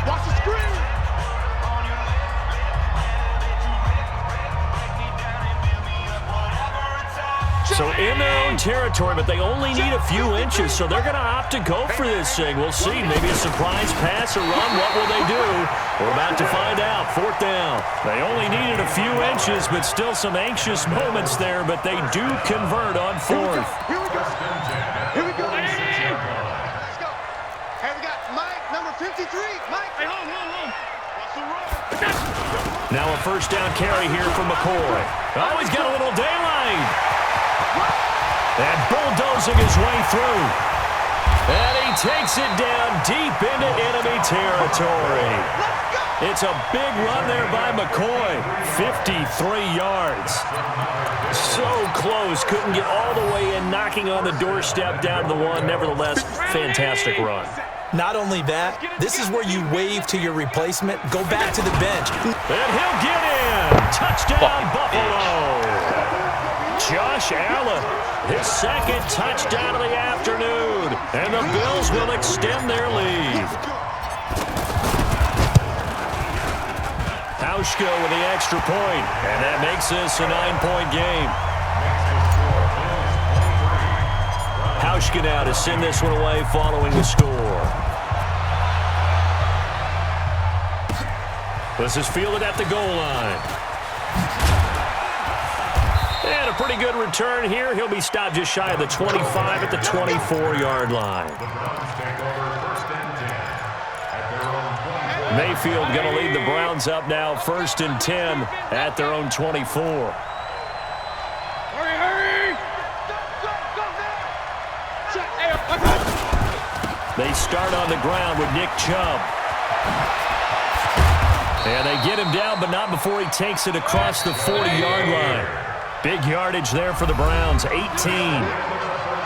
S2: Watch the screen.
S1: So in their own territory, but they only need a few inches, so they're going to opt to go for this thing. We'll see. Maybe a surprise pass or run. What will they do? We're about to find out. 4th down. They only needed a few inches, but still some anxious moments there, but they do convert on 4th.
S2: Here we go. Here we go. Let's go. Hey, we got Mike, number 53. Mike. Hey, hold. What's the run?
S1: Now a first down carry here from McCoy. Oh, he's got a little daylight. And bulldozing his way through. And he takes it down deep into enemy territory. It's a big run there by McCoy. 53 yards. So close. Couldn't get all the way in, knocking on the doorstep down to the 1. Nevertheless, fantastic run.
S3: Not only that, this is where you wave to your replacement, go back to the bench.
S1: And he'll get in. Touchdown, Buffalo. Josh Allen, his 2nd touchdown of the afternoon. And the Bills will extend their lead. Hauschka with the extra point, and that makes this a 9-point game. Hauschka now to send this one away following the score. This is fielded at the goal line. And a pretty good return here. He'll be stopped just shy of the 25 at the 24-yard line. Mayfield going to lead the Browns up now, 1st and 10 at their own 24. They start on the ground with Nick Chubb. And they get him down, but not before he takes it across the 40-yard line. Big yardage there for the Browns, 18.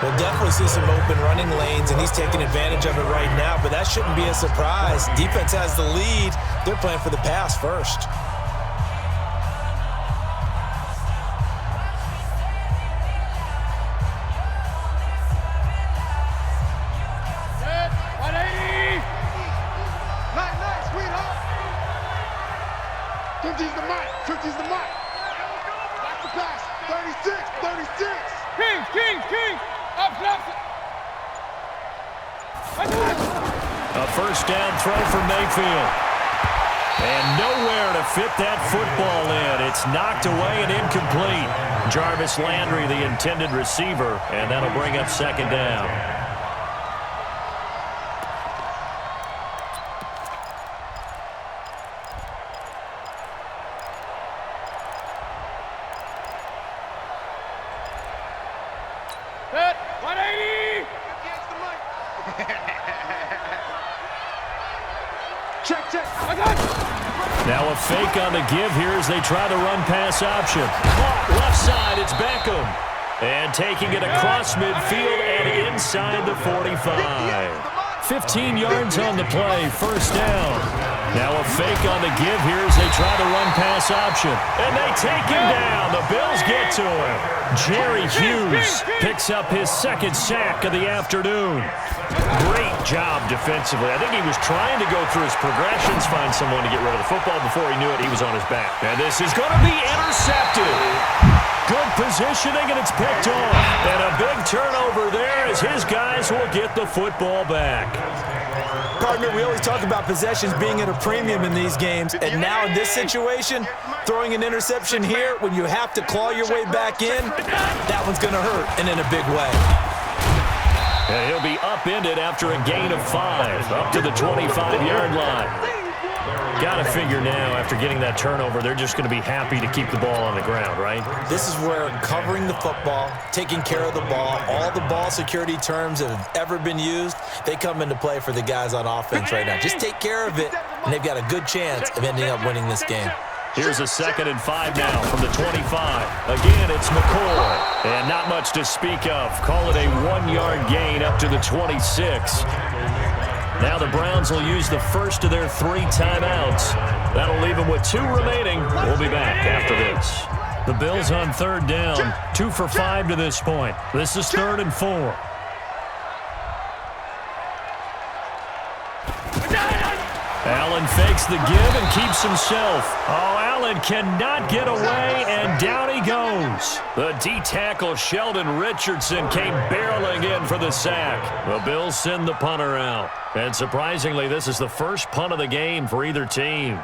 S3: We'll definitely see some open running lanes, and he's taking advantage of it right now, but that shouldn't be a surprise. Defense has the lead. They're playing for the pass first.
S1: A first down throw for Mayfield. And nowhere to fit that football in. It's knocked away and incomplete. Jarvis Landry, the intended receiver, and that'll bring up second down.
S5: Set, 180!
S2: Check, check.
S1: Now a fake on the give here as they try the run-pass option. Caught left side, it's Beckham. And taking it across midfield and inside the 45. 15 yards on the play, first down. Now a fake on the give here as they try the run-pass option. And they take him down. The Bills get to him. Jerry Hughes picks up his second sack of the afternoon. Great job defensively. I think he was trying to go through his progressions, find someone to get rid of the football. Before he knew it, he was on his back. And this is going to be intercepted. Good positioning, and it's picked off. And a big turnover there as his guys will get the football back.
S3: Partner, we always talk about possessions being at a premium in these games, and now in this situation, throwing an interception here when you have to claw your way back in, that one's going to hurt, and in a big way.
S1: And he'll be upended after a gain of 5, up to the 25-yard line. Got to figure now, after getting that turnover, they're just going to be happy to keep the ball on the ground, right?
S3: This is where covering the football, taking care of the ball, all the ball security terms that have ever been used, they come into play for the guys on offense right now. Just take care of it, and they've got a good chance of ending up winning this game.
S1: Here's a 2nd and 5 now from the 25. Again, it's McCoy. And not much to speak of. Call it a 1-yard gain up to the 26. Now the Browns will use the first of their 3 timeouts. That'll leave them with 2 remaining. We'll be back after this. The Bills on 3rd down. 2 for 5 to this point. This is 3rd and 4. Allen fakes the give and keeps himself. Oh, Allen cannot get away, and down he goes. The D-tackle Sheldon Richardson came barreling in for the sack. The Bills send the punter out. And surprisingly, this is the first punt of the game for either team.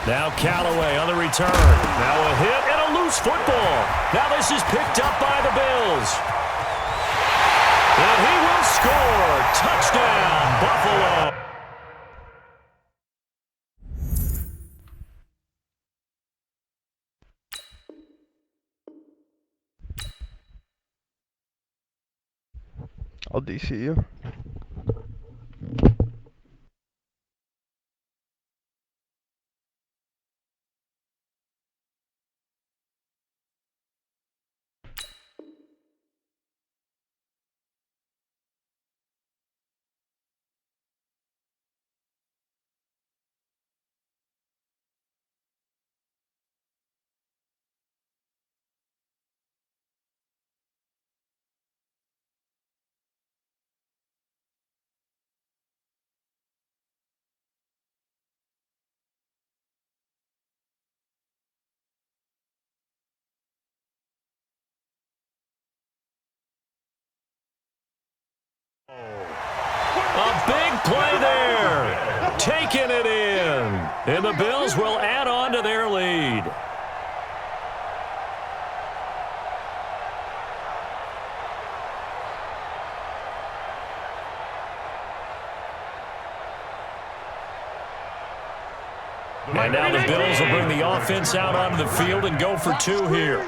S1: Now Callaway on the return. Now a hit and a loose football. Now this is picked up by the Bills. And he will score. Touchdown, Buffalo.
S6: I'll DC you.
S1: A big play there. Taking it in. And the Bills will add on to their lead. And now the Bills will bring the offense out onto the field and go for 2 here.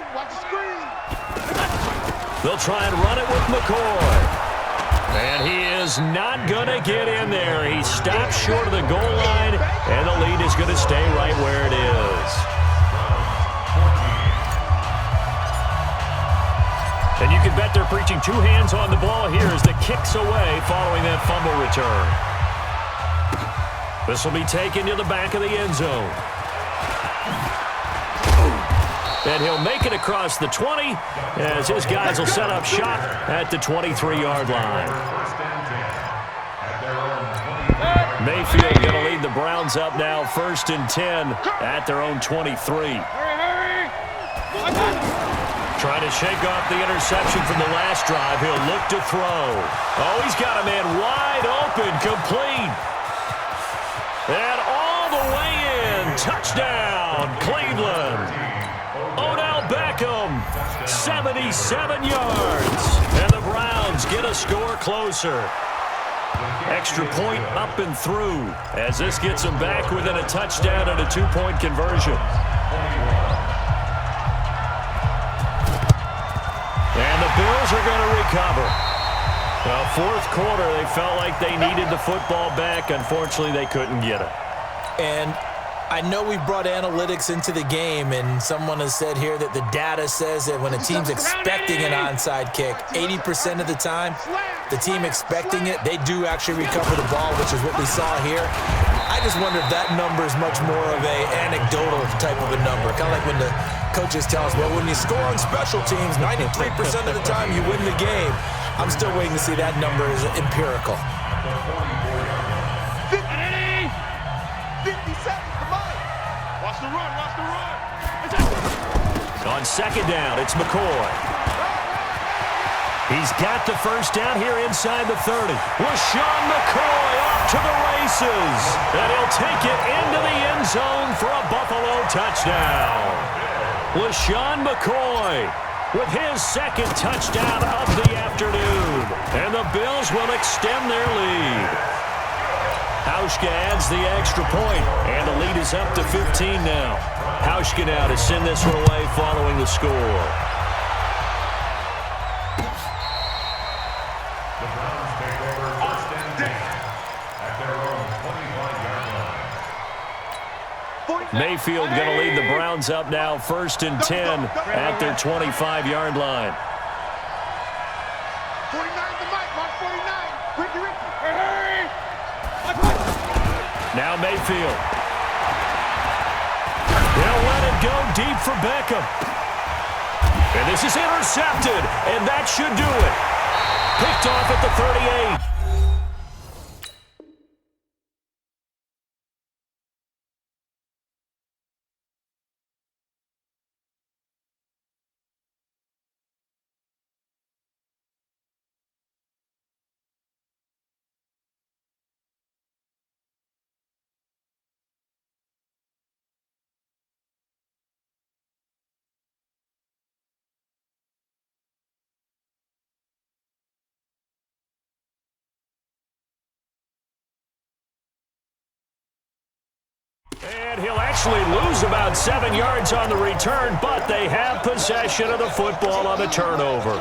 S1: They'll try and run it with McCoy. And he is not going to get in there. He stops short of the goal line, and the lead is going to stay right where it is. And you can bet they're preaching 2 hands on the ball here as the kick's away following that fumble return. This will be taken to the back of the end zone. And he'll make it across the 20 as his guys will set up shop at the 23-yard line. Mayfield going to lead the Browns up now, 1st and 10 at their own 23.
S5: Hurry!
S1: Trying to shake off the interception from the last drive. He'll look to throw. Oh, he's got a man wide open, complete. And all the way in. Touchdown, Cleveland. Odell Beckham, 77 yards. And the Browns get a score closer. Extra point up and through as this gets them back within a touchdown and a 2-point conversion. And the Bills are going to recover. Well, 4th quarter, they felt like they needed the football back. Unfortunately, they couldn't get it.
S3: And I know we brought analytics into the game, and someone has said here that the data says that when a team's expecting an onside kick, 80% of the time, the team expecting it, they do actually recover the ball, which is what we saw here. I just wonder if that number is much more of a anecdotal type of a number. Kind of like when the coaches tell us, well, when you score on special teams, 93% of the time you win the game. I'm still waiting to see that number is empirical.
S2: 50 seconds, come on. Watch the run, watch the run.
S1: On 2nd down, it's McCoy. He's got the 1st down here inside the 30. LaShawn McCoy off to the races. And he'll take it into the end zone for a Buffalo touchdown. LaShawn McCoy with his 2nd touchdown of the afternoon. And the Bills will extend their lead. Hauschka adds the extra point, and the lead is up to 15 now. Hauschka now to send this one away following the score.
S4: The Browns take over 1st and 10 at their own 25-yard line.
S1: Mayfield going to lead the Browns up now, 1st and 10 at their 25-yard line.
S2: 49 to Mike, Mark 49. Ricky.
S5: Hurry!
S1: Now Mayfield. They'll let it go deep for Beckham. And this is intercepted, and that should do it. Picked off at the 38. And he'll actually lose about 7 yards on the return, but they have possession of the football on the turnover.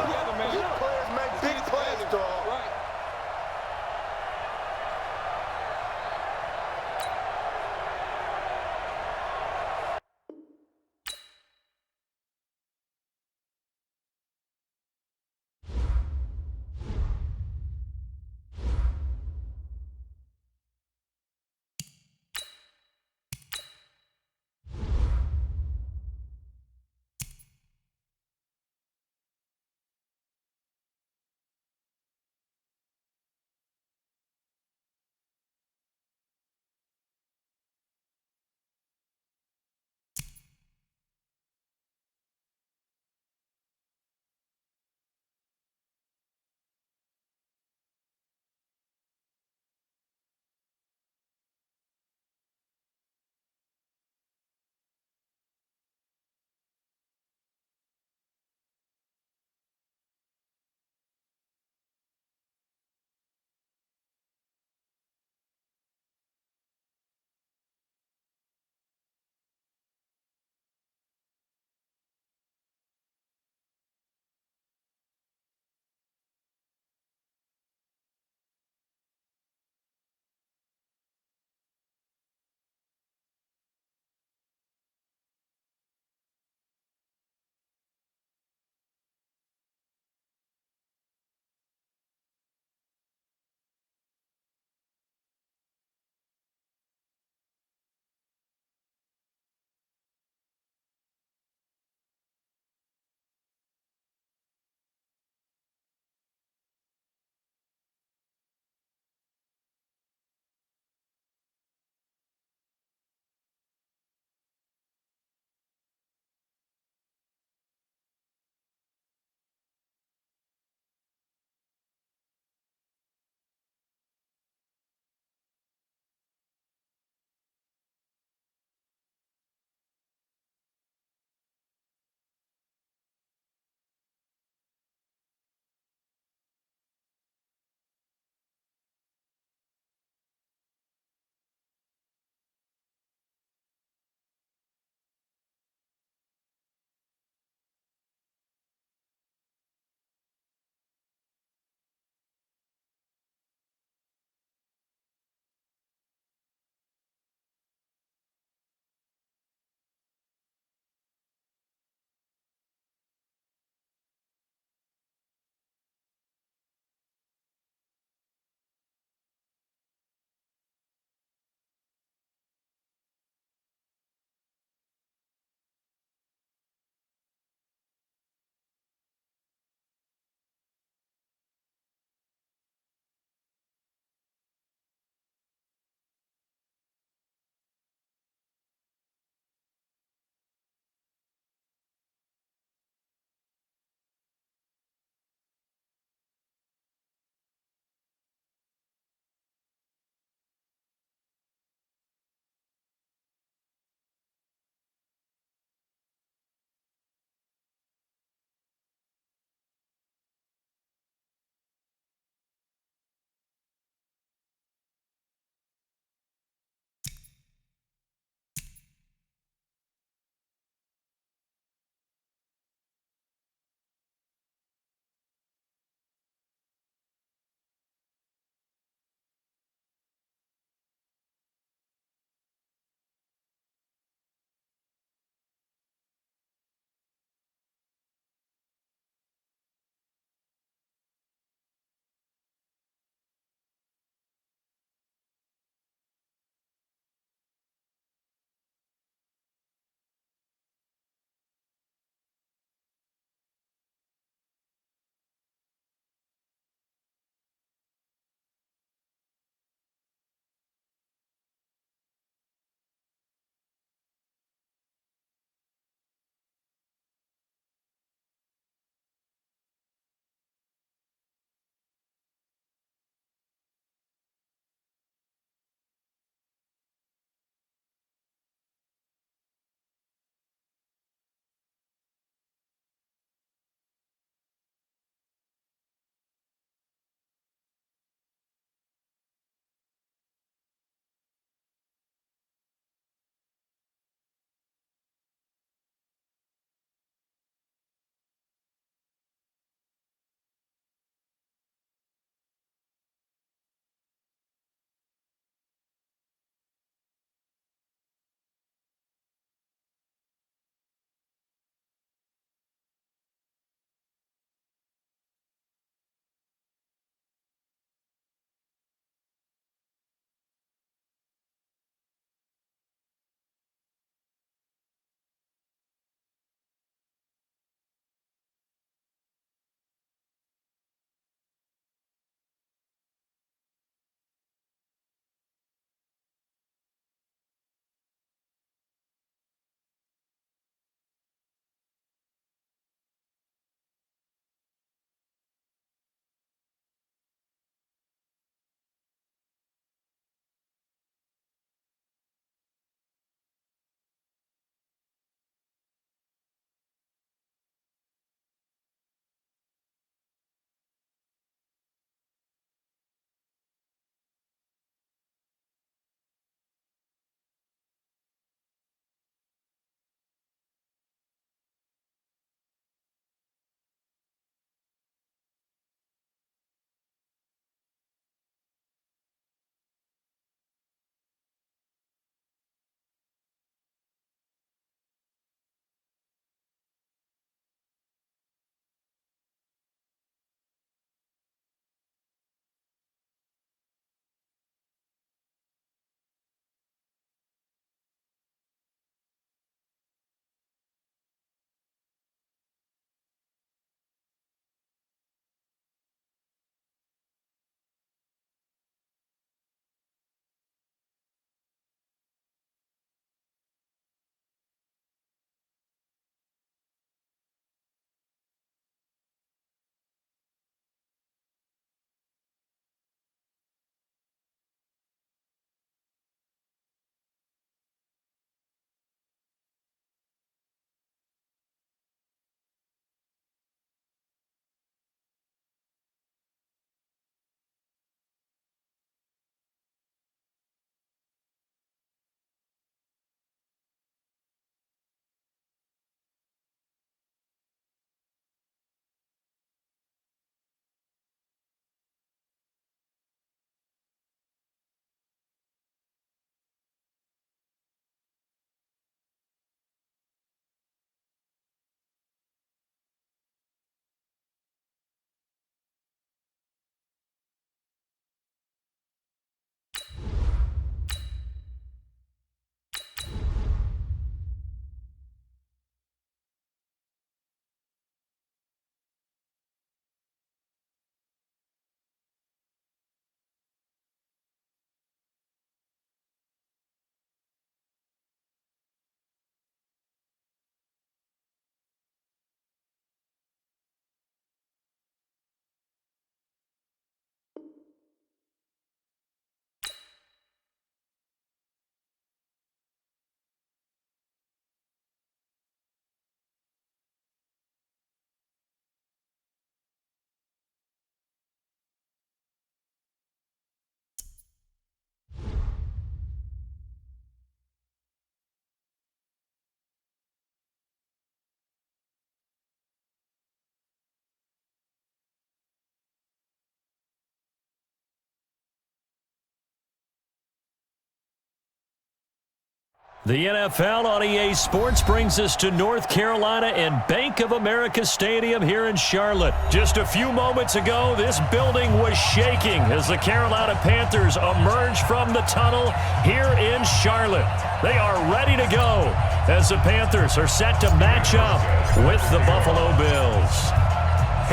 S1: The NFL on EA Sports brings us to North Carolina and Bank of America Stadium here in Charlotte. Just a few moments ago, this building was shaking as the Carolina Panthers emerge from the tunnel here in Charlotte. They are ready to go as the Panthers are set to match up with the Buffalo Bills.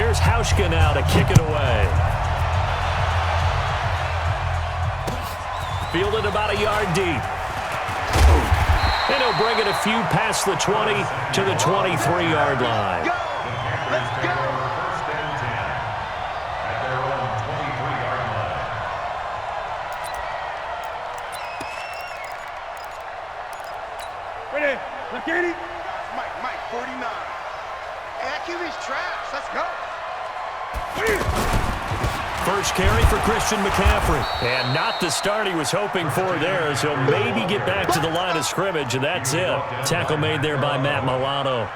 S1: Here's Hauschka now to kick it away. Fielded about a yard deep. And he'll bring it a few past the 20 to the 23-yard line.
S2: Go! Let's go!
S4: First and 10 at their own 23-yard line.
S5: Ready. Look at it.
S2: Mike, 49. That QB's trash. Let's go.
S1: First carry for Christian McCaffrey. And not the start he was hoping for there, as he'll maybe get back to the line of scrimmage, and that's it. Tackle made there by Matt Milano.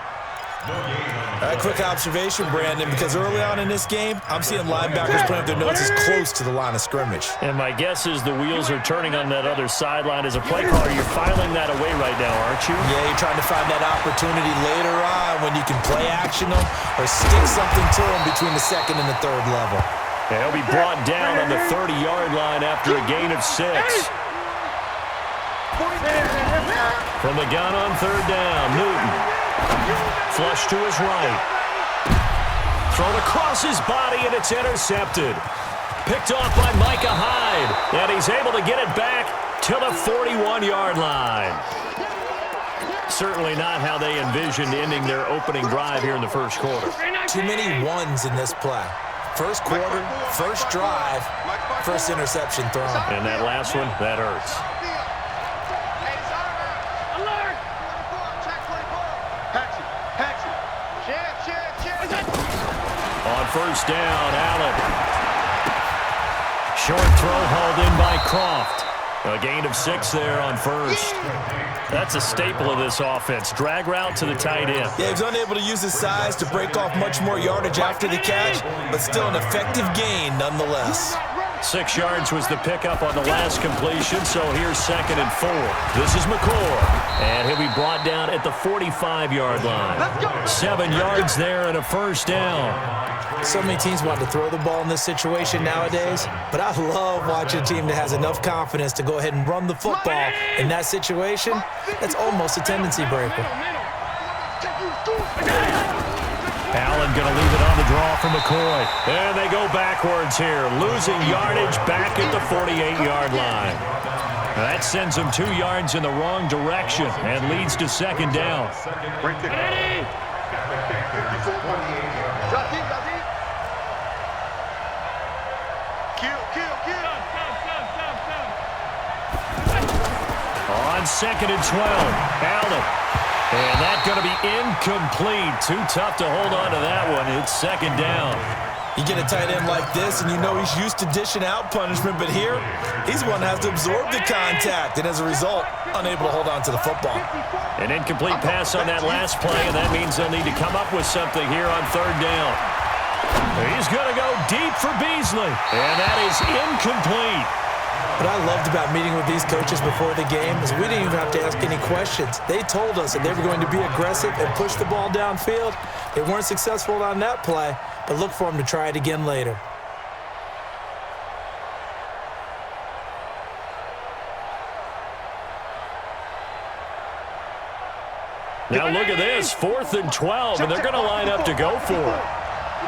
S3: A quick observation, Brandon, because early on in this game, I'm seeing linebackers putting up their noses close to the line of scrimmage.
S1: And my guess is the wheels are turning on that other sideline. As a play caller, you're filing that away right now, aren't you?
S3: Yeah, you're trying to find that opportunity later on when you can play action them or stick something to them between the second and the third level.
S1: And he'll be brought down on the 30-yard line after a gain of 6. From the gun on third down, Newton. Flush to his right. Thrown across his body, and it's intercepted. Picked off by Micah Hyde. And he's able to get it back to the 41-yard line. Certainly not how they envisioned ending their opening drive here in the first quarter.
S3: Too many ones in this play. First quarter, first drive, first interception thrown.
S1: And that last one, that hurts. On first down, Allen. Short throw hauled in by Croft. A gain of 6 there on first. That's a staple of this offense. Drag route to the tight end.
S3: Yeah, he's unable to use his size to break off much more yardage after the catch, but still an effective gain nonetheless.
S1: 6 yards was the pickup on the last completion, so here's 2nd and 4. This is McCord, and he'll be brought down at the 45-yard line. 7 yards there and a first down.
S3: So many teams want to throw the ball in this situation nowadays, but I love watching a team that has enough confidence to go ahead and run the football in that situation. That's almost a tendency breaker.
S1: Allen going to leave it on the draw for McCoy. And they go backwards here, losing yardage back at the 48-yard line. That sends them 2 yards in the wrong direction and leads to 2nd down.
S2: Right there. 54.
S1: On 2nd and 12, Allen. And that's going to be incomplete. Too tough to hold on to that one. It's 2nd down.
S3: You get a tight end like this, and you know he's used to dishing out punishment, but here, he's one that has to absorb the contact, and as a result, unable to hold on to the football.
S1: An incomplete pass on that last play, and that means they'll need to come up with something here on 3rd down. He's going to go deep for Beasley, and that is incomplete.
S3: What I loved about meeting with these coaches before the game is we didn't even have to ask any questions. They told us that they were going to be aggressive and push the ball downfield. They weren't successful on that play, but look for them to try it again later.
S1: Now look at this, 4th and 12, and they're going to line up to go for it.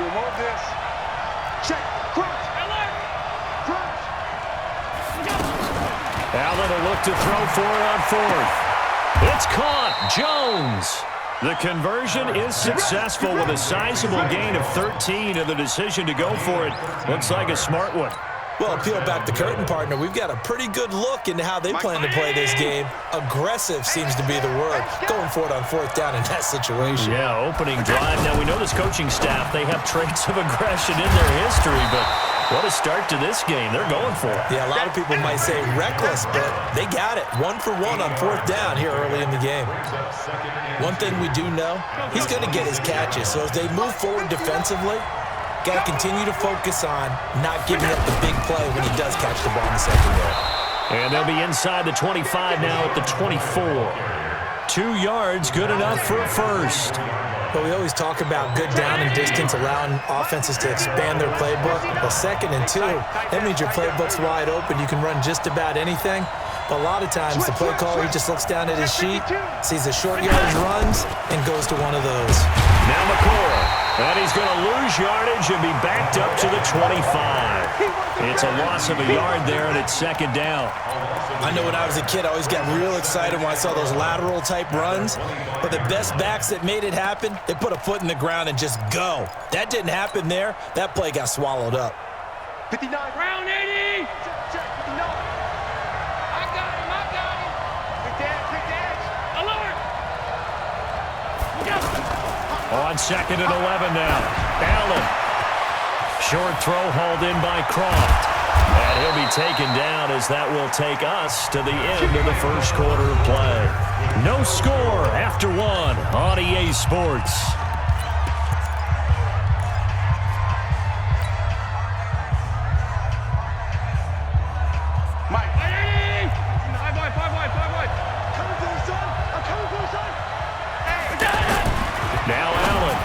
S2: Remove this. Check. Crouch.
S1: Allen will look to throw for it on 4th. It's caught. Jones. The conversion is successful with a sizable gain of 13, and the decision to go for it looks like a smart one.
S3: Well, peel back the curtain, partner. We've got a pretty good look into how they plan to play this game. Aggressive seems to be the word. Going for it on 4th down in that situation.
S1: Yeah, opening drive. Now, we know this coaching staff, they have traits of aggression in their history, but what a start to this game. They're going for it.
S3: Yeah, a lot of people might say reckless, but they got it. 1 for 1 on 4th down here early in the game. One thing we do know, he's going to get his catches. So as they move forward defensively, got to continue to focus on not giving up the big play when he does catch the ball in the secondary.
S1: And they'll be inside the 25 now at the 24. 2 yards, good enough for a first.
S3: But we always talk about good down and distance, allowing offenses to expand their playbook. Well, 2nd and 2, that means your playbook's wide open. You can run just about anything. But a lot of times, the play caller, he just looks down at his sheet, sees the short yardage runs, and goes to one of those.
S1: Now McCoy. And he's going to lose yardage and be backed up to the 25. It's a loss of a yard there, and it's 2nd down.
S3: I know when I was a kid, I always got real excited when I saw those lateral-type runs. But the best backs that made it happen, they put a foot in the ground and just go. That didn't happen there. That play got swallowed up.
S2: 59.
S5: Round 80.
S2: Check, 59.
S5: I got him.
S2: Quick dash.
S5: Alert.
S1: On 2nd and 11 now. Allen. Short throw hauled in by Croft. And he'll be taken down as that will take us to the end of the first quarter of play. No score after 1 on EA Sports.
S2: Mike.
S5: Hey. 5 wide.
S2: Coming for the sun. I'm coming for the sun.
S1: Now Allen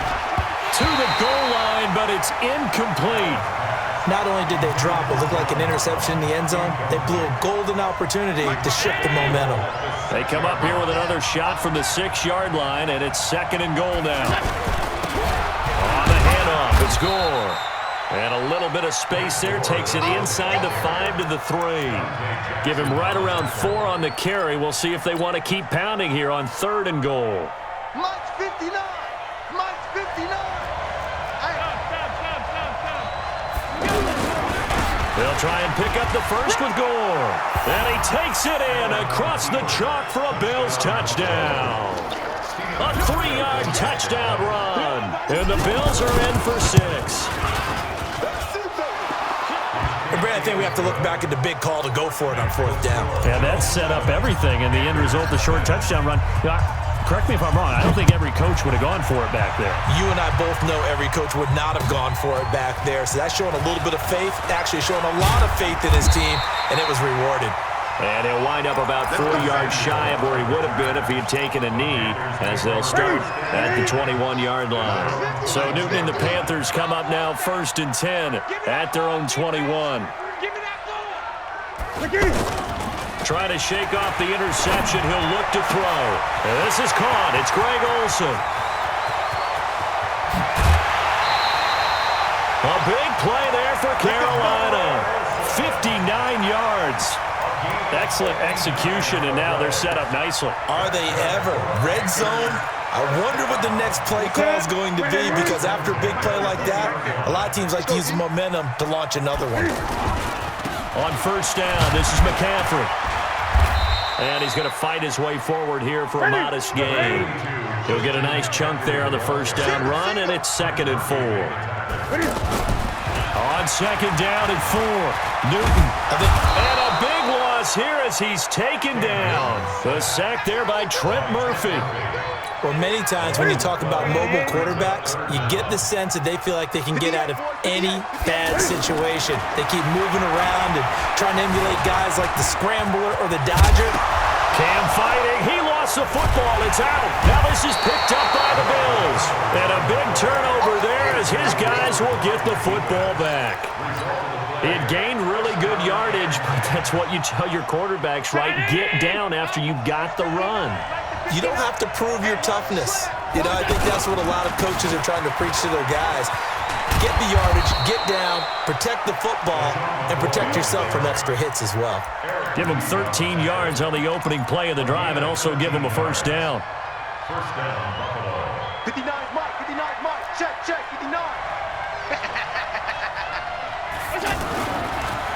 S1: to the goal line, but it's incomplete.
S3: Not only did they drop what looked like an interception in the end zone, they blew a golden opportunity to shift the momentum.
S1: They come up here with another shot from the 6-yard line, and it's 2nd and goal now. On the handoff, it's Gore. And a little bit of space there, takes it inside the 5 to the 3. Give him right around 4 on the carry. We'll see if they want to keep pounding here on 3rd and goal.
S2: Mike's 59. Mike's 59.
S1: They'll try and pick up the first with Gore. And he takes it in across the chalk for a Bills touchdown. A 3-yard touchdown run. And the Bills are in for 6.
S3: And Brad, I think we have to look back at the big call to go for it on 4th down.
S1: And that set up everything in the end result, the short touchdown run. Correct me if I'm wrong. I don't think every coach would have gone for it back there.
S3: You and I both know every coach would not have gone for it back there. So that's showing a little bit of faith, actually showing a lot of faith in his team, and it was rewarded.
S1: And he'll wind up about 4 yards shy of where he would have been if he had taken a knee, as they'll start at the 21-yard line. So Newton and the Panthers come up now 1st and 10 at their own 21.
S5: Give me that ball.
S1: Trying to shake off the interception. He'll look to throw. And this is caught. It's Greg Olsen. A big play there for Carolina. 59 yards. Excellent execution, and now they're set up nicely.
S3: Are they ever? Red zone? I wonder what the next play call is going to be, because after a big play like that, a lot of teams like to use the momentum to launch another one.
S1: On 1st down, this is McCaffrey. And he's going to fight his way forward here for a modest gain. He'll get a nice chunk there on the 1st down run, and it's 2nd and 4. On 2nd down and 4, Newton. And a big loss here as he's taken down. The sack there by Trent Murphy.
S3: Well, many times when you talk about mobile quarterbacks, you get the sense that they feel like they can get out of any bad situation. They keep moving around and trying to emulate guys like the Scrambler or the Dodger.
S1: Cam fighting. He lost the football. It's out. Now this is picked up by the Bills. And a big turnover there as his guys will get the football back. It gained really good yardage, but that's what you tell your quarterbacks, right? Get down after you got the run.
S3: You don't have to prove your toughness. You know, I think that's what a lot of coaches are trying to preach to their guys. Get the yardage, get down, protect the football, and protect yourself from extra hits as well.
S1: Give them 13 yards on the opening play of the drive and also give them a 1st down.
S2: 59 Mike, 59 Mike. Check, 59.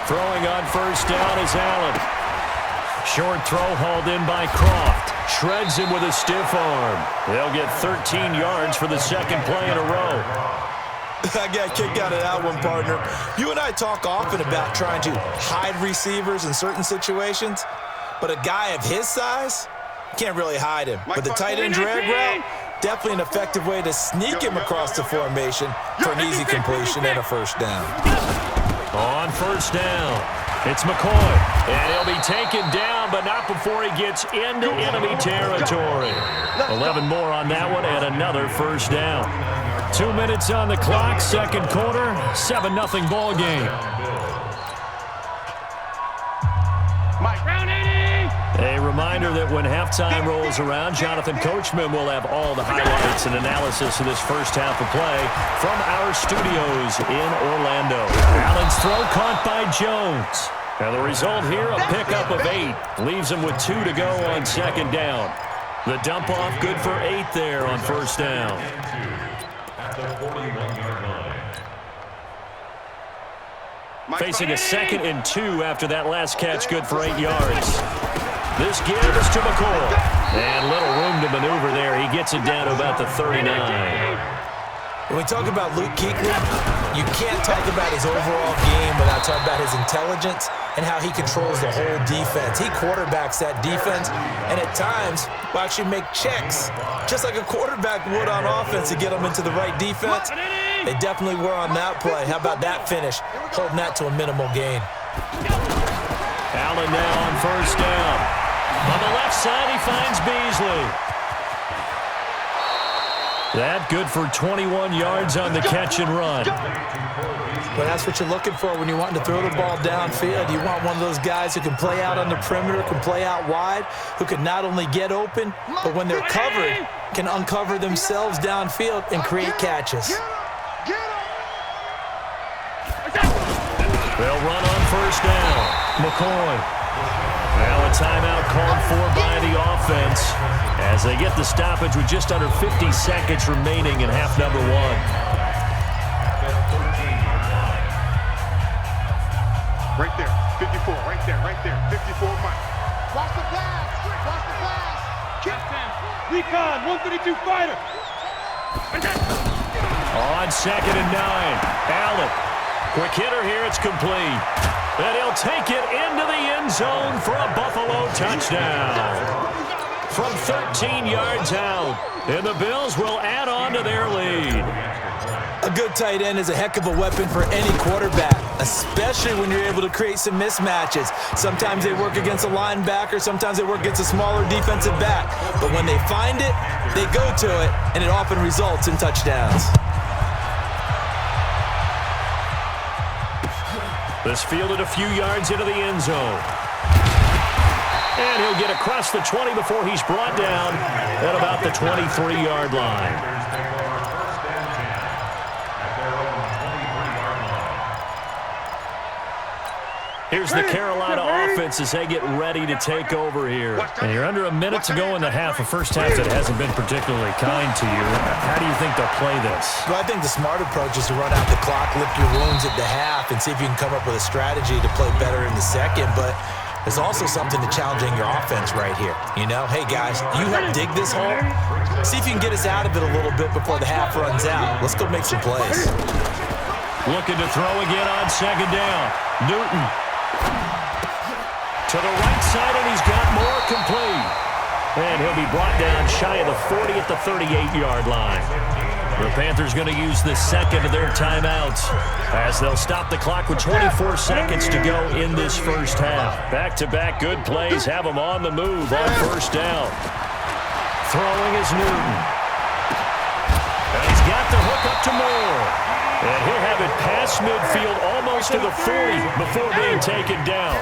S1: Throwing on 1st down is Allen. Short throw hauled in by Croft. Shreds him with a stiff arm. They'll get 13 yards for the 2nd play in a row.
S3: I got kicked out of that one, partner. You and I talk often about trying to hide receivers in certain situations, but a guy of his size, can't really hide him. But the tight end drag route, definitely an effective way to sneak him across the formation for an easy completion and a 1st down.
S1: On 1st down, It's McCoy, and he'll be taken down, but not before he gets into enemy territory. 11 more on that one, and another first down. 2 minutes on the clock, second quarter, 7-0 ball game. A reminder that when halftime rolls around, Jonathan Coachman will have all the highlights and analysis of this first half of play from our studios in Orlando. Allen's throw caught by Jones. And the result here, a pickup of 8. Leaves him with 2 to go on second down. The dump off good for 8 there on first down.
S4: At the 41-yard line.
S1: Facing a 2nd and 2 after that last catch, good for 8 yards. This give is to McCoy. And little room to maneuver there. He gets it down to about the 39.
S3: When we talk about Luke Kuechly, you can't talk about his overall game without talking about his intelligence and how he controls the whole defense. He quarterbacks that defense, and at times will actually make checks, just like a quarterback would on offense to get them into the right defense. They definitely were on that play. How about that finish? Holding that to a minimal gain.
S1: Allen now on first down. On the left side, he finds Beasley. That good for 21 yards on the catch and run.
S3: But that's what you're looking for when you're wanting to throw the ball downfield. You want one of those guys who can play out on the perimeter, can play out wide, who can not only get open, but when they're covered, can uncover themselves downfield and create catches.
S1: They'll run on first down. McCoy. Now a timeout called for by the offense as they get the stoppage with just under 50 seconds remaining in half number 1.
S2: Right there, 54, right there, 54, Mike. Watch the pass,
S5: Keep Recon, 132 fighter.
S1: On 2nd and 9, Allen. Quick hitter here, it's complete. And he'll take it into the end zone for a Buffalo touchdown. From 13 yards out, and the Bills will add on to their lead.
S3: A good tight end is a heck of a weapon for any quarterback, especially when you're able to create some mismatches. Sometimes they work against a linebacker, sometimes they work against a smaller defensive back. But when they find it, they go to it, and it often results in touchdowns.
S1: This fielded a few yards into the end zone. And he'll get across the 20 before he's brought down at about the 23-yard line. Here's the Carolina offense as they get ready to take over here. And you're under a minute to go in the half, a first half that hasn't been particularly kind to you. How do you think they'll play this?
S3: Well, I think the smart approach is to run out the clock, lick your wounds at the half, and see if you can come up with a strategy to play better in the second. But there's also something to challenging your offense right here. You know, hey, guys, you help dig this hole. See if you can get us out of it a little bit before the half runs out. Let's go make some plays.
S1: Looking to throw again on second down. Newton. To the right side, and he's got more complete. And he'll be brought down shy of the 40 at the 38-yard line. The Panthers going to use the second of their timeouts as they'll stop the clock with 24 seconds to go in this first half. Back-to-back good plays have them on the move on first down. Throwing is Newton. And he's got the hook up to Moore. And he'll have it past midfield almost to the 40 before being taken down.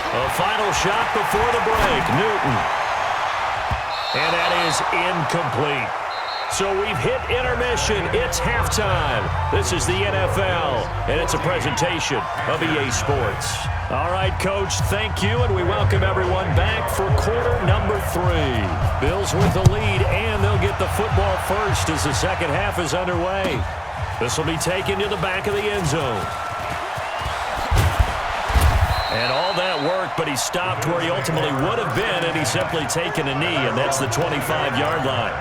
S1: A final shot before the break, Newton. And that is incomplete. So we've hit intermission. It's halftime. This is the NFL, and it's a presentation of EA Sports. All right, Coach, thank you, and we welcome everyone back for quarter number 3. Bills with the lead, and they'll get the football first as the second half is underway. This will be taken to the back of the end zone. And all that work, but he stopped where he ultimately would have been, and he's simply taken a knee, and that's the 25-yard line.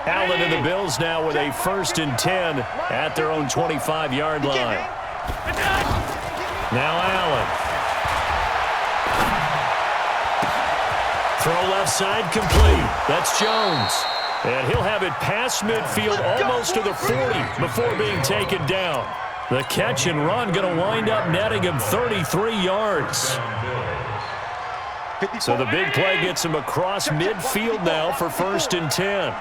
S1: Allen and the Bills now with a 1st and 10 at their own 25-yard line. Now Allen. Throw left side complete. That's Jones. And he'll have it past midfield almost to the 40 before being taken down. The catch and run going to wind up netting him 33 yards. So the big play gets him across midfield now for 1st and 10.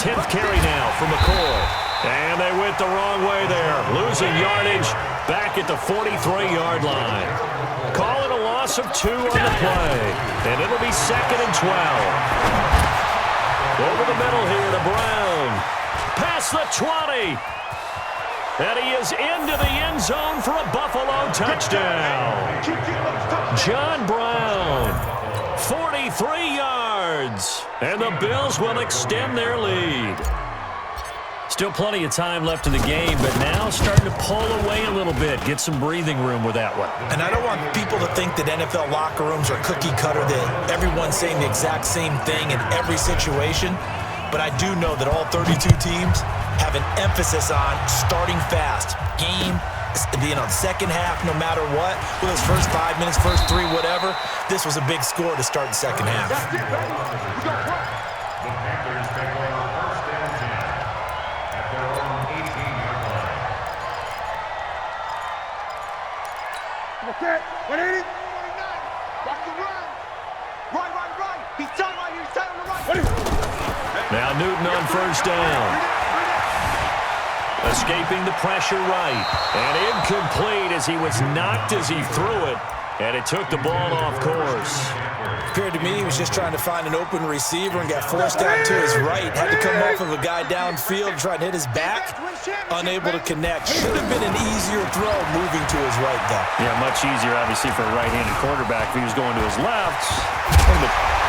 S1: 10th carry now for McCoy. And they went the wrong way there. Losing yardage back at the 43-yard line. Call it a loss of 2 on the play. And it'll be 2nd and 12. Over the middle here to Brown. Past the 20. And he is into the end zone for a Buffalo touchdown. John Brown, 43 yards. And the Bills will extend their lead. Still plenty of time left in the game, but now starting to pull away a little bit. Get some breathing room with that one.
S3: And I don't want people to think that NFL locker rooms are cookie cutter, that everyone's saying the exact same thing in every situation. But I do know that all 32 teams have an emphasis on starting fast. Game, second half, no matter what. With those first 5 minutes, first 3, whatever. This was a big score to start the second half.
S4: The Panthers take over 1st and 10 at their own 18-yard line.
S2: Okay, 180. 29. Watch the run. Right. He's tight right here. He's tight on the right.
S1: Now Newton on 1st down. Escaping the pressure right. And incomplete as he was knocked as he threw it. And it took the ball off course.
S3: Appeared to me he was just trying to find an open receiver and got forced out to his right. Had to come off of a guy downfield, try to hit his back. Unable to connect. Should have been an easier throw moving to his right, though.
S1: Yeah, much easier, obviously, for a right-handed quarterback if he was going to his left.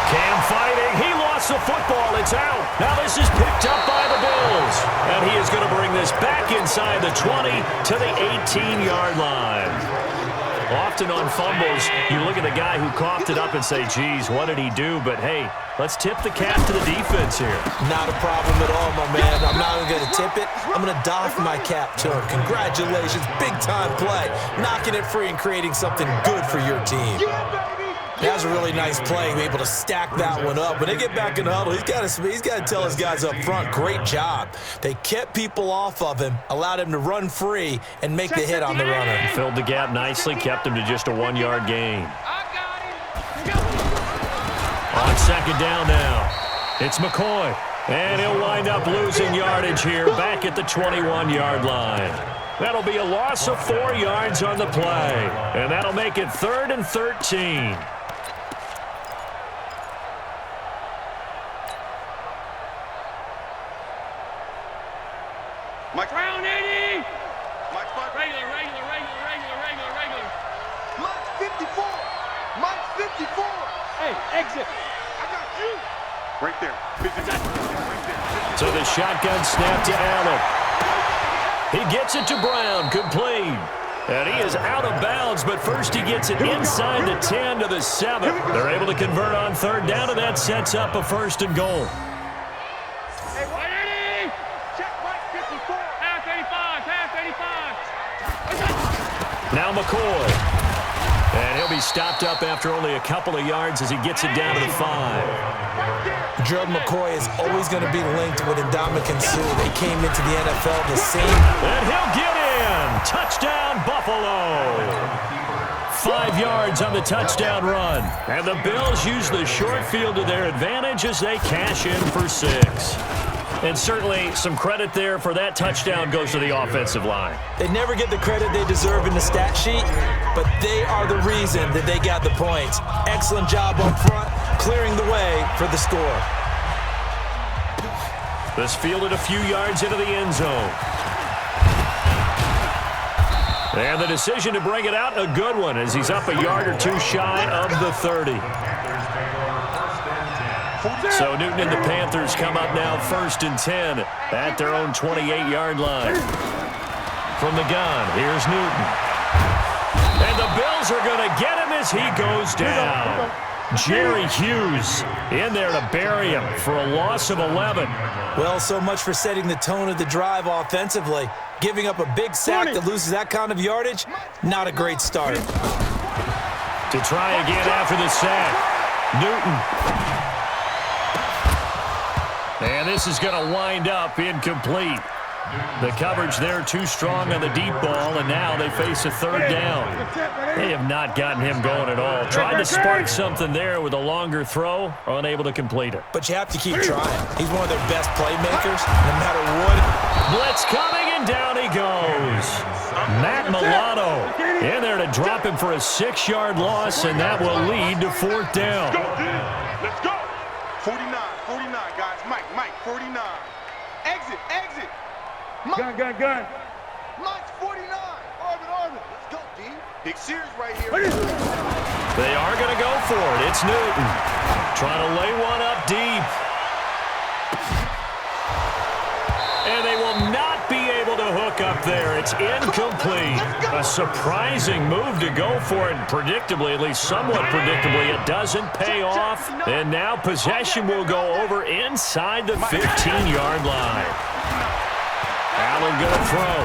S1: Cam fighting. He lost the football. It's out. Now this is picked up by the Bills. And he is going to bring this back inside the 20 to the 18-yard line. Often on fumbles, you look at the guy who coughed it up and say, geez, what did he do? But, hey, let's tip the cap to the defense here.
S3: Not a problem at all, my man. I'm not even going to tip it. I'm going to doff my cap to him. Congratulations. Big-time play. Knocking it free and creating something good for your team. That was a really nice play, able to stack that one up. When they get back in the huddle, he's got to tell his guys up front, great job. They kept people off of him, allowed him to run free and make the hit on the runner.
S1: Filled the gap nicely, kept him to just a 1-yard gain. On 2nd down now, it's McCoy. And he'll wind up losing yardage here back at the 21-yard line. That'll be a loss of 4 yards on the play. And that'll make it 3rd and 13.
S2: Mike
S5: Brown 80.
S2: Mike
S5: Regular.
S2: Mike 54. Mike 54.
S5: Hey, exit.
S2: I got you. Right there. 54. Right there.
S1: So the shotgun snap to Allen. He gets it to Brown, complete. And he is out of bounds, but first he gets it inside the 10 to the 7. They're able to convert on 3rd down, and that sets up a 1st and goal.
S5: Hey, 180.
S2: Check Mike 54.
S5: Half 85.
S1: Now McCoy. And he'll be stopped up after only a couple of yards as he gets it down to the 5.
S3: Gerald McCoy is always going to be linked with Ndamukong Suh. They came into the NFL the same.
S1: And he'll get in. Touchdown, Buffalo. 5 yards on the touchdown run. And the Bills use the short field to their advantage as they cash in for 6. And certainly some credit there for that touchdown goes to the offensive line.
S3: They never get the credit they deserve in the stat sheet, but they are the reason that they got the points. Excellent job up front, clearing the way for the score.
S1: This fielded a few yards into the end zone. And the decision to bring it out, a good one, as he's up a yard or 2 shy of the 30. So Newton and the Panthers come up now 1st and 10 at their own 28-yard line. From the gun, here's Newton. And the Bills are going to get him as he goes down. Jerry Hughes in there to bury him for a loss of 11.
S3: Well, so much for setting the tone of the drive offensively. Giving up a big sack that loses that kind of yardage, not a great start.
S1: To try again after the sack. Newton. And this is going to wind up incomplete. The coverage there too strong on the deep ball, and now they face a third down. They have not gotten him going at all. Tried to spark something there with a longer throw, unable to complete it.
S3: But you have to keep trying. He's one of their best playmakers, no matter what.
S1: Blitz coming, and down he goes. Matt Milano in there to drop him for a 6-yard loss, and that will lead to fourth down.
S2: Let's go. 49, guys. Mike, 49. Exit. Mike.
S5: Gun.
S2: Mike's 49. Arvin. Let's go, D. Big series right here.
S1: They are going to go for it. It's Newton. Trying to lay one up deep. And they will not be able to hook up there. It's incomplete. A surprising move to go for it. Predictably, at least somewhat predictably, it doesn't pay off. And now possession will go over inside the 15-yard line. Allen going to throw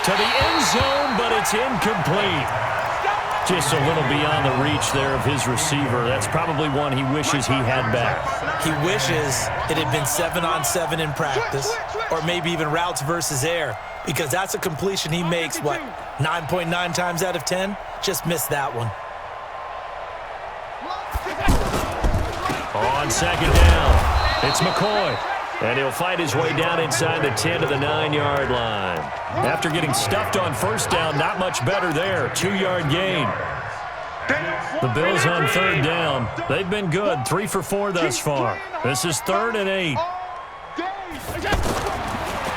S1: to the end zone, but it's incomplete. Just a little beyond the reach there of his receiver. That's probably one he wishes he had back.
S3: He wishes it had been 7-on-7 in practice, or maybe even routes versus air, because that's a completion he makes, 9.9 times out of 10? Just missed that one.
S1: On second down, it's McCoy. And he'll fight his way down inside the 10 to the 9-yard line. After getting stuffed on first down, not much better there. 2-yard gain. The Bills on third down. They've been good. 3 for 4 thus far. This is 3rd and 8.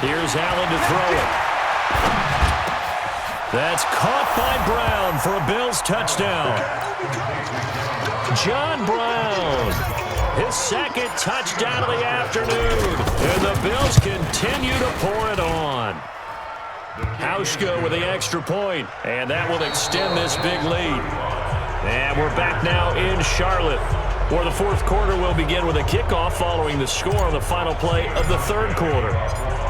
S1: Here's Allen to throw it. That's caught by Brown for a Bills touchdown. John Brown. His second touchdown of the afternoon. And the Bills continue to pour it on. Hauschka with the extra point. And that will extend this big lead. And we're back now in Charlotte, where the fourth quarter will begin with a kickoff following the score on the final play of the third quarter.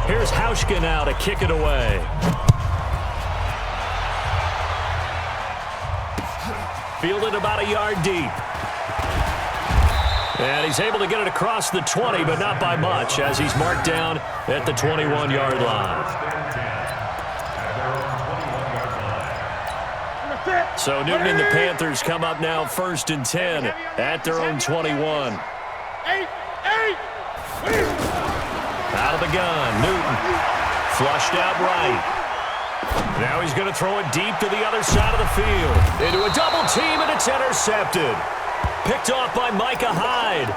S1: Here's Hauschka now to kick it away. Fielded about a yard deep. And he's able to get it across the 20, but not by much, as he's marked down at the 21-yard line. So Newton and the Panthers come up now 1st and 10 at their own 21. Out of the gun, Newton. Flushed out right. Now he's going to throw it deep to the other side of the field. Into a double team, and it's intercepted. Picked off by Micah Hyde.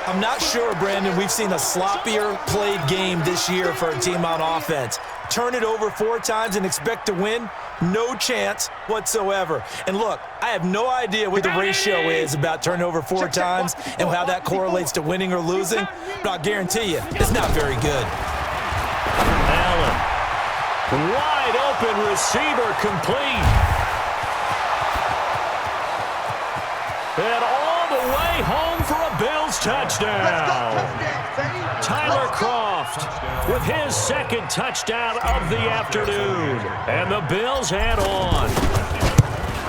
S3: I'm not sure, Brandon, we've seen a sloppier played game this year for a team on offense. Turn it over 4 times and expect to win? No chance whatsoever. And look, I have no idea what the ratio is about turning over 4 times and how that correlates to winning or losing, but I'll guarantee you, it's not very good.
S1: Allen. Wide open receiver, complete. And all the way home for a Bills touchdown. Tyler Kroft with his second touchdown of the afternoon. And the Bills add on.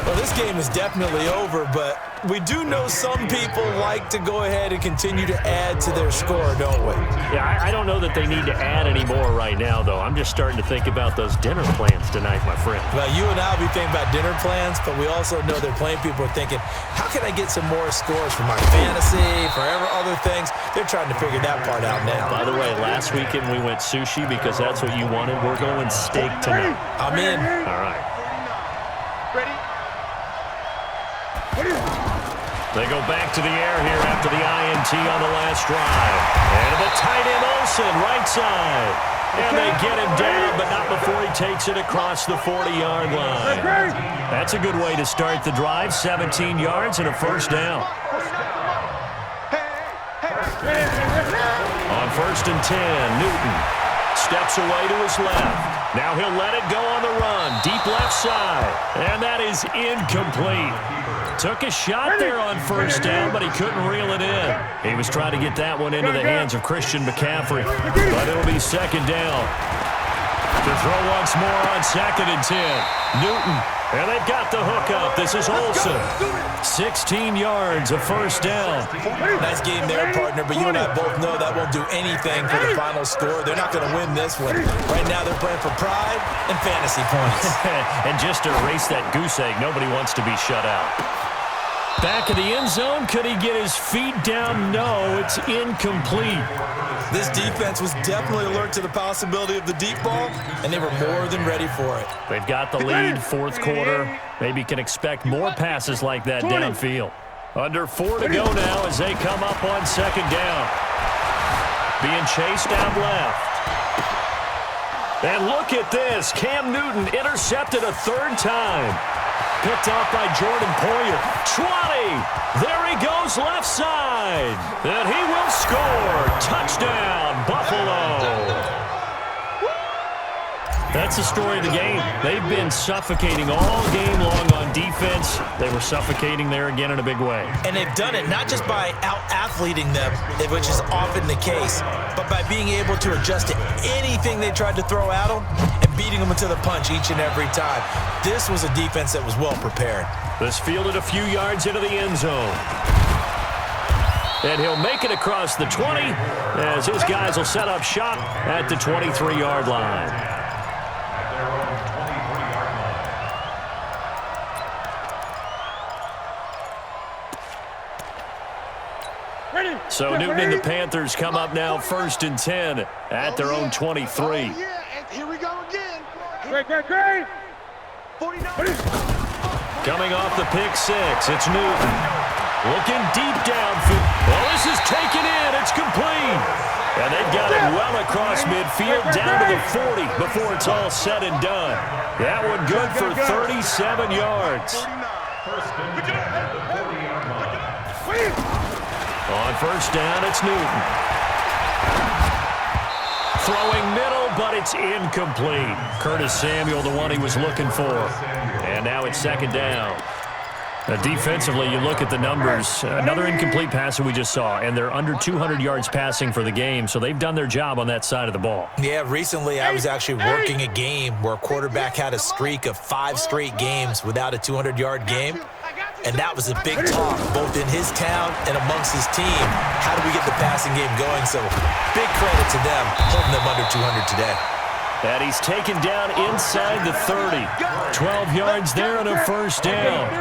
S3: Well, this game is definitely over, but we do know some people like to go ahead and continue to add to their score, don't we?
S1: Yeah, I don't know that they need to add any more right now, though. I'm just starting to think about those dinner plans tonight, my friend.
S3: Well, you and I will be thinking about dinner plans, but we also know they're playing people are thinking, how can I get some more scores for my fantasy, for other things? They're trying to figure that part out now.
S1: By the way, last weekend we went sushi because that's what you wanted. We're going steak tonight.
S3: I'm in.
S1: All right.
S2: Ready?
S1: They go back to the air here after the INT on the last drive. And the tight end Olsen, right side. And they get him down, but not before he takes it across the 40-yard line. That's a good way to start the drive. 17 yards and a first down. On 1st and 10, Newton steps away to his left. Now he'll let it go on the run. Deep left side. And that is incomplete. Took a shot there on first down, but he couldn't reel it in. He was trying to get that one into the hands of Christian McCaffrey. But it'll be second down. To throw once more on 2nd and 10. Newton, and they've got the hookup. This is Olsen. 16 yards, a first down.
S3: Nice game there, partner, but you and I both know that won't do anything for the final score. They're not going to win this one. Right now they're playing for pride and fantasy points.
S1: And just to erase that goose egg, nobody wants to be shut out. Back in the end zone, could he get his feet down? No, it's incomplete.
S3: This defense was definitely alert to the possibility of the deep ball, and they were more than ready for it.
S1: They've got the lead, fourth quarter. Maybe can expect more passes like that downfield. Under 4 to go now as they come up on 2nd down. Being chased out left. And look at this. Cam Newton intercepted a 3rd time. Picked off by Jordan Poyer. 20. There he goes left side. And he will score. Touchdown, Buffalo. That's the story of the game. They've been suffocating all game long on defense. They were suffocating there again in a big way.
S3: And they've done it not just by out-athleting them, which is often the case, but by being able to adjust to anything they tried to throw at them and beating them into the punch each and every time. This was a defense that was well prepared.
S1: This fielded a few yards into the end zone. And he'll make it across the 20 as his guys will set up shop at the 23-yard line. So Newton and the Panthers come up now 1st and 10 at their own 23.
S2: Oh, yeah, and here we go again.
S5: Great.
S2: 49.
S1: Coming off the pick 6, it's Newton. Looking deep downfield. Well, this is taken in. It's complete. And they've got it well across midfield down to the 40 before it's all said and done. That one good for 37 yards. On 1st down, it's Newton. Throwing middle, but it's incomplete. Curtis Samuel, the one he was looking for. And now it's 2nd down. Defensively, you look at the numbers. Another incomplete pass that we just saw, and they're under 200 yards passing for the game, so they've done their job on that side of the ball.
S3: Yeah, recently I was actually working a game where a quarterback had a streak of 5 straight games without a 200-yard game, and that was a big talk, both in his town and amongst his team. How do we get the passing game going? So big credit to them, holding them under 200 today.
S1: And he's taken down inside the 30. 12 yards there and a 1st down.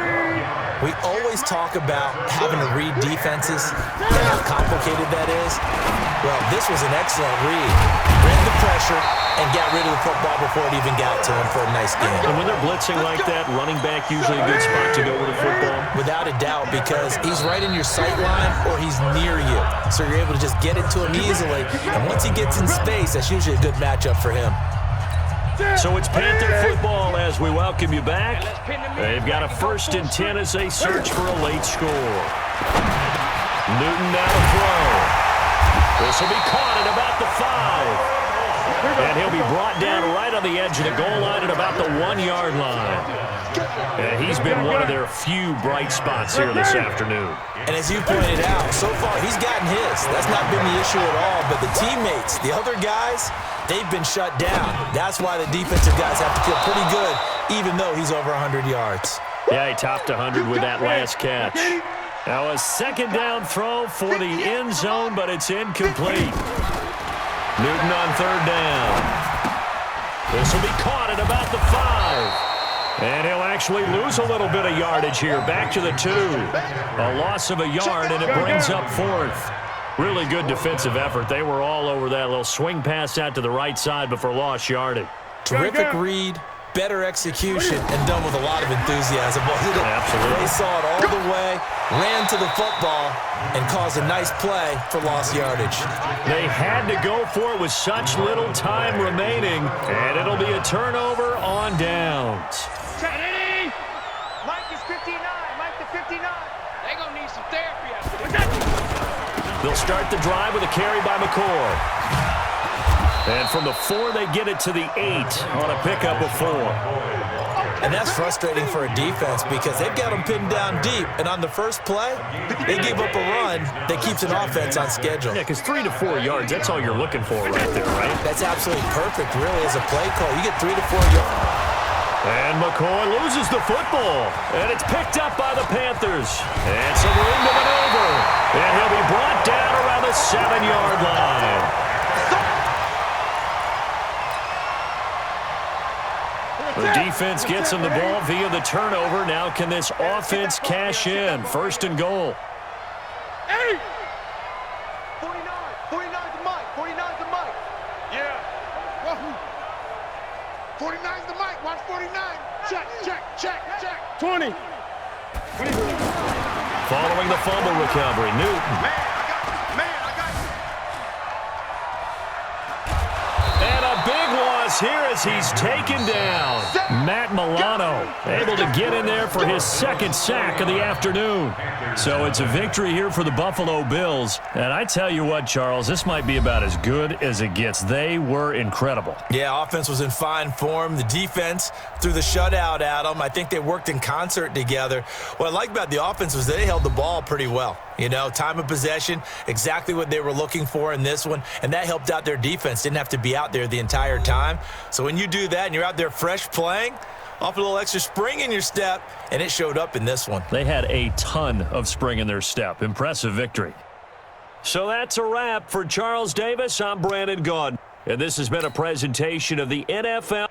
S3: We always talk about having to read defenses and how complicated that is. Well, this was an excellent read. Ran the pressure and got rid of the football before it even got to him for a nice game.
S1: And when they're blitzing like that, running back usually a good spot to go with the football?
S3: Without a doubt, because he's right in your sight line or he's near you. So you're able to just get it to him easily. And once he gets in space, that's usually a good matchup for him.
S1: So it's Panther football as we welcome you back. They've got a 1st and 10 as they search for a late score. Newton now to throw. This will be caught at about the 5. And he'll be brought down right on the edge of the goal line at about the 1-yard line. And he's been one of their few bright spots here this afternoon.
S3: And as you pointed out, so far he's gotten his. That's not been the issue at all. But the teammates, the other guys, they've been shut down. That's why the defensive guys have to feel pretty good, even though he's over 100 yards.
S1: Yeah, he topped 100 with that last catch. Now a 2nd down throw for the end zone, but it's incomplete. Newton on 3rd down. This will be caught at about the 5. And he'll actually lose a little bit of yardage here. Back to the 2. A loss of a yard, and it brings up 4th. Really good defensive effort. They were all over that little swing pass out to the right side before lost yardage.
S3: Terrific read, better execution, and done with a lot of enthusiasm, wasn't it?
S1: Absolutely.
S3: They saw it all the way, ran to the football, and caused a nice play for lost yardage.
S1: They had to go for it with such little time remaining, and it'll be a turnover on downs.
S5: Mike is 59. Mike to 59. They gonna need some therapy after this.
S1: They'll start the drive with a carry by McCord. And from the 4, they get it to the 8 on a pickup of 4.
S3: And that's frustrating for a defense because they've got them pinned down deep. And on the first play, they give up a run that keeps an offense on schedule.
S1: Yeah, because 3 to 4 yards, that's all you're looking for right there, right?
S3: That's absolutely perfect, really, as a play call. You get 3 to 4 yards.
S1: And McCoy loses the football. And it's picked up by the Panthers. And some room to maneuver. And he'll be brought down around the 7-yard line. The defense gets him the ball via the turnover. Now can this offense cash in? First and goal.
S2: 49. 49's the mic. 49's the mic. Yeah. 49's the mic. Watch 49. Check, check, check, check.
S5: 20.
S1: Following the fumble recovery, Newton.
S2: Man, I got you. Man, I got you.
S1: And a big loss here as he's taken down. Matt Milano able to get in there for his second sack of the afternoon. So it's a victory here for the Buffalo Bills. And I tell you what, Charles, this might be about as good as it gets. They were incredible.
S3: Yeah, offense was in fine form. The defense threw the shutout at them. I think they worked in concert together. What I like about the offense was they held the ball pretty well. You know, time of possession, exactly what they were looking for in this one, and that helped out their defense. Didn't have to be out there the entire time. So when you do that and you're out there fresh playing, off a little extra spring in your step, and it showed up in this one.
S1: They had a ton of spring in their step. Impressive victory. So that's a wrap for Charles Davis. I'm Brandon Gaudin, and this has been a presentation of the NFL.